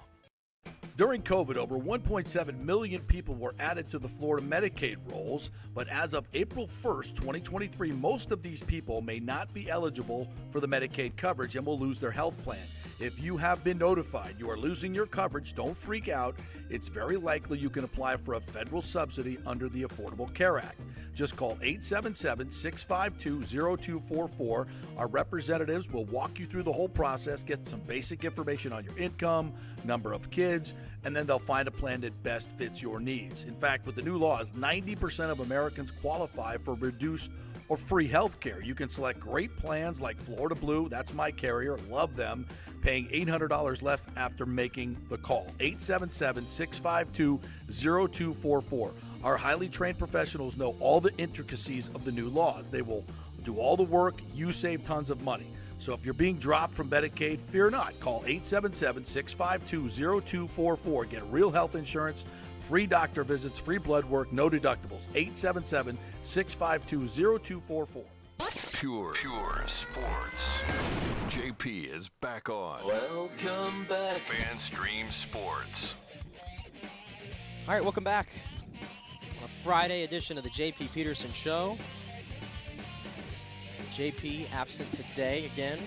Speaker 13: During COVID, over 1.7 million people were added to the Florida Medicaid rolls, but as of April 1st, 2023, most of these people may not be eligible for the Medicaid coverage and will lose their health plan. If you have been notified you are losing your coverage, don't freak out. It's very likely you can apply for a federal subsidy under the Affordable Care Act. Just call 877-652-0244. Our representatives will walk you through the whole process, get some basic information on your income, number of kids, and then they'll find a plan that best fits your needs. In fact, with the new laws, 90% of Americans qualify for reduced or free health care. You can select great plans like Florida Blue, that's my carrier, love them, paying $800 left after making the call. 877-652-0244. Our highly trained professionals know all the intricacies of the new laws. They will do all the work, you save tons of money. So if you're being dropped from Medicaid, fear not. Call 877-652-0244. Get real health insurance, free doctor visits, free blood work, no deductibles. 877-652-0244.
Speaker 1: Pure sports. JP is back on.
Speaker 16: Welcome back.
Speaker 1: FanStream Sports.
Speaker 4: All right, welcome back. On a Friday edition of the JP Peterson Show. JP absent today again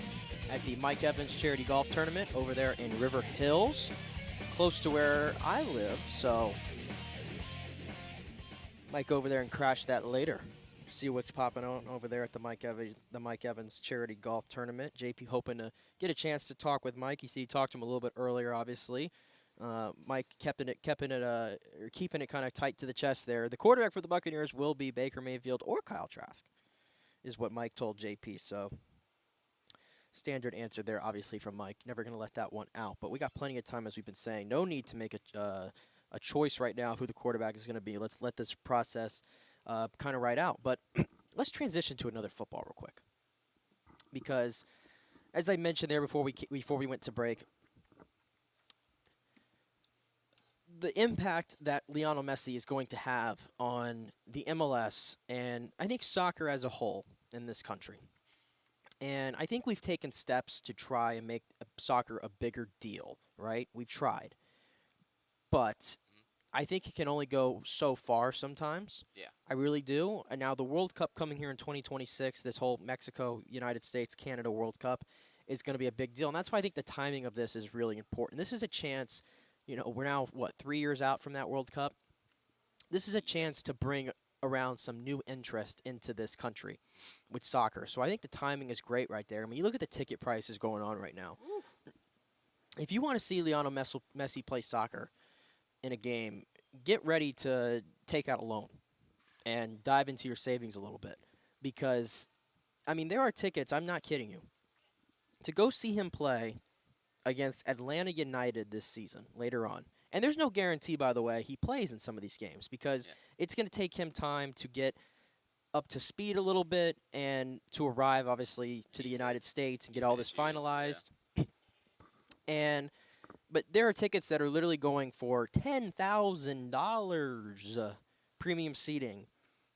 Speaker 4: at the Mike Evans Charity Golf Tournament over there in River Hills, close to where I live. So might go over there and crash that later. See what's popping on over there at the Mike Evans Charity Golf Tournament. JP hoping to get a chance to talk with Mike. You see, he talked to him a little bit earlier, obviously. Mike keeping it kind of tight to the chest there. The quarterback for the Buccaneers will be Baker Mayfield or Kyle Trask, is what Mike told JP. So standard answer there, obviously, from Mike. Never going to let that one out. But we got plenty of time, as we've been saying. No need to make a choice right now of who the quarterback is going to be. Let's let this process kind of ride out. But let's transition to another football real quick, because as I mentioned there before we went to break, the impact that Lionel Messi is going to have on the MLS and I think soccer as a whole in this country. And I think we've taken steps to try and make soccer a bigger deal, right? We've tried. But I think it can only go so far sometimes.
Speaker 5: Yeah.
Speaker 4: I really do. And now the World Cup coming here in 2026, this whole Mexico, United States, Canada World Cup is going to be a big deal. And that's why I think the timing of this is really important. This is a chance. We're now, 3 years out from that World Cup? This is a chance to bring around some new interest into this country with soccer. So I think the timing is great right there. I mean, you look at the ticket prices going on right now. Ooh. If you want to see Lionel Messi play soccer in a game, get ready to take out a loan and dive into your savings a little bit. Because, I mean, there are tickets, I'm not kidding you, to go see him play against Atlanta United this season later on. And there's no guarantee, by the way, he plays in some of these games because it's going to take him time to get up to speed a little bit and to arrive, obviously, to the United States and get all this finalized. But there are tickets that are literally going for $10,000 premium seating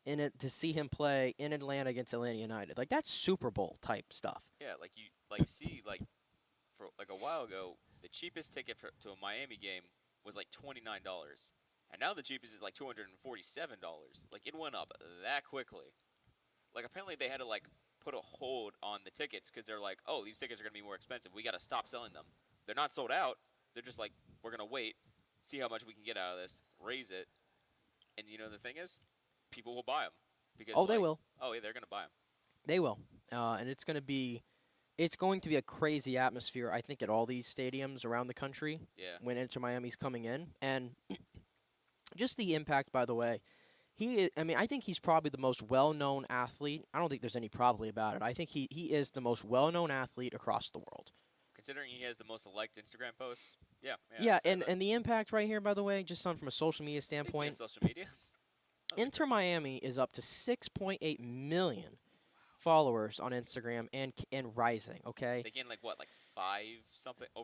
Speaker 4: in it to see him play in Atlanta against Atlanta United. Like, that's Super Bowl type stuff.
Speaker 5: Yeah, for a while ago, the cheapest ticket to a Miami game was like $29, and now the cheapest is like $247. Like, it went up that quickly. Like, apparently they had to put a hold on the tickets because they're like, oh, these tickets are gonna be more expensive. We got to stop selling them. They're not sold out. They're just like, we're gonna wait, see how much we can get out of this, raise it, and the thing is, people will buy them because
Speaker 4: they will.
Speaker 5: Oh yeah, they're gonna buy them.
Speaker 4: They will, and it's going to be a crazy atmosphere, I think, at all these stadiums around the country when Inter Miami's coming in. And just the impact, by the way, I think he's probably the most well-known athlete. I don't think there's any probably about it. I think he is the most well-known athlete across the world.
Speaker 5: Considering he has the most liked Instagram posts,
Speaker 4: and the impact right here, by the way, just from a social media standpoint.
Speaker 5: Social media?
Speaker 4: Inter Miami is up to 6.8 million followers on Instagram and rising, okay?
Speaker 5: They gained over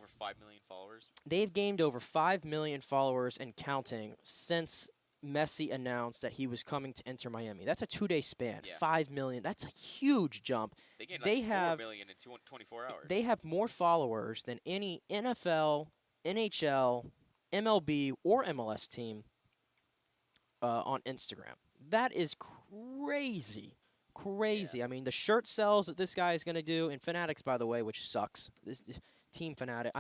Speaker 5: 5 million followers?
Speaker 4: They've gained over 5 million followers and counting since Messi announced that he was coming to Inter Miami. That's a 2-day span. 5 million. That's a huge jump.
Speaker 5: They gained 4 million in 24 hours.
Speaker 4: They have more followers than any NFL, NHL, MLB, or MLS team on Instagram. That is crazy. Crazy. I mean, the shirt sales that this guy is going to do, and Fanatics, by the way, which sucks. This Team Fanatic,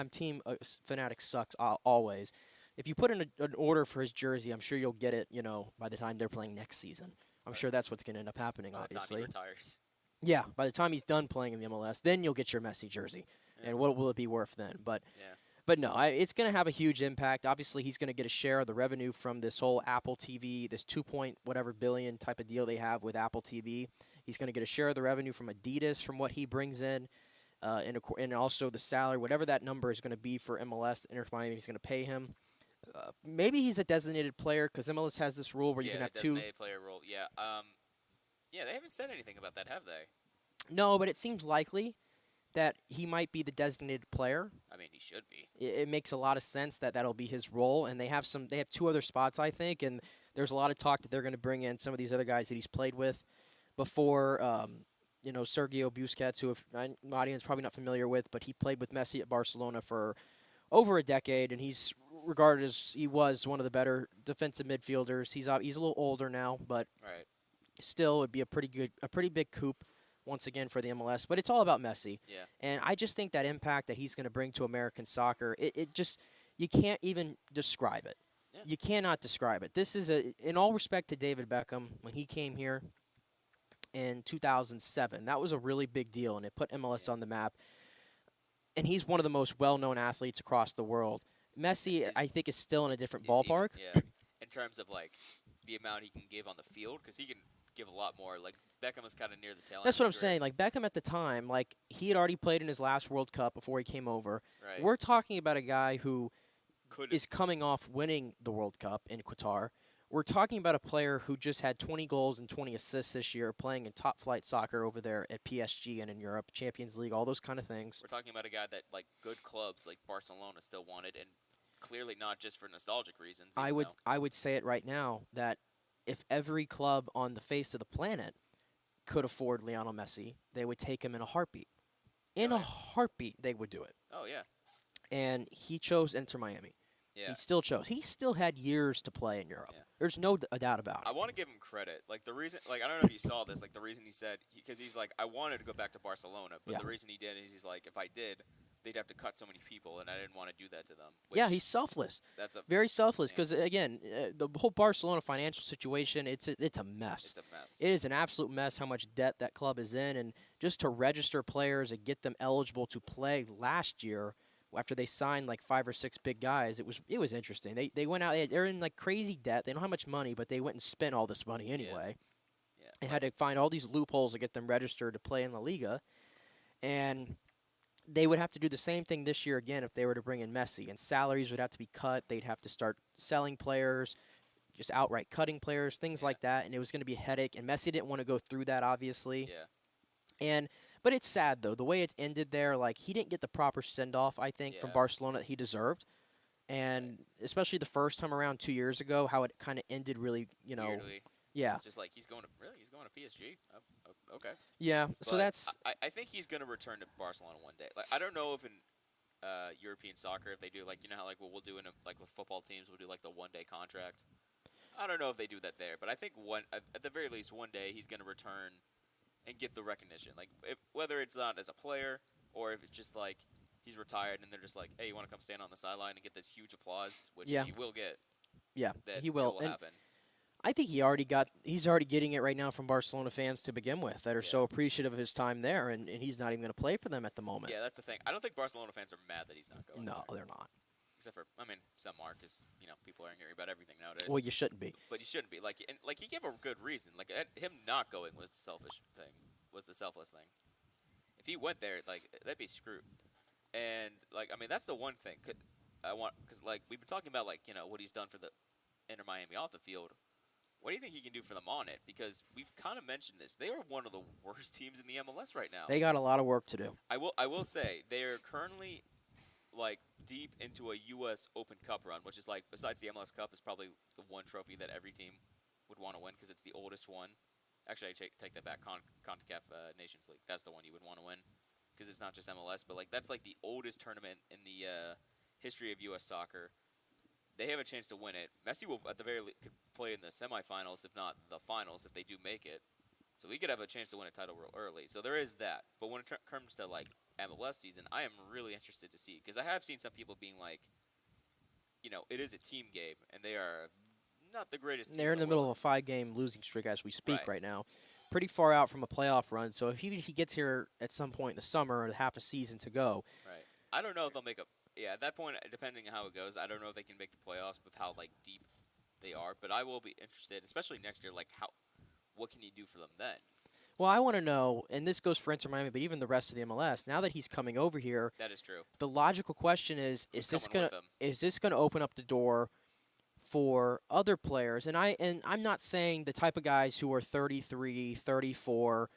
Speaker 4: Fanatics sucks always. If you put in an order for his jersey, I'm sure you'll get it, by the time they're playing next season. I'm sure that's what's going to end up happening, obviously.
Speaker 5: By the time he retires.
Speaker 4: Yeah, by the time he's done playing in the MLS, then you'll get your Messi jersey. Yeah. And what will it be worth then? But no, it's going to have a huge impact. Obviously, he's going to get a share of the revenue from this whole Apple TV, this 2-point-whatever billion type of deal they have with Apple TV. He's going to get a share of the revenue from Adidas from what he brings in, and also the salary, whatever that number is going to be for MLS. Inter Miami is going to pay him. Maybe he's a designated player because MLS has this rule where you can have two.
Speaker 5: Designated player rule. Yeah. They haven't said anything about that, have they?
Speaker 4: No, but it seems likely that he might be the designated player.
Speaker 5: I mean, he should be.
Speaker 4: It makes a lot of sense that that'll be his role, and they have 2 other spots, I think, and there's a lot of talk that they're going to bring in some of these other guys that he's played with before Sergio Busquets, who my audience probably not familiar with, but he played with Messi at Barcelona for over a decade, and he's regarded as he was one of the better defensive midfielders. He's a little older now, but still would be a pretty big coup once again for the MLS. But it's all about Messi.
Speaker 5: Yeah.
Speaker 4: And I just think that impact that he's going to bring to American soccer, it just you can't even describe it.
Speaker 5: Yeah.
Speaker 4: You cannot describe it. This is in all respect to David Beckham when he came here in 2007. That was a really big deal, and it put MLS on the map. And he's one of the most well-known athletes across the world. Messi, I think, is still in a different ballpark.
Speaker 5: In terms of like the amount he can give on the field, because he can give a lot more. Like Beckham was kind of near the tail end.
Speaker 4: That's what I'm saying. Like Beckham at the time, like he had already played in his last World Cup before he came over.
Speaker 5: Right.
Speaker 4: We're talking about a guy who is coming off winning the World Cup in Qatar. We're talking about a player who just had 20 goals and 20 assists this year, playing in top-flight soccer over there at PSG and in Europe, Champions League, all those kind of things.
Speaker 5: We're talking about a guy that like good clubs like Barcelona still wanted, and clearly not just for nostalgic reasons.
Speaker 4: I would say it right now that if every club on the face of the planet could afford Lionel Messi, they would take him in a heartbeat. In a heartbeat, they would do it.
Speaker 5: Oh yeah.
Speaker 4: And he chose Inter Miami.
Speaker 5: Yeah.
Speaker 4: He still chose. He still had years to play in Europe.
Speaker 5: Yeah.
Speaker 4: There's no doubt about it.
Speaker 5: I want to give him credit. Like the reason, like I don't know if you saw this. Like the reason he said, because he's like, I wanted to go back to Barcelona, but the reason he did is he's like, if I did, they'd have to cut so many people, and I didn't want to do that to them.
Speaker 4: Yeah, he's selfless.
Speaker 5: That's
Speaker 4: very selfless. Because again, the whole Barcelona financial situation, it's a mess.
Speaker 5: It's a mess.
Speaker 4: It is an absolute mess how much debt that club is in, and just to register players and get them eligible to play last year. After they signed like 5 or 6 big guys, it was interesting. They went out. They're in like crazy debt. They don't have much money, but they went and spent all this money anyway.
Speaker 5: Yeah.
Speaker 4: And had to find all these loopholes to get them registered to play in La Liga. And they would have to do the same thing this year again if they were to bring in Messi. And salaries would have to be cut. They'd have to start selling players, just outright cutting players, things like that. And it was going to be a headache. And Messi didn't want to go through that, obviously.
Speaker 5: Yeah.
Speaker 4: But it's sad, though, the way it ended there. Like, he didn't get the proper send-off, I think, from Barcelona that he deserved. And especially the first time around 2 years ago, how it kind of ended really,
Speaker 5: Weirdly.
Speaker 4: Yeah.
Speaker 5: Just like he's going to PSG. Oh, okay.
Speaker 4: Yeah. So
Speaker 5: but
Speaker 4: that's.
Speaker 5: I think he's going to return to Barcelona one day. Like I don't know if in European soccer if they do like how like what we'll do in like with football teams we'll do like the 1-day contract. I don't know if they do that there, but I think at the very least one day he's going to return and get the recognition. Like whether it's not as a player or if it's just like he's retired and they're just like, hey, you want to come stand on the sideline and get this huge applause, which he will get.
Speaker 4: Yeah, he will.
Speaker 5: It will happen.
Speaker 4: I think he's already getting it right now from Barcelona fans to begin with that are so appreciative of his time there, and he's not even going to play for them at the moment.
Speaker 5: Yeah, that's the thing. I don't think Barcelona fans are mad that he's not going.
Speaker 4: No, they're not.
Speaker 5: Except for, some are because, people are angry about everything nowadays.
Speaker 4: Well, you shouldn't be.
Speaker 5: But you shouldn't be. Like he gave a good reason. Like, him not going was the selfish thing, was the selfless thing. If he went there, that'd be screwed. And, that's the one thing because, we've been talking about, what he's done for the Inter Miami off the field. What do you think he can do for them on it? Because we've kind of mentioned this. They are one of the worst teams in the MLS right now.
Speaker 4: They got a lot of work to do.
Speaker 5: I will say, they are currently deep into a U.S. Open Cup run, which is besides the MLS Cup, is probably the one trophy that every team would want to win because it's the oldest one. Actually, I take that back. CONCACAF Nations League. That's the one you would want to win because it's not just MLS, but that's the oldest tournament in the history of U.S. soccer. They have a chance to win it. Messi will, at the very least, could play in the semifinals, if not the finals, if they do make it. So we could have a chance to win a title real early. So there is that. But when it comes to MLS season, I am really interested to see because I have seen some people being it is a team game, and they are not the greatest team.
Speaker 4: They're in the middle of a 5-game losing streak as we speak right now. Pretty far out from a playoff run. So if he gets here at some point in the summer or half a season to go.
Speaker 5: Right. I don't know if they'll make at that point, depending on how it goes, I don't know if they can make the playoffs with how deep they are. But I will be interested, especially next year. What can he do for them then?
Speaker 4: Well, I want to know, and this goes for Inter Miami, but even the rest of the MLS. Now that he's coming over here,
Speaker 5: that is true.
Speaker 4: The logical question is this going to open up the door for other players? And I'm not saying the type of guys who are 33, 34.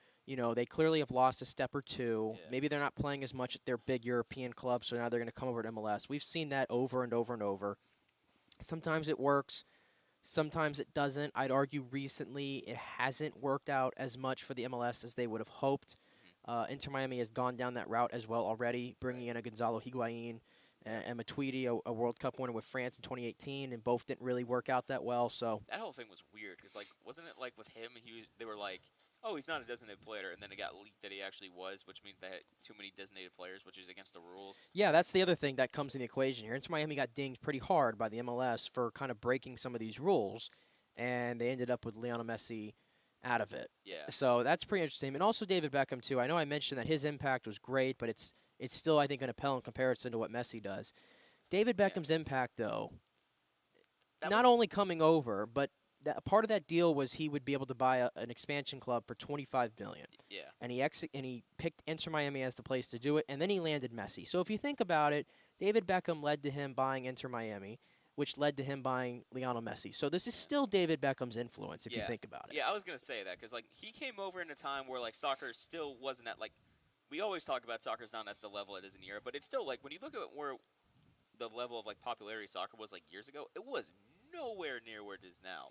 Speaker 4: They clearly have lost a step or two. Yeah. Maybe they're not playing as much at their big European clubs, so now they're going to come over to MLS. We've seen that over and over and over. Sometimes it works. Sometimes it doesn't. I'd argue recently it hasn't worked out as much for the MLS as they would have hoped. Inter Miami has gone down that route as well already, bringing in a Gonzalo Higuain and Matuidi, a World Cup winner with France in 2018, and both didn't really work out that well. So
Speaker 5: That whole thing was weird because, like, wasn't it like with him? They were like, oh, he's not a designated player, and then it got leaked that he actually was, which means they had too many designated players, which is against the rules.
Speaker 4: yeah, that's the other thing that comes in the equation here. Inter Miami got dinged pretty hard by the MLS for kind of breaking some of these rules, and they ended up with Lionel Messi out of it.
Speaker 5: Yeah.
Speaker 4: So that's pretty interesting. And also David Beckham, too. I know I mentioned that his impact was great, but it's still, I think, going to pale in comparison to what Messi does. David Beckham's impact, though, not only coming over, but part of that deal was he would be able to buy an expansion club for $25 million.
Speaker 5: Yeah.
Speaker 4: And he picked Inter Miami as the place to do it, and then he landed Messi. So if you think about it, David Beckham led to him buying Inter Miami, which led to him buying Lionel Messi. So this is still David Beckham's influence, if you think about it.
Speaker 5: Yeah, I was going to say that because, like, he came over in a time where, like, soccer still wasn't at, like, we always talk about soccer's not at the level it is in Europe, but it's still, like, when you look at where the level of, like, popularity soccer was, like, years ago, it was nowhere near where it is now.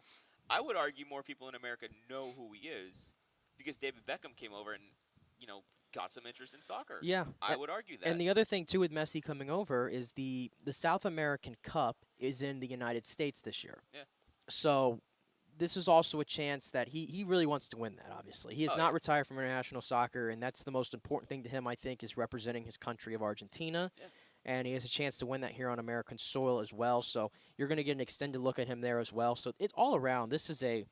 Speaker 5: I would argue more people in America know who he is because David Beckham came over and, you know, got some interest in soccer.
Speaker 4: Yeah.
Speaker 5: I would argue that.
Speaker 4: And the other thing, too, with Messi coming over is the South American Cup is in the United States this year.
Speaker 5: Yeah.
Speaker 4: So this is also a chance that he really wants to win that, obviously. He has not retired from international soccer, and that's the most important thing to him, I think, is representing his country of Argentina.
Speaker 5: Yeah.
Speaker 4: And he has a chance to win that here on American soil as well. So you're going to get an extended look at him there as well. So it's all around. This is a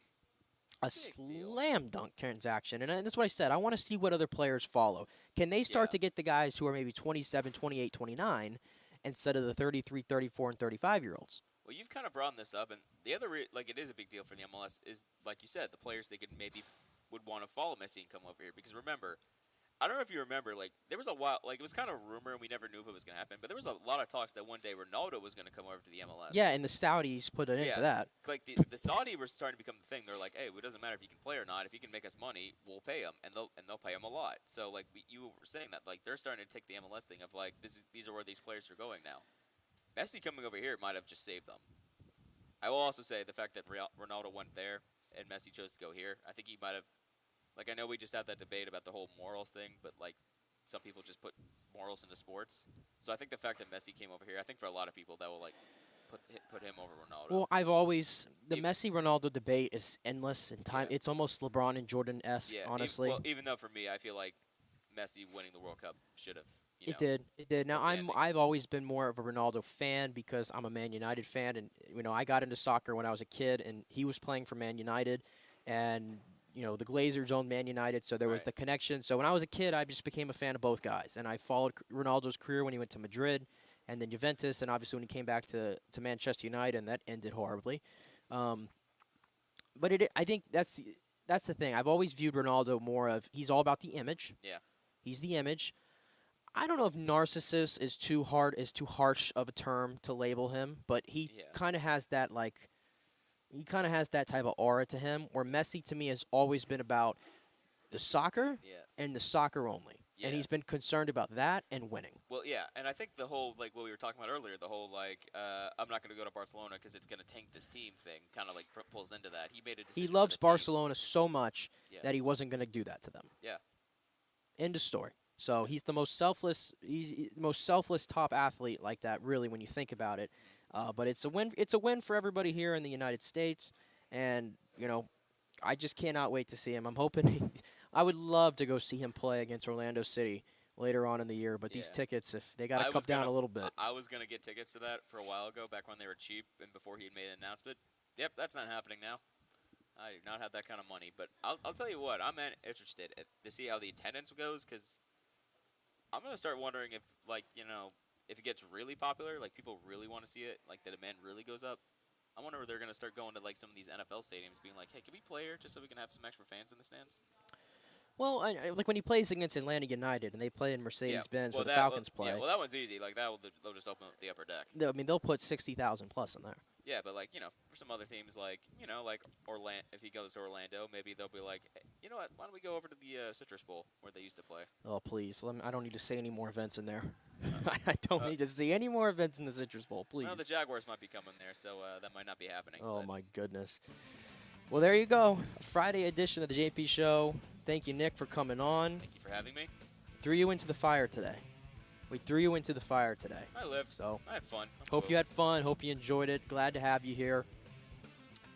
Speaker 4: slam dunk transaction. And that's what I said. I want to see what other players follow. Can they start to get the guys who are maybe 27, 28, 29 instead of the 33, 34, and 35-year-olds?
Speaker 5: Well, you've kind of brought this up, and the other, like, it is a big deal for the MLS is, like you said, the players they could maybe would want to follow Messi and come over here. Because remember, I don't know if you remember, like, there was a while, like, it was kind of a rumor, and we never knew if it was going to happen, but there was a lot of talks that one day Ronaldo was going to come over to the MLS.
Speaker 4: Yeah, and the Saudis put it into that.
Speaker 5: Like, the Saudi were starting to become the thing. They're like, hey, it doesn't matter if you can play or not. If you can make us money, we'll pay him, and they'll pay him a lot. So, like, you were saying that, like, they're starting to take the MLS thing of, like, these are where these players are going now. Messi coming over here might have just saved them. I will also say the fact that Ronaldo went there and Messi chose to go here, I think he might have, like, I know we just had that debate about the whole morals thing, but, like, some people just put morals into sports. So I think the fact that Messi came over here, I think for a lot of people that will, like, put him over Ronaldo.
Speaker 4: Well, the Messi-Ronaldo debate is endless in time. Yeah. It's almost LeBron and Jordan-esque, honestly.
Speaker 5: Even though for me, I feel like Messi winning the World Cup should have.
Speaker 4: It did. Now I've always been more of a Ronaldo fan because I'm a Man United fan, and I got into soccer when I was a kid, and he was playing for Man United, and the Glazers owned Man United, so there was the connection. So when I was a kid, I just became a fan of both guys, and I followed Ronaldo's career when he went to Madrid, and then Juventus, and obviously when he came back to Manchester United, and that ended horribly. But I think that's the thing. I've always viewed Ronaldo more of he's all about the image.
Speaker 5: Yeah,
Speaker 4: he's the image. I don't know if narcissist is too harsh of a term to label him, but he kind of has that type of aura to him. Where Messi to me has always been about the soccer and the soccer only, and he's been concerned about that and winning.
Speaker 5: Well, yeah, and I think the whole like what we were talking about earlier, the whole like I'm not going to go to Barcelona because it's going to tank this team thing, kind of like pulls into that. He made a decision.
Speaker 4: He loves Barcelona so much that he wasn't going to do that to them.
Speaker 5: Yeah.
Speaker 4: End of story. So he's the most selfless. He's the most selfless top athlete like that. Really, when you think about it, but it's a win. It's a win for everybody here in the United States, and I just cannot wait to see him. I'm hoping. I would love to go see him play against Orlando City later on in the year. But these tickets, if they got to come down a little bit.
Speaker 5: I was gonna get tickets to that for a while ago, back when they were cheap and before he had made an announcement. Yep, that's not happening now. I do not have that kind of money, but I'll tell you what, I'm interested to see how the attendance goes because. I'm going to start wondering if, like, if it gets really popular, like people really want to see it, like the demand really goes up. I wonder if they're going to start going to, like, some of these NFL stadiums being like, hey, can we play here just so we can have some extra fans in the stands?
Speaker 4: Well, like when he plays against Atlanta United and they play in Mercedes-Benz where the Falcons play.
Speaker 5: Yeah, well, that one's easy. Like, they'll just open up the upper deck.
Speaker 4: I mean, they'll put 60,000 plus in there.
Speaker 5: Yeah, but, like, for some other teams, like, like Orlando, if he goes to Orlando, maybe they'll be like, hey, you know what, why don't we go over to the Citrus Bowl where they used to play?
Speaker 4: Oh, please. I don't need to say any more events in there. I don't need to see any more events in the Citrus Bowl, please.
Speaker 5: Well, the Jaguars might be coming there, so that might not be happening.
Speaker 4: Oh, my goodness. Well, there you go. Friday edition of the JP Show. Thank you, Nick, for coming on.
Speaker 5: Thank you for having me.
Speaker 4: Threw you into the fire today. We threw you into the fire today.
Speaker 5: I lived.
Speaker 4: So
Speaker 5: I had fun.
Speaker 4: Hope you had fun. Hope you enjoyed it. Glad to have you here.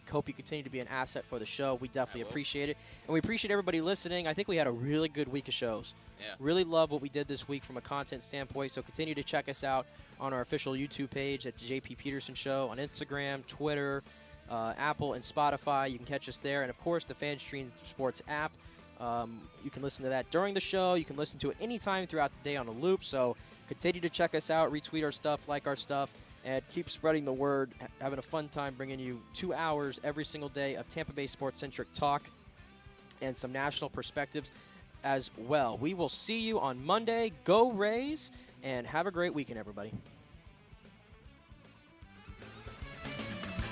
Speaker 4: Hope you continue to be an asset for the show. We definitely appreciate it. And we appreciate everybody listening. I think we had a really good week of shows.
Speaker 5: Yeah.
Speaker 4: Really love what we did this week from a content standpoint. So continue to check us out on our official YouTube page at the JP Peterson Show, on Instagram, Twitter, Apple, and Spotify. You can catch us there. And, of course, the FanStream Sports app. You can listen to that during the show. You can listen to it anytime throughout the day on a loop. So continue to check us out, retweet our stuff, like our stuff, and keep spreading the word. Having a fun time bringing you 2 hours every single day of Tampa Bay sports-centric talk and some national perspectives as well. We will see you on Monday. Go Rays, and have a great weekend, everybody.